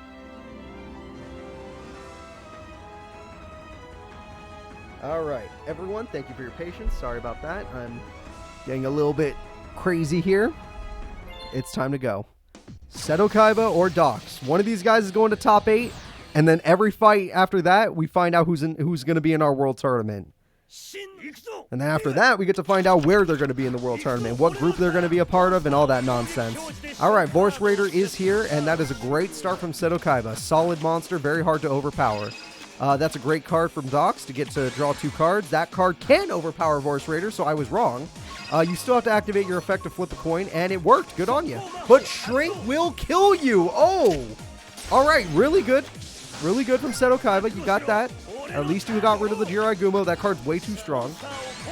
Alright, everyone, thank you for your patience. Sorry about that. I'm getting a little bit crazy here. It's time to go. Seto Kaiba or Dox. One of these guys is going to top 8, and then every fight after that, we find out who's going to be in our world tournament. And then after that, we get to find out where they're going to be in the world tournament, what group they're going to be a part of, and all that nonsense. Alright, Voice Raider is here, and that is a great start from Seto Kaiba. Solid monster, very hard to overpower. That's a great card from Dox to get to draw 2 cards. That card can overpower Voice Raider, so I was wrong. You still have to activate your effect to flip a coin, and it worked. Good on you. But Shrink will kill you. Oh! Alright, really good. Really good from Seto Kaiba. You got that. At least you got rid of the Jirai Gumo. That card's way too strong.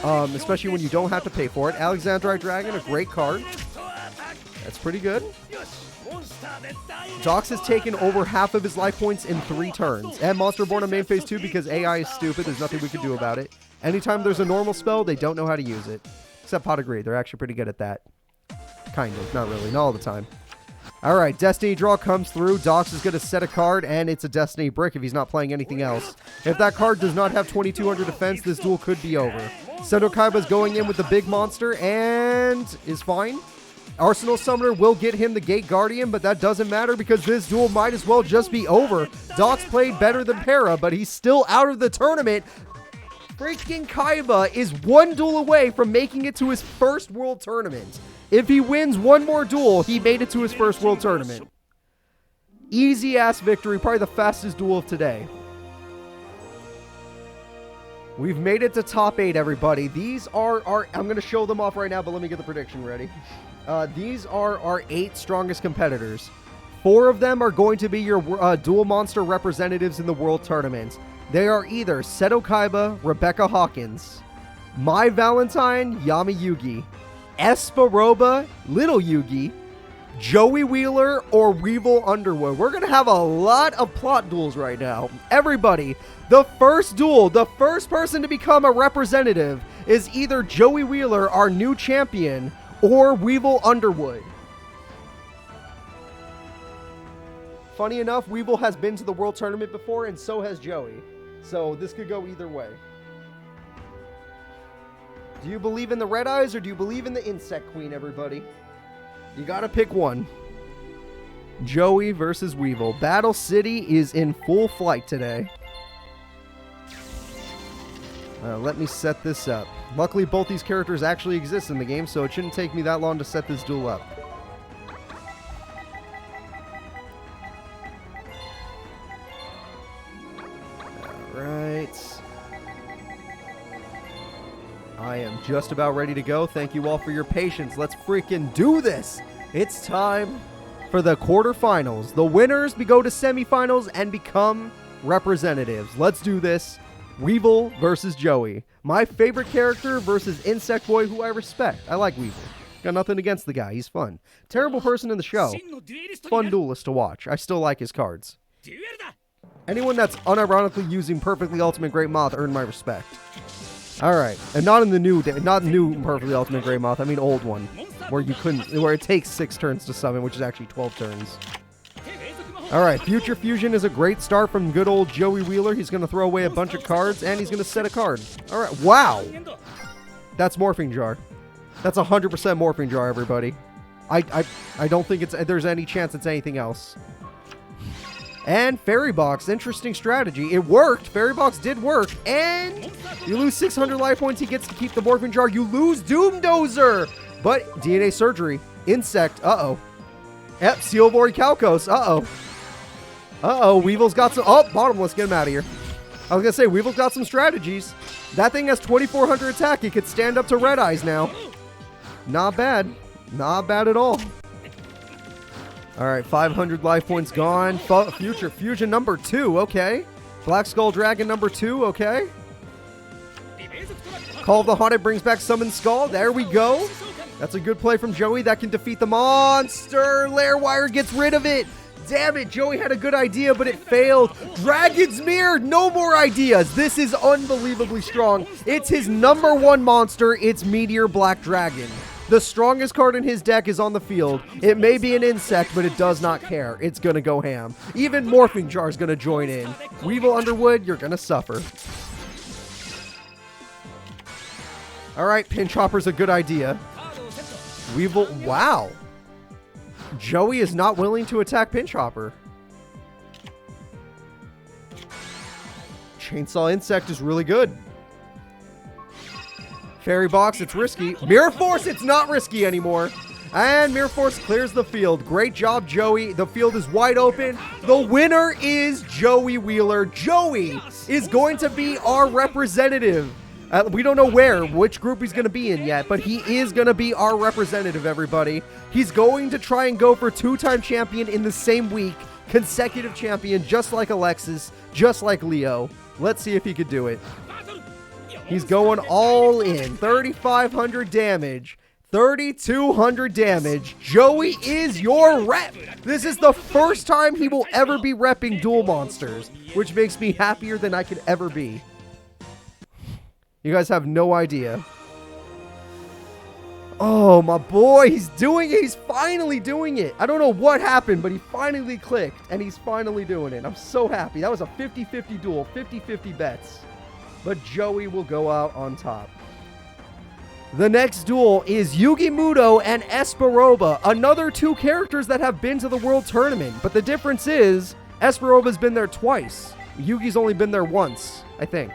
Especially when you don't have to pay for it. Alexandrite Dragon, a great card. That's pretty good. Dox has taken over half of his life points in 3 turns. And Monster Born on main phase 2 because AI is stupid. There's nothing we can do about it. Anytime there's a normal spell, they don't know how to use it. Except Pot of Greed. They're actually pretty good at that. Kind of. Not really. Not all the time. Alright, Destiny Draw comes through. Dox is going to set a card, and it's a Destiny Brick if he's not playing anything else. If that card does not have 2200 defense, this duel could be over. Seto Kaiba's going in with the big monster, and is fine. Arsenal Summoner will get him the Gate Guardian, but that doesn't matter because this duel might as well just be over. Dox played better than Para, but he's still out of the tournament. Freaking Kaiba is 1 duel away from making it to his first world tournament. If he wins 1 more duel, he made it to his first world tournament. Easy-ass victory, probably the fastest duel of today. We've made it to top 8, everybody. These are our... I'm going to show them off right now, but let me get the prediction ready. These are our 8 strongest competitors. 4 of them are going to be your Duel Monster representatives in the World Tournament. They are either Seto Kaiba, Rebecca Hawkins, Mai Valentine, Yami Yugi, Esparoba, Little Yugi, Joey Wheeler, or Weevil Underwood. We're going to have a lot of plot duels right now. Everybody, the first duel, the first person to become a representative is either Joey Wheeler, our new champion, or Weevil Underwood. Funny enough, Weevil has been to the World Tournament before, and so has Joey. So this could go either way. Do you believe in the Red Eyes or do you believe in the Insect Queen, everybody? You gotta pick one. Joey versus Weevil. Battle City is in full flight today. Let me set this up. Luckily, both these characters actually exist in the game, so it shouldn't take me that long to set this duel up. Alright. I am just about ready to go. Thank you all for your patience. Let's freaking do this. It's time for the quarterfinals. The winners go to semifinals and become representatives. Let's do this. Weevil versus Joey. My favorite character versus Insect Boy, who I respect. I like Weevil. Got nothing against the guy. He's fun. Terrible person in the show. Fun duelist to watch. I still like his cards. Anyone that's unironically using Perfectly Ultimate Great Moth earned my respect. Alright. And not new Perfectly Ultimate Great Moth. I mean old one. Where it takes 6 turns to summon, which is actually 12 turns. Alright, Future Fusion is a great start from good old Joey Wheeler. He's going to throw away a bunch of cards, and he's going to set a card. Alright, wow! That's Morphing Jar. That's 100% Morphing Jar, everybody. I don't think there's any chance it's anything else. And Fairy Box, interesting strategy. It worked. Fairy Box did work. And you lose 600 life points. He gets to keep the Morphing Jar. You lose Doom Dozer. But DNA Surgery. Insect. Uh-oh. Yep, Seal Void Calcos. Uh-oh. Uh-oh, Weevil's got some... Oh, Bottomless, get him out of here. I was going to say, Weevil's got some strategies. That thing has 2400 attack. It could stand up to Red Eyes now. Not bad. Not bad at all. All right, 500 life points gone. Future Fusion number 2, okay. Black Skull Dragon number 2, okay. Call of the Haunted brings back Summon Skull. There we go. That's a good play from Joey. That can defeat the monster. Lair Wire gets rid of it. Damn it, Joey had a good idea, but it failed. Dragon's Mirror, no more ideas. This is unbelievably strong. It's his number 1 monster. It's Meteor Black Dragon. The strongest card in his deck is on the field. It may be an insect, but it does not care. It's going to go ham. Even Morphing Jar is going to join in. Weevil Underwood, you're going to suffer. All right, Pinch Hopper's a good idea. Weevil, wow. Joey is not willing to attack Pinch Hopper. Chainsaw Insect is really good. Fairy Box, it's risky. Mirror Force, it's not risky anymore. And Mirror Force clears the field. Great job, Joey. The field is wide open. The winner is Joey Wheeler. Joey is going to be our representative. We don't know which group he's going to be in yet, but he is going to be our representative, everybody. He's going to try and go for 2-time champion in the same week. Consecutive champion, just like Alexis, just like Leo. Let's see if he could do it. He's going all in. 3,500 damage. 3,200 damage. Joey is your rep. This is the first time he will ever be repping Duel Monsters, which makes me happier than I could ever be. You guys have no idea. Oh, my boy, he's doing it. He's finally doing it. I don't know what happened, but he finally clicked, and he's finally doing it. I'm so happy. That was a 50-50 duel, 50-50 bets. But Joey will go out on top. The next duel is Yugi Muto and Esperoba, another 2 characters that have been to the World Tournament. But the difference is, Esperoba's been there twice. Yugi's only been there once, I think.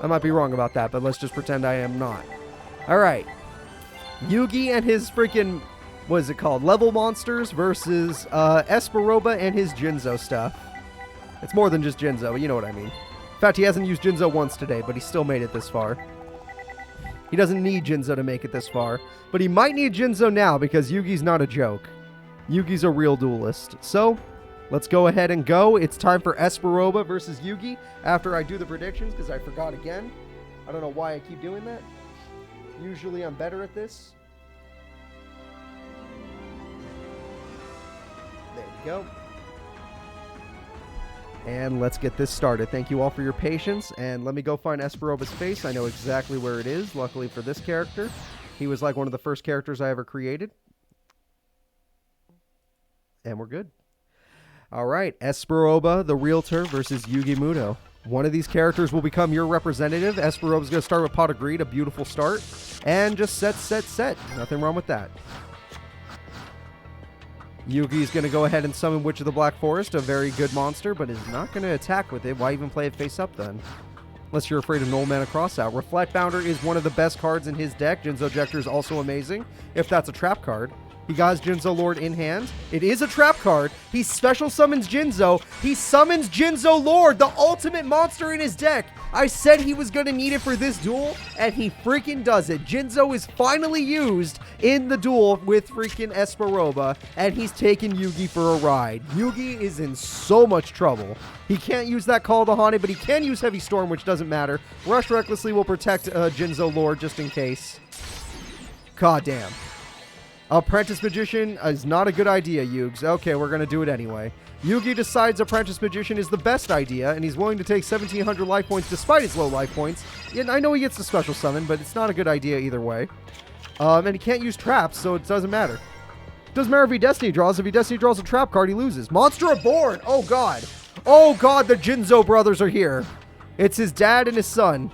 I might be wrong about that, but let's just pretend I am not. All right. Yugi and his freaking, what is it called? Level monsters versus Esperoba and his Jinzo stuff. It's more than just Jinzo, you know what I mean. In fact, he hasn't used Jinzo once today, but he still made it this far. He doesn't need Jinzo to make it this far, but he might need Jinzo now because Yugi's not a joke. Yugi's a real duelist. So, let's go ahead and go. It's time for Esperoba versus Yugi after I do the predictions because I forgot again. I don't know why I keep doing that. Usually I'm better at this. There we go. And let's get this started. Thank you all for your patience. And let me go find Esperoba's face. I know exactly where it is, luckily for this character. He was like one of the first characters I ever created. And we're good. All right, Esperoba, the Realtor, versus Yugi Muto. One of these characters will become your representative. Esperoba's going to start with Pot of Greed, a beautiful start. And just set. Nothing wrong with that. Yugi's going to go ahead and summon Witch of the Black Forest, a very good monster, but is not going to attack with it. Why even play it face up then? Unless you're afraid of Null Mana Crossout. Reflect Bounder is one of the best cards in his deck. Jinzo Ejector is also amazing, if that's a trap card. He got his Jinzo Lord in hand. It is a trap card. He special summons Jinzo. He summons Jinzo Lord, the ultimate monster in his deck. I said he was going to need it for this duel, and he freaking does it. Jinzo is finally used in the duel with freaking Esperoba, and he's taking Yugi for a ride. Yugi is in so much trouble. He can't use that Call of the Haunted, but he can use Heavy Storm, which doesn't matter. Rush Recklessly will protect Jinzo Lord just in case. God damn. Apprentice Magician is not a good idea, Yugs. Okay, we're going to do it anyway. Yugi decides Apprentice Magician is the best idea, and he's willing to take 1,700 life points despite his low life points. Yeah, I know he gets the special summon, but it's not a good idea either way. And he can't use traps, so it doesn't matter. Doesn't matter if he Destiny draws. If he Destiny draws a trap card, he loses. Monster Reborn! Oh, God. Oh, God, the Jinzo brothers are here. It's his dad and his son.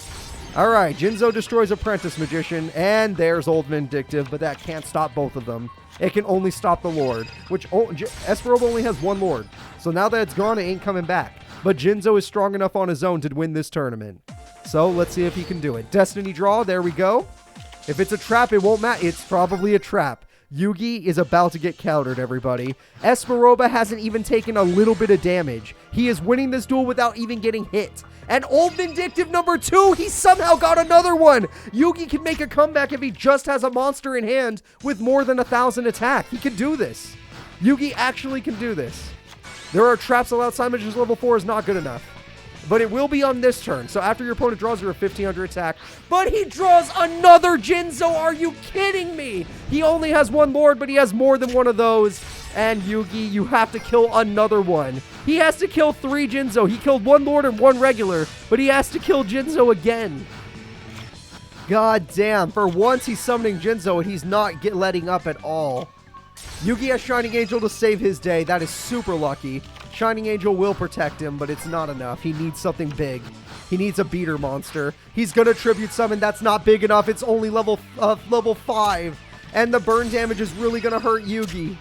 All right, Jinzo destroys Apprentice Magician, and there's Old Vindictive, but that can't stop both of them. It can only stop the Lord, which Esperoba only has one Lord. So now that it's gone, it ain't coming back. But Jinzo is strong enough on his own to win this tournament. So let's see if he can do it. Destiny draw, there we go. If it's a trap, it won't matter. It's probably a trap. Yugi is about to get countered, everybody. Esperoba hasn't even taken a little bit of damage. He is winning this duel without even getting hit. And Old Vindictive number 2, he somehow got another one. Yugi can make a comeback if he just has a monster in hand with more than 1,000 attack. He can do this. Yugi actually can do this. There are traps allowed Simon, just level 4 is not good enough. But it will be on this turn. So after your opponent draws, you're a 1500 attack. But he draws another Jinzo. Are you kidding me? He only has one Lord, but he has more than one of those. And Yugi, you have to kill another one. He has to kill 3 Jinzo. He killed 1 Lord and 1 regular, but he has to kill Jinzo again. God damn. For once, he's summoning Jinzo, and he's not letting up at all. Yugi has Shining Angel to save his day. That is super lucky. Shining Angel will protect him, but it's not enough. He needs something big. He needs a beater monster. He's going to tribute summon. That's not big enough. It's only level 5. And the burn damage is really going to hurt Yugi.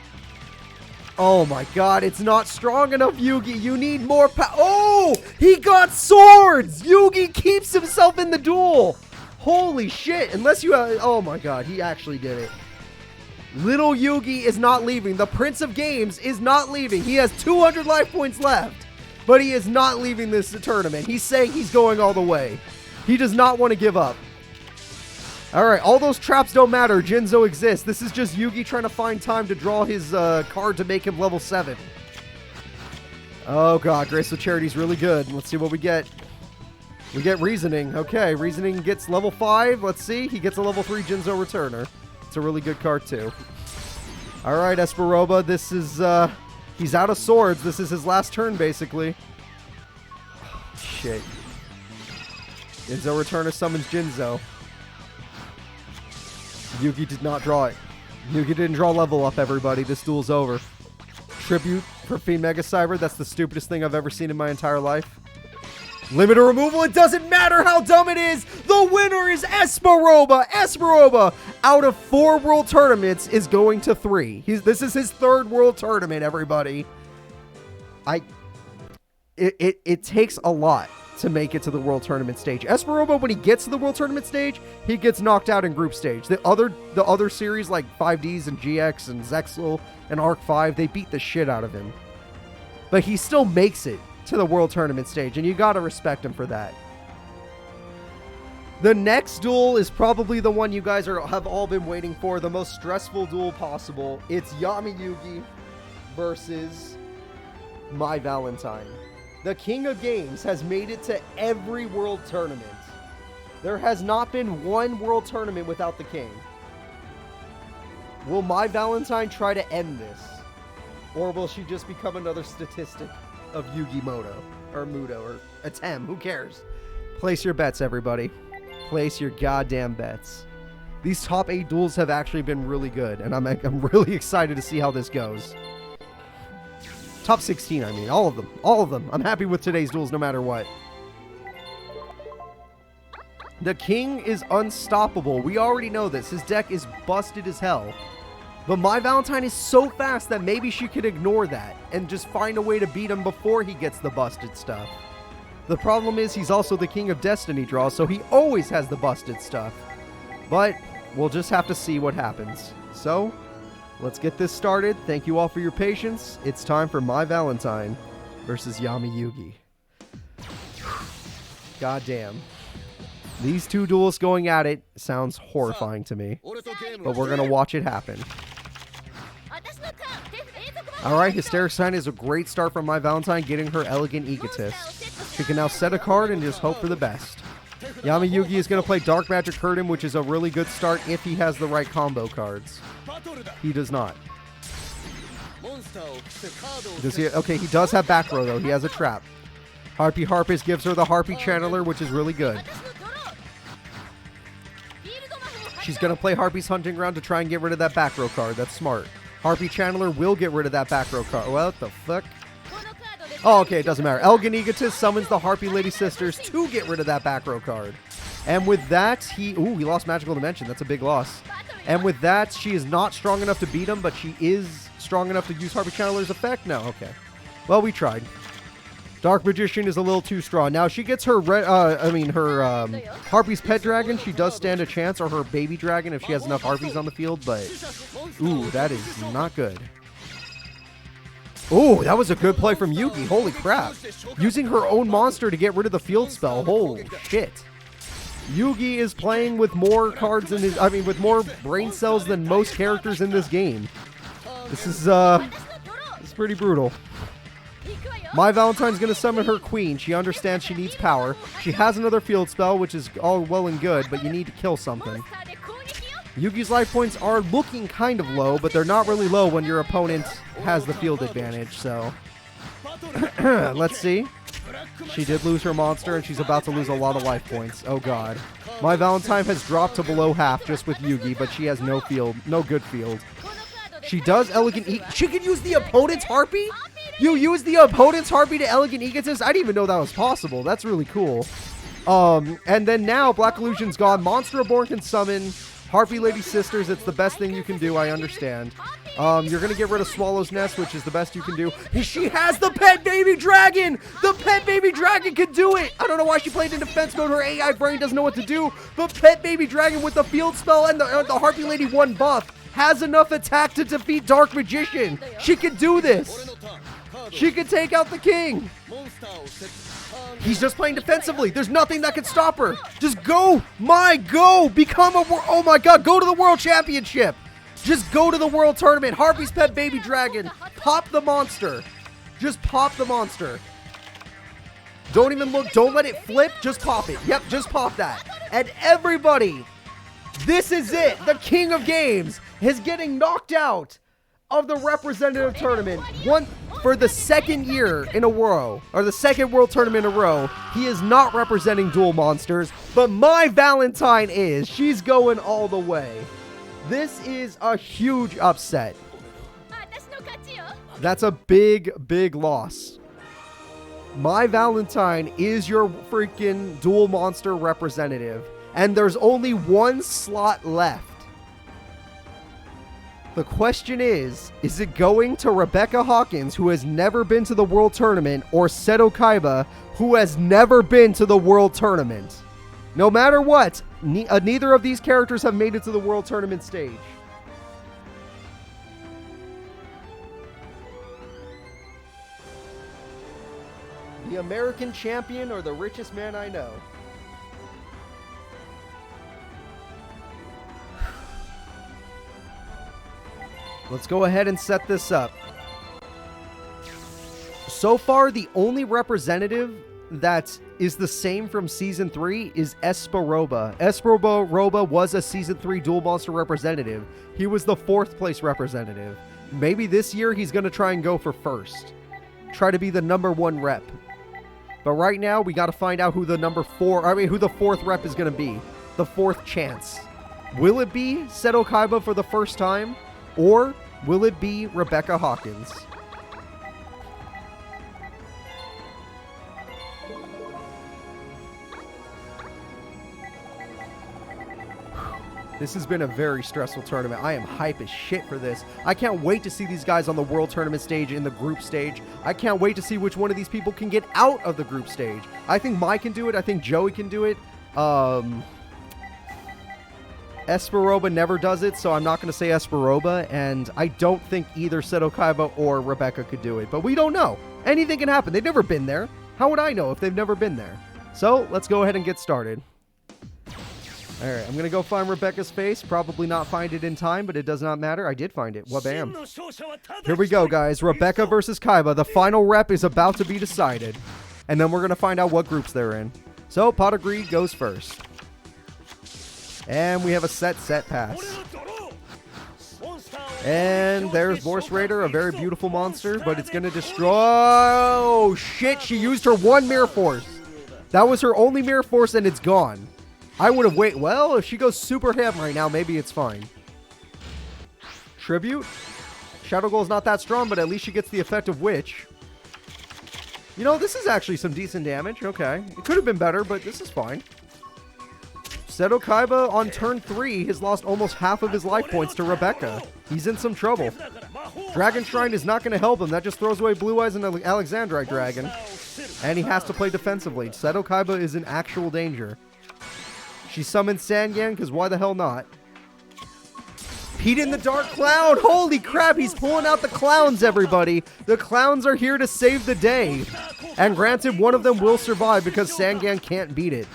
Oh my god, it's not strong enough, Yugi. You need more power. Oh, he got swords. Yugi keeps himself in the duel. Holy shit. Unless you have... Oh my god, he actually did it. Little Yugi is not leaving. The Prince of Games is not leaving. He has 200 life points left, but he is not leaving this tournament. He's saying he's going all the way. He does not want to give up. All right, all those traps don't matter. Jinzo exists. This is just Yugi trying to find time to draw his card to make him level 7. Oh god, Graceful Charity is really good. Let's see what we get. We get Reasoning. Okay, Reasoning gets level 5. Let's see. He gets a level 3 Jinzo Returner. It's a really good card, too. All right, Esperoba. This is, he's out of swords. This is his last turn, basically. Oh, shit. Jinzo Returner summons Jinzo. Yugi did not draw it. Yugi didn't draw level up, everybody. This duel's over. Tribute for Fiend Mega Cyber. That's the stupidest thing I've ever seen in my entire life. Limiter removal, it doesn't matter how dumb it is. The winner is Esperoba. Esperoba, out of 4 world tournaments, is going to 3. This is his 3rd world tournament, everybody. It takes a lot to make it to the world tournament stage. Esperoba, when he gets to the world tournament stage, he gets knocked out in group stage. The other series like 5Ds and GX and Zexal and Arc 5, they beat the shit out of him. But he still makes it to the world tournament stage, and you gotta respect him for that. The next duel is probably the one you guys have all been waiting for, the most stressful duel possible. It's Yami Yugi versus Mai Valentine. The King of Games has made it to every world tournament. There has not been one world tournament without the King. Will Mai Valentine try to end this? Or will she just become another statistic of Yugi Moto or Muto or Atem? Who cares? Place your bets, everybody. Place your goddamn bets. These top 8 duels have actually been really good, and I'm really excited to see how this goes. Top 16, I mean. All of them. All of them. I'm happy with today's duels no matter what. The King is unstoppable. We already know this. His deck is busted as hell. But Mai Valentine is so fast that maybe she could ignore that and just find a way to beat him before he gets the busted stuff. The problem is he's also the King of Destiny draw, so he always has the busted stuff. But we'll just have to see what happens. So, let's get this started. Thank you all for your patience. It's time for Mai Valentine versus Yami Yugi. God damn. These 2 duels going at it sounds horrifying to me. But we're going to watch it happen. Alright, Hysteric Sign is a great start from Mai Valentine, getting her Elegant Egotist. She can now set a card and just hope for the best. Yami Yugi is going to play Dark Magic Curtain, which is a really good start if he has the right combo cards. He does not. Does he? Okay, he does have back row, though. He has a trap. Harpy Harpist gives her the Harpy Channeler, which is really good. She's going to play Harpy's Hunting Ground to try and get rid of that back row card. That's smart. Harpy Channeler will get rid of that back row card. What the fuck? Oh, okay, it doesn't matter. Elegant Egotist summons the Harpy Lady Sisters to get rid of that back row card. And with that, he lost Magical Dimension. That's a big loss. And with that, she is not strong enough to beat him, but she is strong enough to use Harpy Channeler's effect? No, okay. Well, we tried. Dark Magician is a little too strong. Now, she gets her Harpy's Pet Dragon. She does stand a chance, or her Baby Dragon if she has enough Harpies on the field, but ooh, that is not good. Oh, that was a good play from Yugi. Holy crap. Using her own monster to get rid of the field spell. Holy shit. Yugi is playing with more cards in his, with more brain cells than most characters in this game. This is pretty brutal. Mai Valentine's going to summon her queen. She understands she needs power. She has another field spell, which is all well and good, but you need to kill something. Yugi's life points are looking kind of low, but they're not really low when your opponent has the field advantage, so... Let's see. She did lose her monster, and she's about to lose a lot of life points. Oh, God. Mai Valentine has dropped to below half just with Yugi, but she has no field, no good field. She does Elegant She could use the opponent's Harpy? You use the opponent's Harpy to Elegant Egotist? I didn't even know that was possible. That's really cool. And then now, Black Illusion's gone. Monster Reborn can summon Harpy Lady Sisters. It's the best thing you can do, I understand. You're going to get rid of Swallow's Nest, which is the best you can do. She has the Pet Baby Dragon! The Pet Baby Dragon can do it! I don't know why she played in defense mode. Her AI brain doesn't know what to do. But Pet Baby Dragon with the field spell and the Harpy Lady 1 buff has enough attack to defeat Dark Magician. She can do this. She can take out the king. He's just playing defensively. There's nothing that can stop her. Just go. Go. Become a... Oh, my God. Go to the World Championship. Just go to the World Tournament. Harpy's Pet Baby Dragon. Pop the monster. Just pop the monster. Don't even look. Don't let it flip. Just pop it. Yep, just pop that. And everybody, this is it. The king of games is getting knocked out of the representative tournament for the second year in a row, or the second world tournament in a row. He is not representing Duel Monsters, but Mai Valentine is. She's going all the way. This is a huge upset. That's a big, big loss. Mai Valentine is your freaking Duel Monster representative, and there's only one slot left. The question is it going to Rebecca Hawkins, who has never been to the World Tournament, or Seto Kaiba, who has never been to the World Tournament? No matter what, neither of these characters have made it to the World Tournament stage. The American champion or the richest man I know? Let's go ahead and set this up. So far, the only representative that is the same from Season 3 is Esperoba. Esperoba was a Season 3 Duel Monster representative. He was the 4th place representative. Maybe this year he's going to try and go for first. Try to be the #1 rep. But right now, we got to find out who the who the 4th rep is going to be. The 4th chance. Will it be Seto Kaiba for the first time? Or will it be Rebecca Hawkins? This has been a very stressful tournament. I am hype as shit for this. I can't wait to see these guys on the World Tournament stage, in the group stage. I can't wait to see which one of these people can get out of the group stage. I think Mai can do it. I think Joey can do it. Esperoba never does it, so I'm not going to say Esperoba, and I don't think either Seto Kaiba or Rebecca could do it, but we don't know. Anything can happen. They've never been there. How would I know if they've never been there? So, let's go ahead and get started. Alright, I'm going to go find Rebecca's face. Probably not find it in time, but it does not matter. I did find it. Wabam. Here we go, guys. Rebecca versus Kaiba. The final rep is about to be decided, and then we're going to find out what groups they're in. So, Pot of Greed goes first. And we have a set pass. And there's Vorse Raider, a very beautiful monster, but it's going to destroy... Oh, shit, she used her one Mirror Force. That was her only Mirror Force, and it's gone. I would have waited... Well, if she goes super ham right now, maybe it's fine. Tribute? Shadow Goal is not that strong, but at least she gets the effect of Witch. You know, this is actually some decent damage. Okay. It could have been better, but this is fine. Seto Kaiba on turn 3 has lost almost half of his life points to Rebecca. He's in some trouble. Dragon Shrine is not going to help him. That just throws away Blue Eyes and Alexandrite Dragon. And he has to play defensively. Seto Kaiba is in actual danger. She summons Sangan, because why the hell not? Pete in the Dark Cloud! Holy crap, he's pulling out the clowns, everybody! The clowns are here to save the day. And granted, one of them will survive because Sangan can't beat it.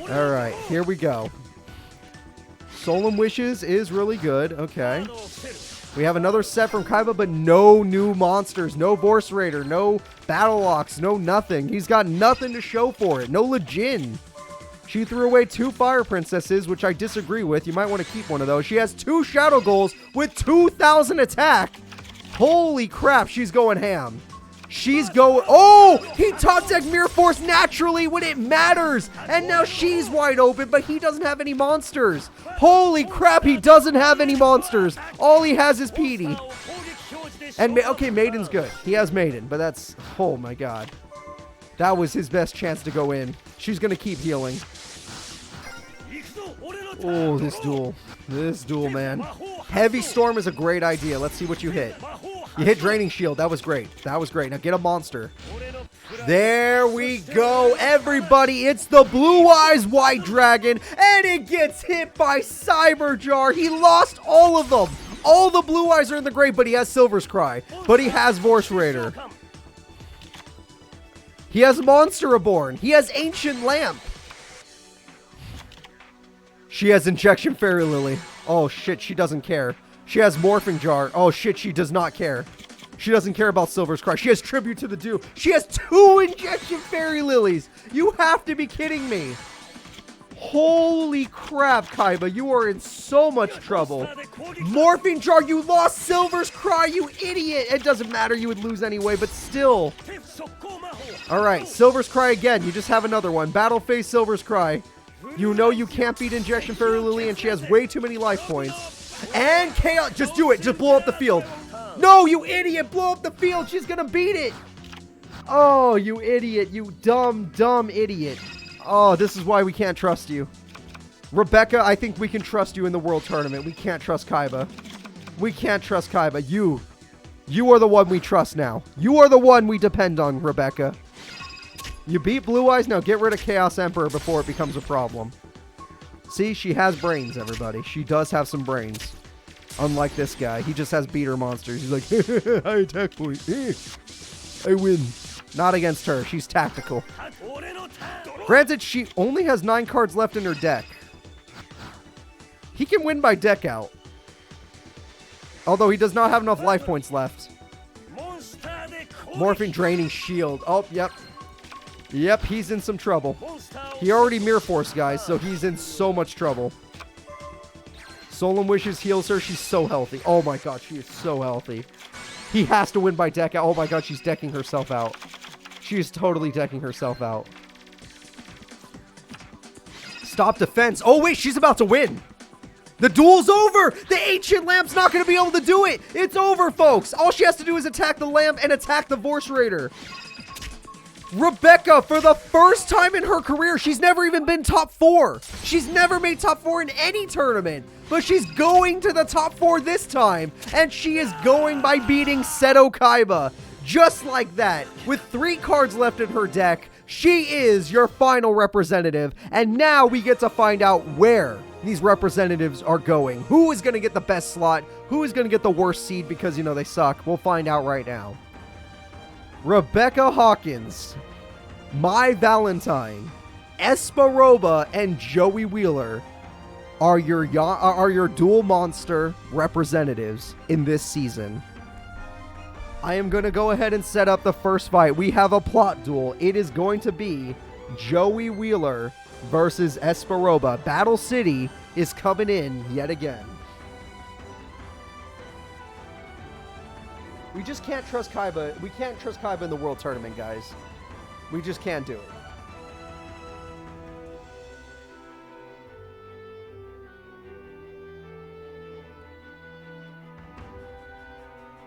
Alright, here we go. Solemn Wishes is really good. Okay. We have another set from Kaiba, but no new monsters, no Vorse Raider, no Battle Locks, no nothing. He's got nothing to show for it. No Lejin. She threw away 2 Fire Princesses, which I disagree with. You might want to keep one of those. She has 2 Shadow Goals with 2,000 attack. Holy crap, she's going ham. She's going... Oh! He top decked Mirror Force naturally when it matters. And now she's wide open, but he doesn't have any monsters. Holy crap, he doesn't have any monsters. All he has is Petey. And, okay, Maiden's good. He has Maiden, but that's... Oh, my God. That was his best chance to go in. She's going to keep healing. Oh, this duel. This duel, man. Heavy Storm is a great idea. Let's see what you hit. You hit Draining Shield. That was great. That was great. Now get a monster. There we go, everybody. It's the Blue Eyes White Dragon, and it gets hit by Cyberjar. He lost all of them. All the Blue Eyes are in the grave, but he has Silver's Cry. But he has Vorse Raider. He has Monster Reborn. He has Ancient Lamp. She has Injection Fairy Lily. Oh, shit, she doesn't care. She has Morphing Jar. Oh, shit, she does not care. She doesn't care about Silver's Cry. She has Tribute to the Dew. She has 2 Injection Fairy Lilies. You have to be kidding me. Holy crap, Kaiba. You are in so much trouble. Morphing Jar, you lost Silver's Cry, you idiot. It doesn't matter. You would lose anyway, but still. All right, Silver's Cry again. You just have another one. Battle Phase Silver's Cry. You know you can't beat Injection Fairy Lily, and she has way too many life points. And Chaos. Just do it. Just blow up the field. No, you idiot. Blow up the field. She's going to beat it. Oh, you idiot. You dumb, dumb idiot. Oh, this is why we can't trust you. Rebecca, I think we can trust you in the World Tournament. We can't trust Kaiba. We can't trust Kaiba. You are the one we trust now. You are the one we depend on, Rebecca. You beat Blue Eyes. Now get rid of Chaos Emperor before it becomes a problem. See, she has brains, everybody. She does have some brains. Unlike this guy. He just has beater monsters. He's like, high attack point. I win. Not against her. She's tactical. Granted, she only has 9 cards left in her deck. He can win by deck out. Although he does not have enough life points left. Morphing Draining Shield. Oh, yep. Yep, he's in some trouble. He already Mirror Force, guys, so he's in so much trouble. Solemn Wishes heals her. She's so healthy. Oh my god, she is so healthy. He has to win by deck out. Oh my god, she's decking herself out. She is totally decking herself out. Stop defense. Oh wait, she's about to win. The duel's over. The Ancient Lamp's not going to be able to do it. It's over, folks. All she has to do is attack the lamp and attack the Vorse Raider. Rebecca, for the first time in her career, she's never even been top 4. She's never made top 4 in any tournament. But she's going to the top 4 this time. And she is going by beating Seto Kaiba. Just like that. With 3 cards left in her deck, she is your final representative. And now we get to find out where these representatives are going. Who is going to get the best slot? Who is going to get the worst seed because, you know, they suck? We'll find out right now. Rebecca Hawkins, Mai Valentine, Esparoba, and Joey Wheeler are your Duel Monster representatives in this season. I am going to go ahead and set up the first fight. We have a plot duel. It is going to be Joey Wheeler versus Esparoba. Battle City is coming in yet again. We just can't trust Kaiba. We can't trust Kaiba in the World Tournament, guys. We just can't do it.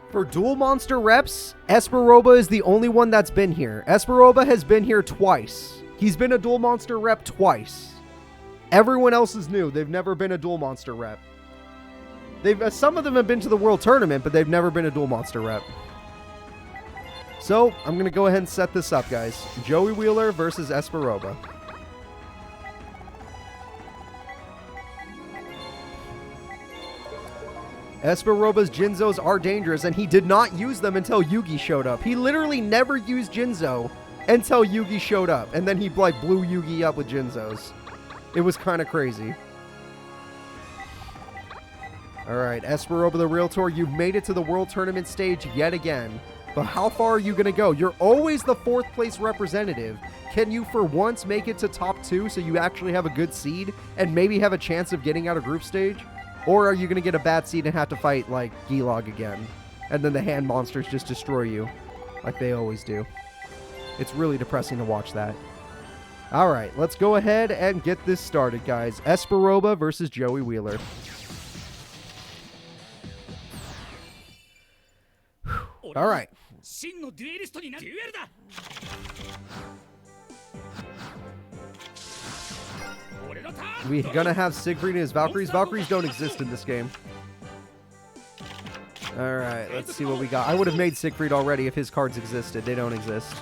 For Duel Monster reps, Esparoba is the only one that's been here. Esparoba has been here twice. He's been a Duel Monster rep twice. Everyone else is new. They've never been a Duel Monster rep. Some of them have been to the World Tournament, but they've never been a Duel Monster rep. So, I'm going to go ahead and set this up, guys. Joey Wheeler versus Esparoba. Esparoba's Jinzos are dangerous, and he did not use them until Yugi showed up. He literally never used Jinzo until Yugi showed up, and then he like blew Yugi up with Jinzos. It was kind of crazy. All right, Esperoba the Realtor, you've made it to the World Tournament stage yet again. But how far are you going to go? You're always the 4th place representative. Can you for once make it to top 2 so you actually have a good seed and maybe have a chance of getting out of group stage? Or are you going to get a bad seed and have to fight like Gilog again? And then the hand monsters just destroy you like they always do. It's really depressing to watch that. All right, let's go ahead and get this started, guys. Esperoba versus Joey Wheeler. All right. We're gonna have Siegfried and his Valkyries. Valkyries don't exist in this game. All right, let's see what we got. I would have made Siegfried already if his cards existed. They don't exist.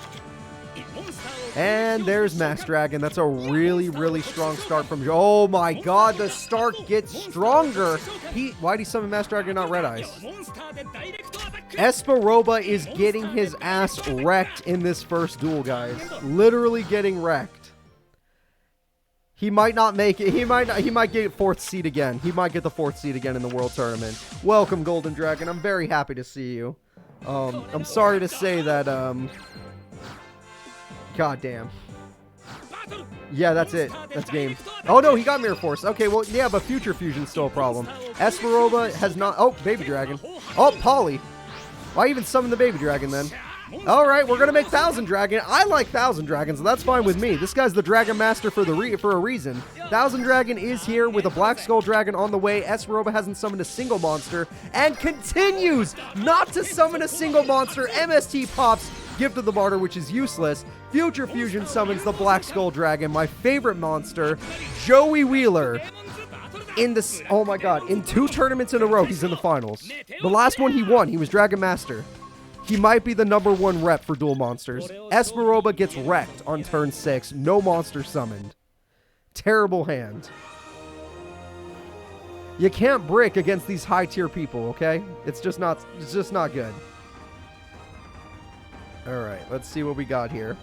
And there's Max Dragon. That's a really, really strong start from... Oh my god, the start gets stronger. Why'd he summon Max Dragon, not Red Eyes? Esperoba is getting his ass wrecked in this first duel, guys. Literally getting wrecked. He might not make it. He might get 4th seed again. He might get the 4th seed again in the World Tournament. Welcome, Golden Dragon. I'm very happy to see you. I'm sorry to say that, God damn. Yeah, that's it. That's game. Oh, no, he got Mirror Force. Okay, well, yeah, but Future Fusion's still a problem. Esperoba has not... Oh, Baby Dragon. Oh, Polly. Why even summon the Baby Dragon, then? All right, we're going to make 1000 Dragon. I like 1000 Dragons, so that's fine with me. This guy's the Dragon Master for a reason. 1000 Dragon is here with a Black Skull Dragon on the way. Esperoba hasn't summoned a single monster and continues not to summon a single monster. MST pops Gift of the Martyr, which is useless. Future Fusion summons the Black Skull Dragon, my favorite monster. Joey Wheeler. Oh my god, in 2 tournaments in a row, he's in the finals. The last one he won, he was Dragon Master. He might be the #1 rep for Duel Monsters. Esperoba gets wrecked on turn 6. No monster summoned. Terrible hand. You can't brick against these high tier people, okay? It's just not good. All right, let's see what we got here.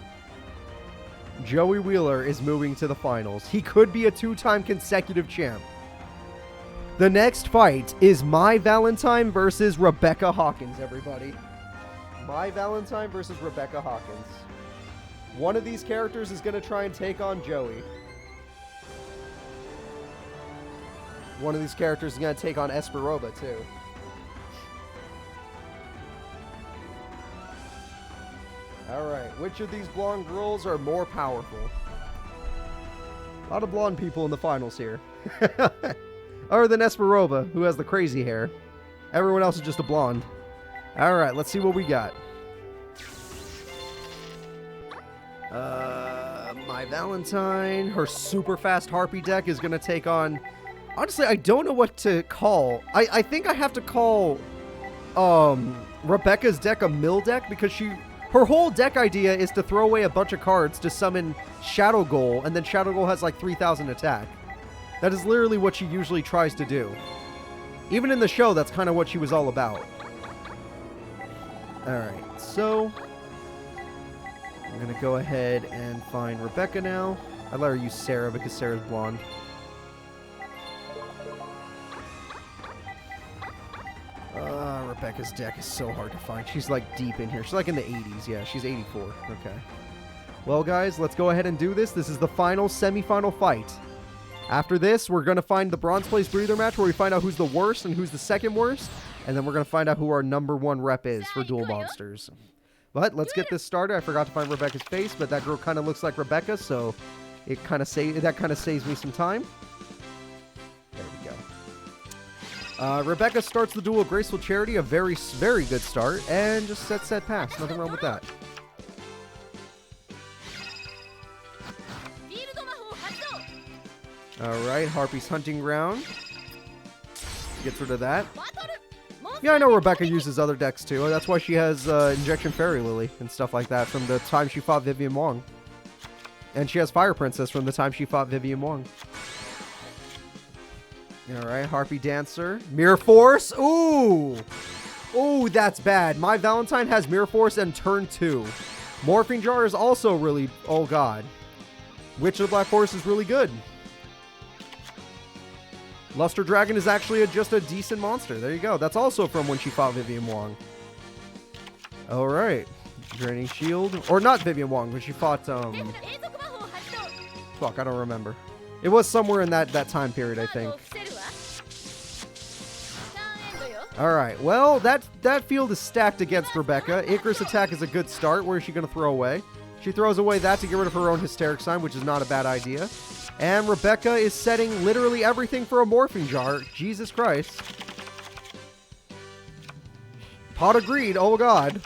Joey Wheeler is moving to the finals. He could be a 2-time consecutive champ. The next fight is Mai Valentine versus Rebecca Hawkins, everybody. Mai Valentine versus Rebecca Hawkins. One of these characters is going to try and take on Joey. One of these characters is going to take on Esperoba, too. Alright, which of these blonde girls are more powerful? A lot of blonde people in the finals here. Other than Esperoba, who has the crazy hair. Everyone else is just a blonde. Alright, let's see what we got. Mai Valentine. Her super fast Harpy deck is going to take on... Honestly, I don't know what to call. I think I have to call Rebecca's deck a mill deck because her whole deck idea is to throw away a bunch of cards to summon Shadow Goal, and then Shadow Goal has like 3,000 attack. That is literally what she usually tries to do. Even in the show, that's kind of what she was all about. Alright, so... I'm going to go ahead and find Rebecca now. I'd let her use Sarah because Sarah's blonde. Rebecca's deck is so hard to find. She's like deep in here. She's like in the 80s. Yeah, she's 84. Okay. Well, guys, let's go ahead and do this. This is the final semi-final fight. After this, we're going to find the Bronze Place Breather match where we find out who's the worst and who's the second worst. And then we're going to find out who our #1 rep is for Duel Monsters. But let's get this started. I forgot to find Rebecca's face, but that girl kind of looks like Rebecca, so that kind of saves me some time. There we go. Rebecca starts the duel with Graceful Charity, a very, very good start, and just set pass. Nothing wrong with that. Alright, Harpy's Hunting Ground. Gets rid of that. Yeah, I know Rebecca uses other decks too. That's why she has Injection Fairy Lily and stuff like that from the time she fought Vivian Wong. And she has Fire Princess from the time she fought Vivian Wong. Alright, Harpy Dancer. Mirror Force. Ooh! Ooh, that's bad. Mai Valentine has Mirror Force and turn 2. Morphing Jar is also really... Oh, God. Witch of the Black Forest is really good. Luster Dragon is actually just a decent monster. There you go. That's also from when she fought Vivian Wong. All right. Draining Shield. Or not Vivian Wong, but she fought, fuck, I don't remember. It was somewhere in that time period, I think. All right. Well, that field is stacked against Rebecca. Icarus attack is a good start. Where is she going to throw away? She throws away that to get rid of her own Hysteric Sign, which is not a bad idea. And Rebecca is setting literally everything for a Morphing Jar. Jesus Christ. Pot of Greed. Oh, God.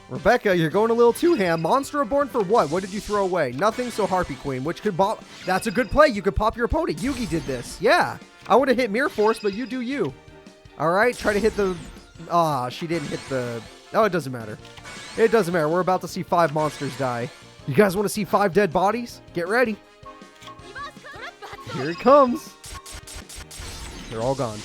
Rebecca, you're going a little too ham. Monster Reborn for what? What did you throw away? Nothing, so Harpy Queen, which could pop. That's a good play. You could pop your opponent. Yugi did this. Yeah. I would have hit Mirror Force, but you do you. All right. Try to hit the... she didn't hit the... Oh, it doesn't matter. It doesn't matter. We're about to see 5 monsters die. You guys want to see 5 dead bodies? Get ready. Here it comes. They're all gone.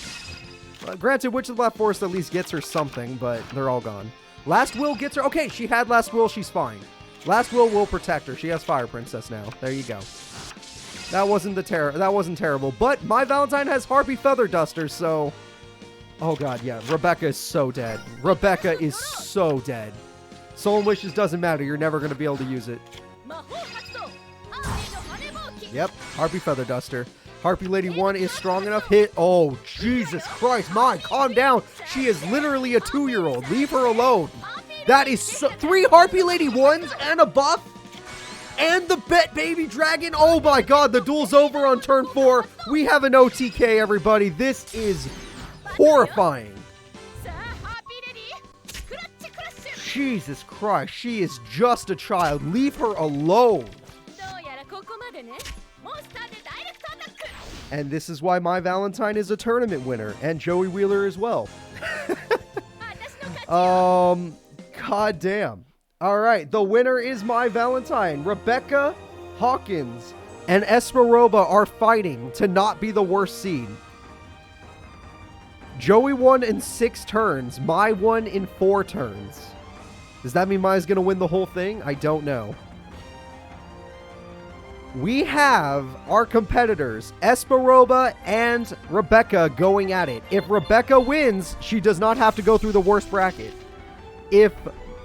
Granted, Witch of the Black Forest at least gets her something, but they're all gone. Last Will gets her. Okay, she had Last Will. She's fine. Last Will protect her. She has Fire Princess now. There you go. That wasn't terrible. But Mai Valentine has Harpy Feather Duster, so... Oh, God, yeah. Rebecca is so dead. Rebecca is so dead. Soul Wishes doesn't matter. You're never going to be able to use it. Yep. Harpy Feather Duster. Harpy Lady 1 is strong enough. Hit. Oh, Jesus Christ. Mai, calm down. She is literally a 2-year-old. Leave her alone. That is 3 Harpy Lady 1s and a buff. And the Bet Baby Dragon. Oh, my God. The duel's over on turn 4. We have an OTK, everybody. This is horrifying. Jesus Christ, she is just a child. Leave her alone. And this is why Mai Valentine is a tournament winner. And Joey Wheeler as well. God damn. All right, the winner is Mai Valentine. Rebecca, Hawkins, and Esperoba are fighting to not be the worst seed. Joey won in 6 turns. Mai won in 4 turns. Does that mean Mai's going to win the whole thing? I don't know. We have our competitors, Esperoba and Rebecca, going at it. If Rebecca wins, she does not have to go through the worst bracket. If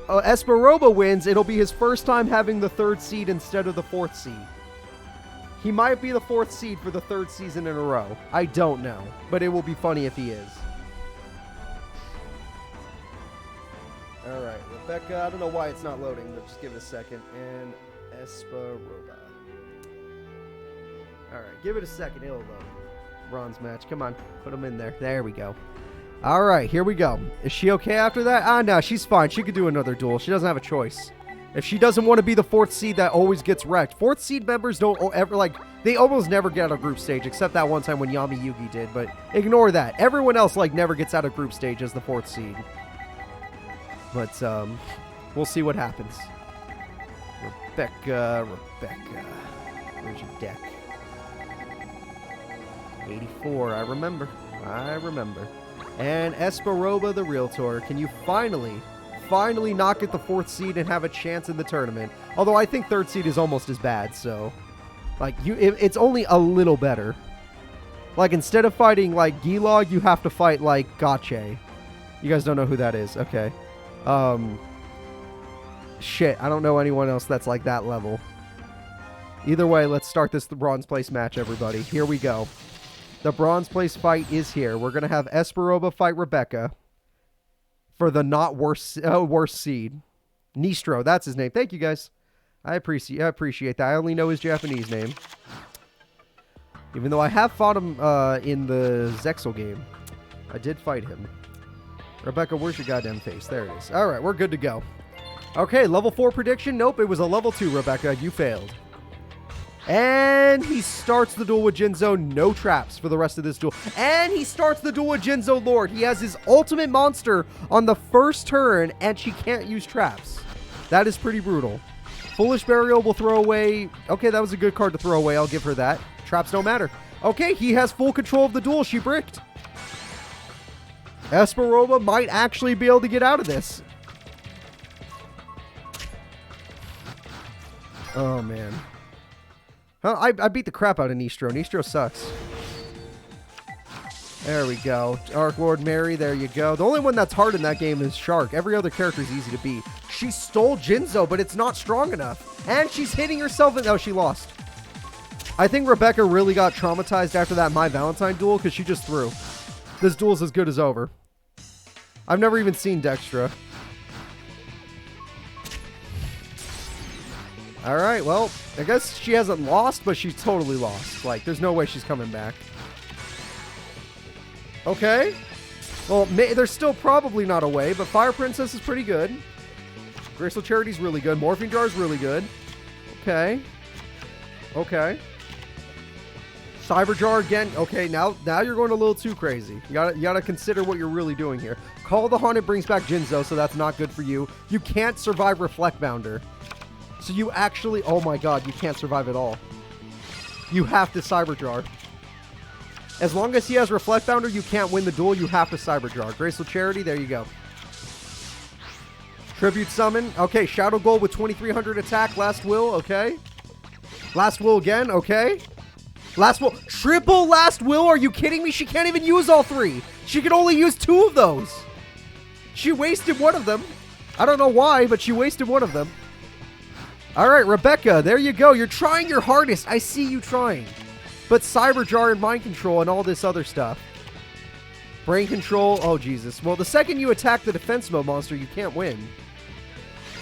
Esperoba wins, it'll be his first time having the 3rd seed instead of the 4th seed. He might be the 4th seed for the 3rd season in a row. I don't know, but it will be funny if he is. All right, Rebecca, I don't know why it's not loading, but just give it a second. And Esperoba. All right, give it a second. It'll load. Bronze match. Come on, put him in there. There we go. All right, here we go. Is she okay after that? No, she's fine. She could do another duel. She doesn't have a choice. If she doesn't want to be the 4th seed that always gets wrecked. 4th seed members don't ever, like, they almost never get out of group stage, except that one time when Yami Yugi did, but ignore that. Everyone else, like, never gets out of group stage as the 4th seed. But, we'll see what happens. Rebecca. Where's your deck? 84, I remember. And Esperoba the Realtor. Can you finally not get the 4th seed and have a chance in the tournament? Although I think 3rd seed is almost as bad, so... Like, it's only a little better. Like, instead of fighting, like, Gilog, you have to fight, like, Gache. You guys don't know who that is. Okay. Shit, I don't know anyone else that's like that level. Either way, let's start this bronze place match, everybody. Here we go. The bronze place fight is here. We're going to have Esperoba fight Rebecca for the not worst seed. Nistro, that's his name. Thank you, guys. I appreciate that. I only know his Japanese name. Even though I have fought him in the Zexel game. I did fight him. Rebecca, where's your goddamn face? There it is. All right, we're good to go. Okay, level 4 prediction. Nope, it was a level 2, Rebecca. You failed. And he starts the duel with Jinzo. No traps for the rest of this duel. And he starts the duel with Jinzo Lord. He has his ultimate monster on the first turn, and she can't use traps. That is pretty brutal. Foolish Burial will throw away. Okay, that was a good card to throw away. I'll give her that. Traps don't matter. Okay, he has full control of the duel. She bricked. Esperoba might actually be able to get out of this. Oh, man. Huh? I beat the crap out of Nistro. Nistro sucks. There we go. Arc Lord Mary, there you go. The only one that's hard in that game is Shark. Every other character is easy to beat. She stole Jinzo, but it's not strong enough. And she's hitting herself. Oh, she lost. I think Rebecca really got traumatized after that Mai Valentine duel because she just threw. This duel's as good as over. I've never even seen Dextra. All right, well, I guess she hasn't lost, but she's totally lost. Like, there's no way she's coming back. Okay. Well, there's still probably not a way, but Fire Princess is pretty good. Graceful Charity's really good. Morphine Jar's really good. Okay. Okay. Cyber Jar again. Okay, now you're going a little too crazy. You gotta consider what you're really doing here. Call the Haunted brings back Jinzo, so that's not good for you. You can't survive Reflect Bounder. So you actually... Oh my god, you can't survive at all. You have to Cyber Jar. As long as he has Reflect Bounder, you can't win the duel. You have to Cyber Jar. Graceful Charity, there you go. Tribute Summon. Okay, Shadow Gold with 2300 attack. Last Will, okay. Last Will again, okay. Last Will. Triple Last Will? Are you kidding me? She can't even use all three. She can only use 2 of those. She wasted one of them. I don't know why, but she wasted one of them. All right, Rebecca, there you go. You're trying your hardest. I see you trying. But Cyber Jar and Mind Control and all this other stuff. Brain Control. Oh, Jesus. Well, the second you attack the defense mode monster, you can't win.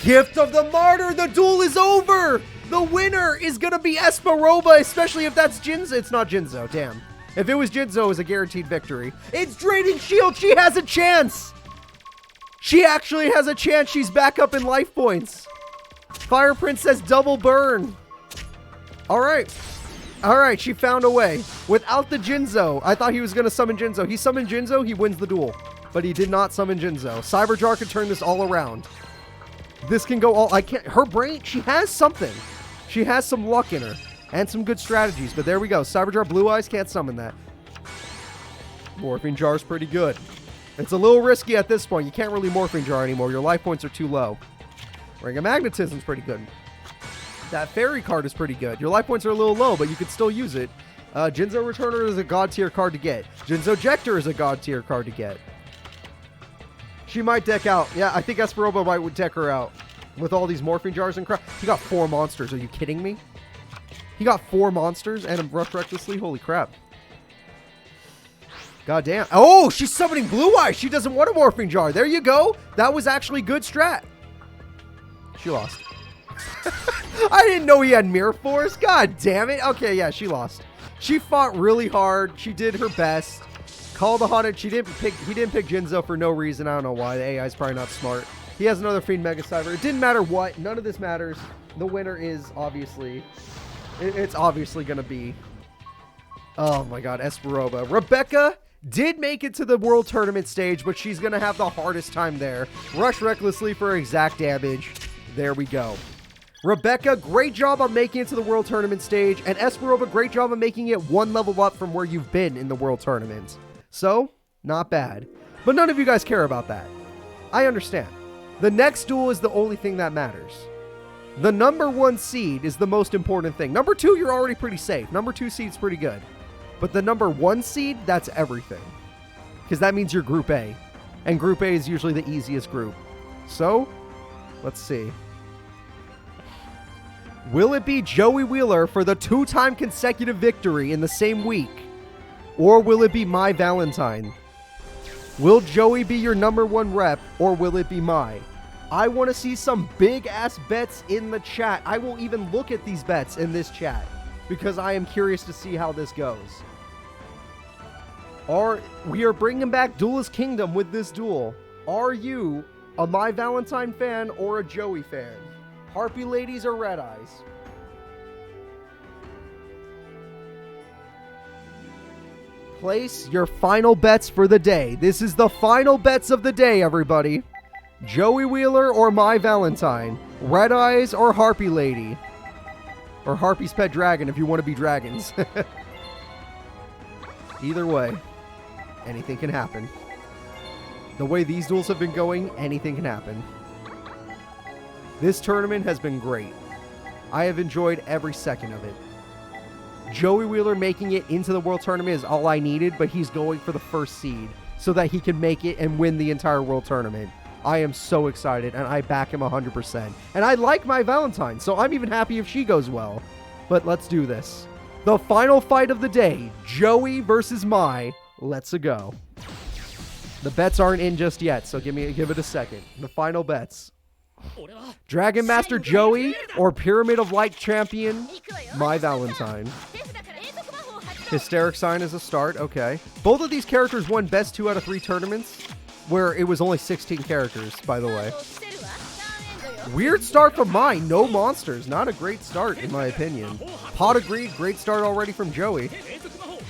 Gift of the Martyr. The duel is over. The winner is going to be Esperoba, especially if that's Jinzo. It's not Jinzo. Damn. If it was Jinzo, it was a guaranteed victory. It's Draining Shield. She has a chance. She actually has a chance. She's back up in life points. Fire Princess double burn. All right. All right, she found a way. Without the Jinzo, I thought he was going to summon Jinzo. He summoned Jinzo, he wins the duel. But he did not summon Jinzo. Cyber Jar can turn this all around. This can go all... I can't... Her brain, she has something. She has some luck in her. And some good strategies. But there we go. Cyber Jar Blue Eyes can't summon that. Morphine Jar's pretty good. It's a little risky at this point. You can't really Morphine Jar anymore. Your life points are too low. Ring of Magnetism's pretty good. That fairy card is pretty good. Your life points are a little low, but you can still use it. Jinzo Returner is a god tier card to get. Jinzo Jector is a god tier card to get. She might deck out. Yeah, I think Esperoba might deck her out. With all these Morphine Jars and crap. He got 4 monsters. Are you kidding me? He got 4 monsters and rushed recklessly? Holy crap. God damn. Oh, she's summoning Blue Eyes. She doesn't want a Morphine Jar. There you go. That was actually good strat. She lost. I didn't know he had Mirror Force. God damn it. Okay, yeah, she lost. She fought really hard. She did her best. Call the Haunted. He didn't pick Jinzo for no reason. I don't know why. The AI is probably not smart. He has another Fiend Mega Cyber. It didn't matter what. None of this matters. The winner is obviously... It's obviously going to be... Oh my god, Esperoba. Rebecca did make it to the World Tournament stage, but she's going to have the hardest time there. Rush recklessly for exact damage. There we go. Rebecca, great job on making it to the World Tournament stage, and Esperoba, great job on making it 1 level up from where you've been in the World Tournament. So, not bad. But none of you guys care about that. I understand. The next duel is the only thing that matters. The number 1 seed is the most important thing. Number 2, you're already pretty safe. Number 2 seed's pretty good. But the number 1 seed, that's everything. Because that means you're Group A. And Group A is usually the easiest group. So, let's see. Will it be Joey Wheeler for the 2-time consecutive victory in the same week? Or will it be Mai Valentine? Will Joey be your number 1 rep, or will it be Mai? I want to see some big-ass bets in the chat. I will even look at these bets in this chat, because I am curious to see how this goes. We are bringing back Duelist Kingdom with this duel. Are you a Mai Valentine fan or a Joey fan? Harpy Ladies or Red Eyes? Place your final bets for the day. This is the final bets of the day, everybody. Joey Wheeler or Mai Valentine? Red Eyes or Harpy Lady? Or Harpy's Pet Dragon if you want to be dragons. Either way, anything can happen. The way these duels have been going, anything can happen. This tournament has been great. I have enjoyed every second of it. Joey Wheeler making it into the World Tournament is all I needed, but he's going for the first seed so that he can make it and win the entire World Tournament. I am so excited, and I back him 100%. And I like Mai Valentine, so I'm even happy if she goes well. But let's do this. The final fight of the day, Joey versus Mai. Let's go. The bets aren't in just yet, so give it a second. The final bets. Dragon Master Joey or Pyramid of Light Champion Mai Valentine. Hysteric Sign is a start, okay. Both of these characters won best 2 out of 3 tournaments, where it was only 16 characters, by the way. Weird start from Mai, no monsters. Not a great start, in my opinion. Pot agreed, great start already from Joey.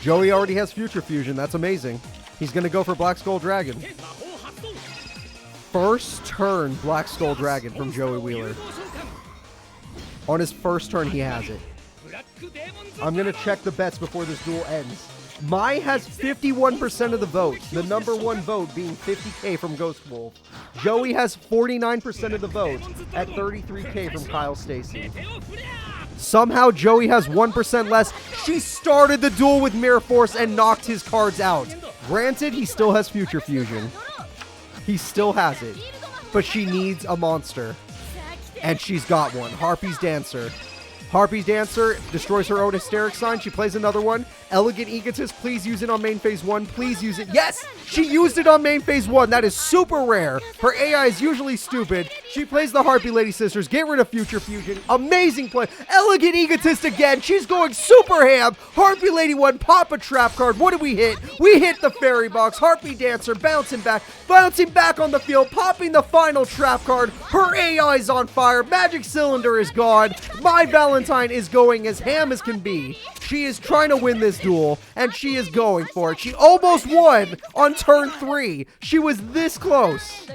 Joey already has Future Fusion, that's amazing. He's going to go for Black Skull Dragon. First turn Black Skull Dragon from Joey Wheeler. On his first turn, he has it. I'm going to check the bets before this duel ends. Mai has 51% of the vote, the number 1 vote being 50k from Ghost Wolf. Joey has 49% of the vote at 33k from Kyle Stacy. Somehow Joey has 1% less. She started the duel with Mirror Force and knocked his cards out. Granted, he still has Future Fusion. He still has it. But she needs a monster. And she's got one. Harpy's Dancer. Harpy's Dancer destroys her own Hysteric Sign. She plays another one. Elegant Egotist, please use it on main phase 1. Please use it. Yes! She used it on main phase 1. That is super rare. Her AI is usually stupid. She plays the Harpy Lady Sisters. Get rid of Future Fusion. Amazing play. Elegant Egotist again. She's going super ham. Harpy Lady 1, pop a trap card. What did we hit? We hit the Fairy Box. Harpy Dancer bouncing back on the field, popping the final trap card. Her AI is on fire. Magic Cylinder is gone. Mai Valentine is going as ham as can be. She is trying to win this duel, and she is going for it. She almost won on turn 3. She was this close.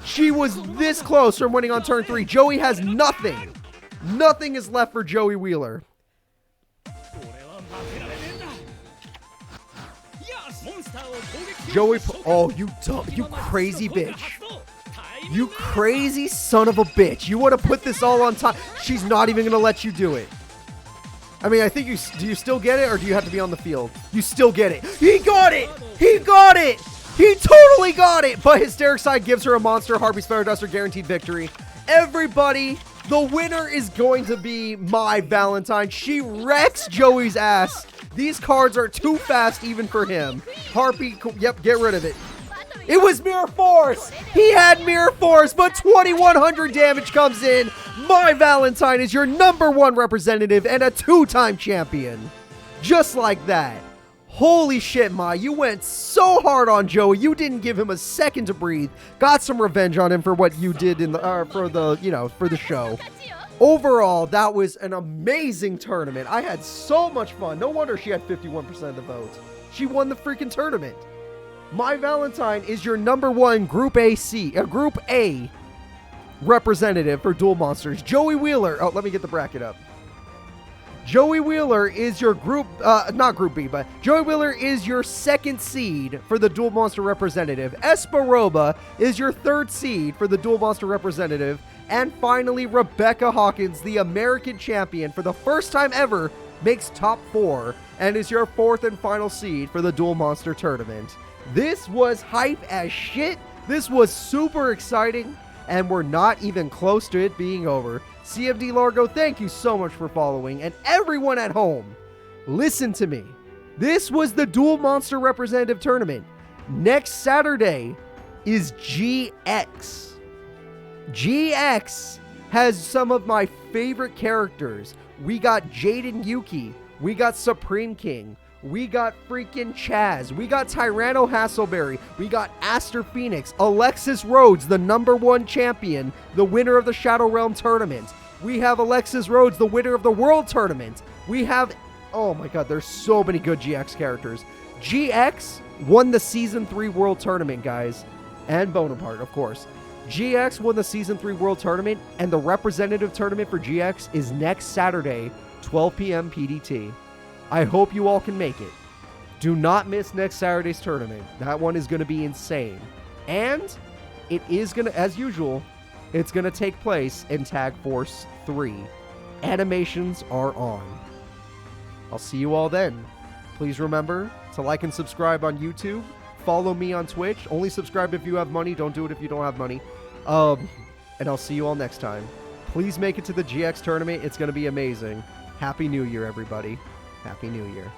She was this close from winning on turn 3. Joey has nothing. Nothing is left for Joey Wheeler. Joey, oh, you crazy bitch. You crazy son of a bitch. You want to put this all on top. She's not even going to let you do it. I mean, I think do you still get it, or do you have to be on the field? You still get it. He got it. He got it. He totally got it. But Hysteric Side gives her a monster. Harpy's Feather Duster, guaranteed victory. Everybody, the winner is going to be Mai Valentine. She wrecks Joey's ass. These cards are too fast even for him. Harpy, yep, get rid of it. It was Mirror Force. He had Mirror Force, but 2100 damage comes in. Mai Valentine is your number 1 representative and a 2-time champion. Just like that. Holy shit, Mai, you went so hard on Joey. You didn't give him a second to breathe. Got some revenge on him for what you did in the for the show. Overall, that was an amazing tournament. I had so much fun. No wonder she had 51% of the vote. She won the freaking tournament. Mai Valentine is your number 1 Group A representative for Duel Monsters. Joey Wheeler, oh, let me get the bracket up. Joey Wheeler is your not Group B, but Joey Wheeler is your 2nd seed for the Duel Monster representative. Esparoba is your 3rd seed for the Duel Monster representative. And finally, Rebecca Hawkins, the American champion, for the first time ever, makes top 4 and is your 4th and final seed for the Duel Monster tournament. This was hype as shit. This was super exciting, and we're not even close to it being over. CMD Largo, thank you so much for following, and everyone at home, listen to me. This was the Duel Monster Representative Tournament. Next Saturday is GX. GX has some of my favorite characters. We got Jaden Yuki. We got Supreme King. We got freaking Chaz. We got Tyranno Hasselberry. We got Aster Phoenix. Alexis Rhodes, the number 1 champion, the winner of the Shadow Realm tournament. We have Alexis Rhodes, the winner of the World Tournament. We have, oh my god, there's so many good GX characters. GX won the Season 3 World Tournament, guys. And Bonaparte, of course. GX won the Season 3 World Tournament, and the representative tournament for GX is next Saturday, 12 p.m. PDT. I hope you all can make it. Do not miss next Saturday's tournament. That one is going to be insane. And it is going to, as usual, it's going to take place in Tag Force 3. Animations are on. I'll see you all then. Please remember to like and subscribe on YouTube. Follow me on Twitch. Only subscribe if you have money. Don't do it if you don't have money. And I'll see you all next time. Please make it to the GX tournament. It's going to be amazing. Happy New Year, everybody. Happy New Year.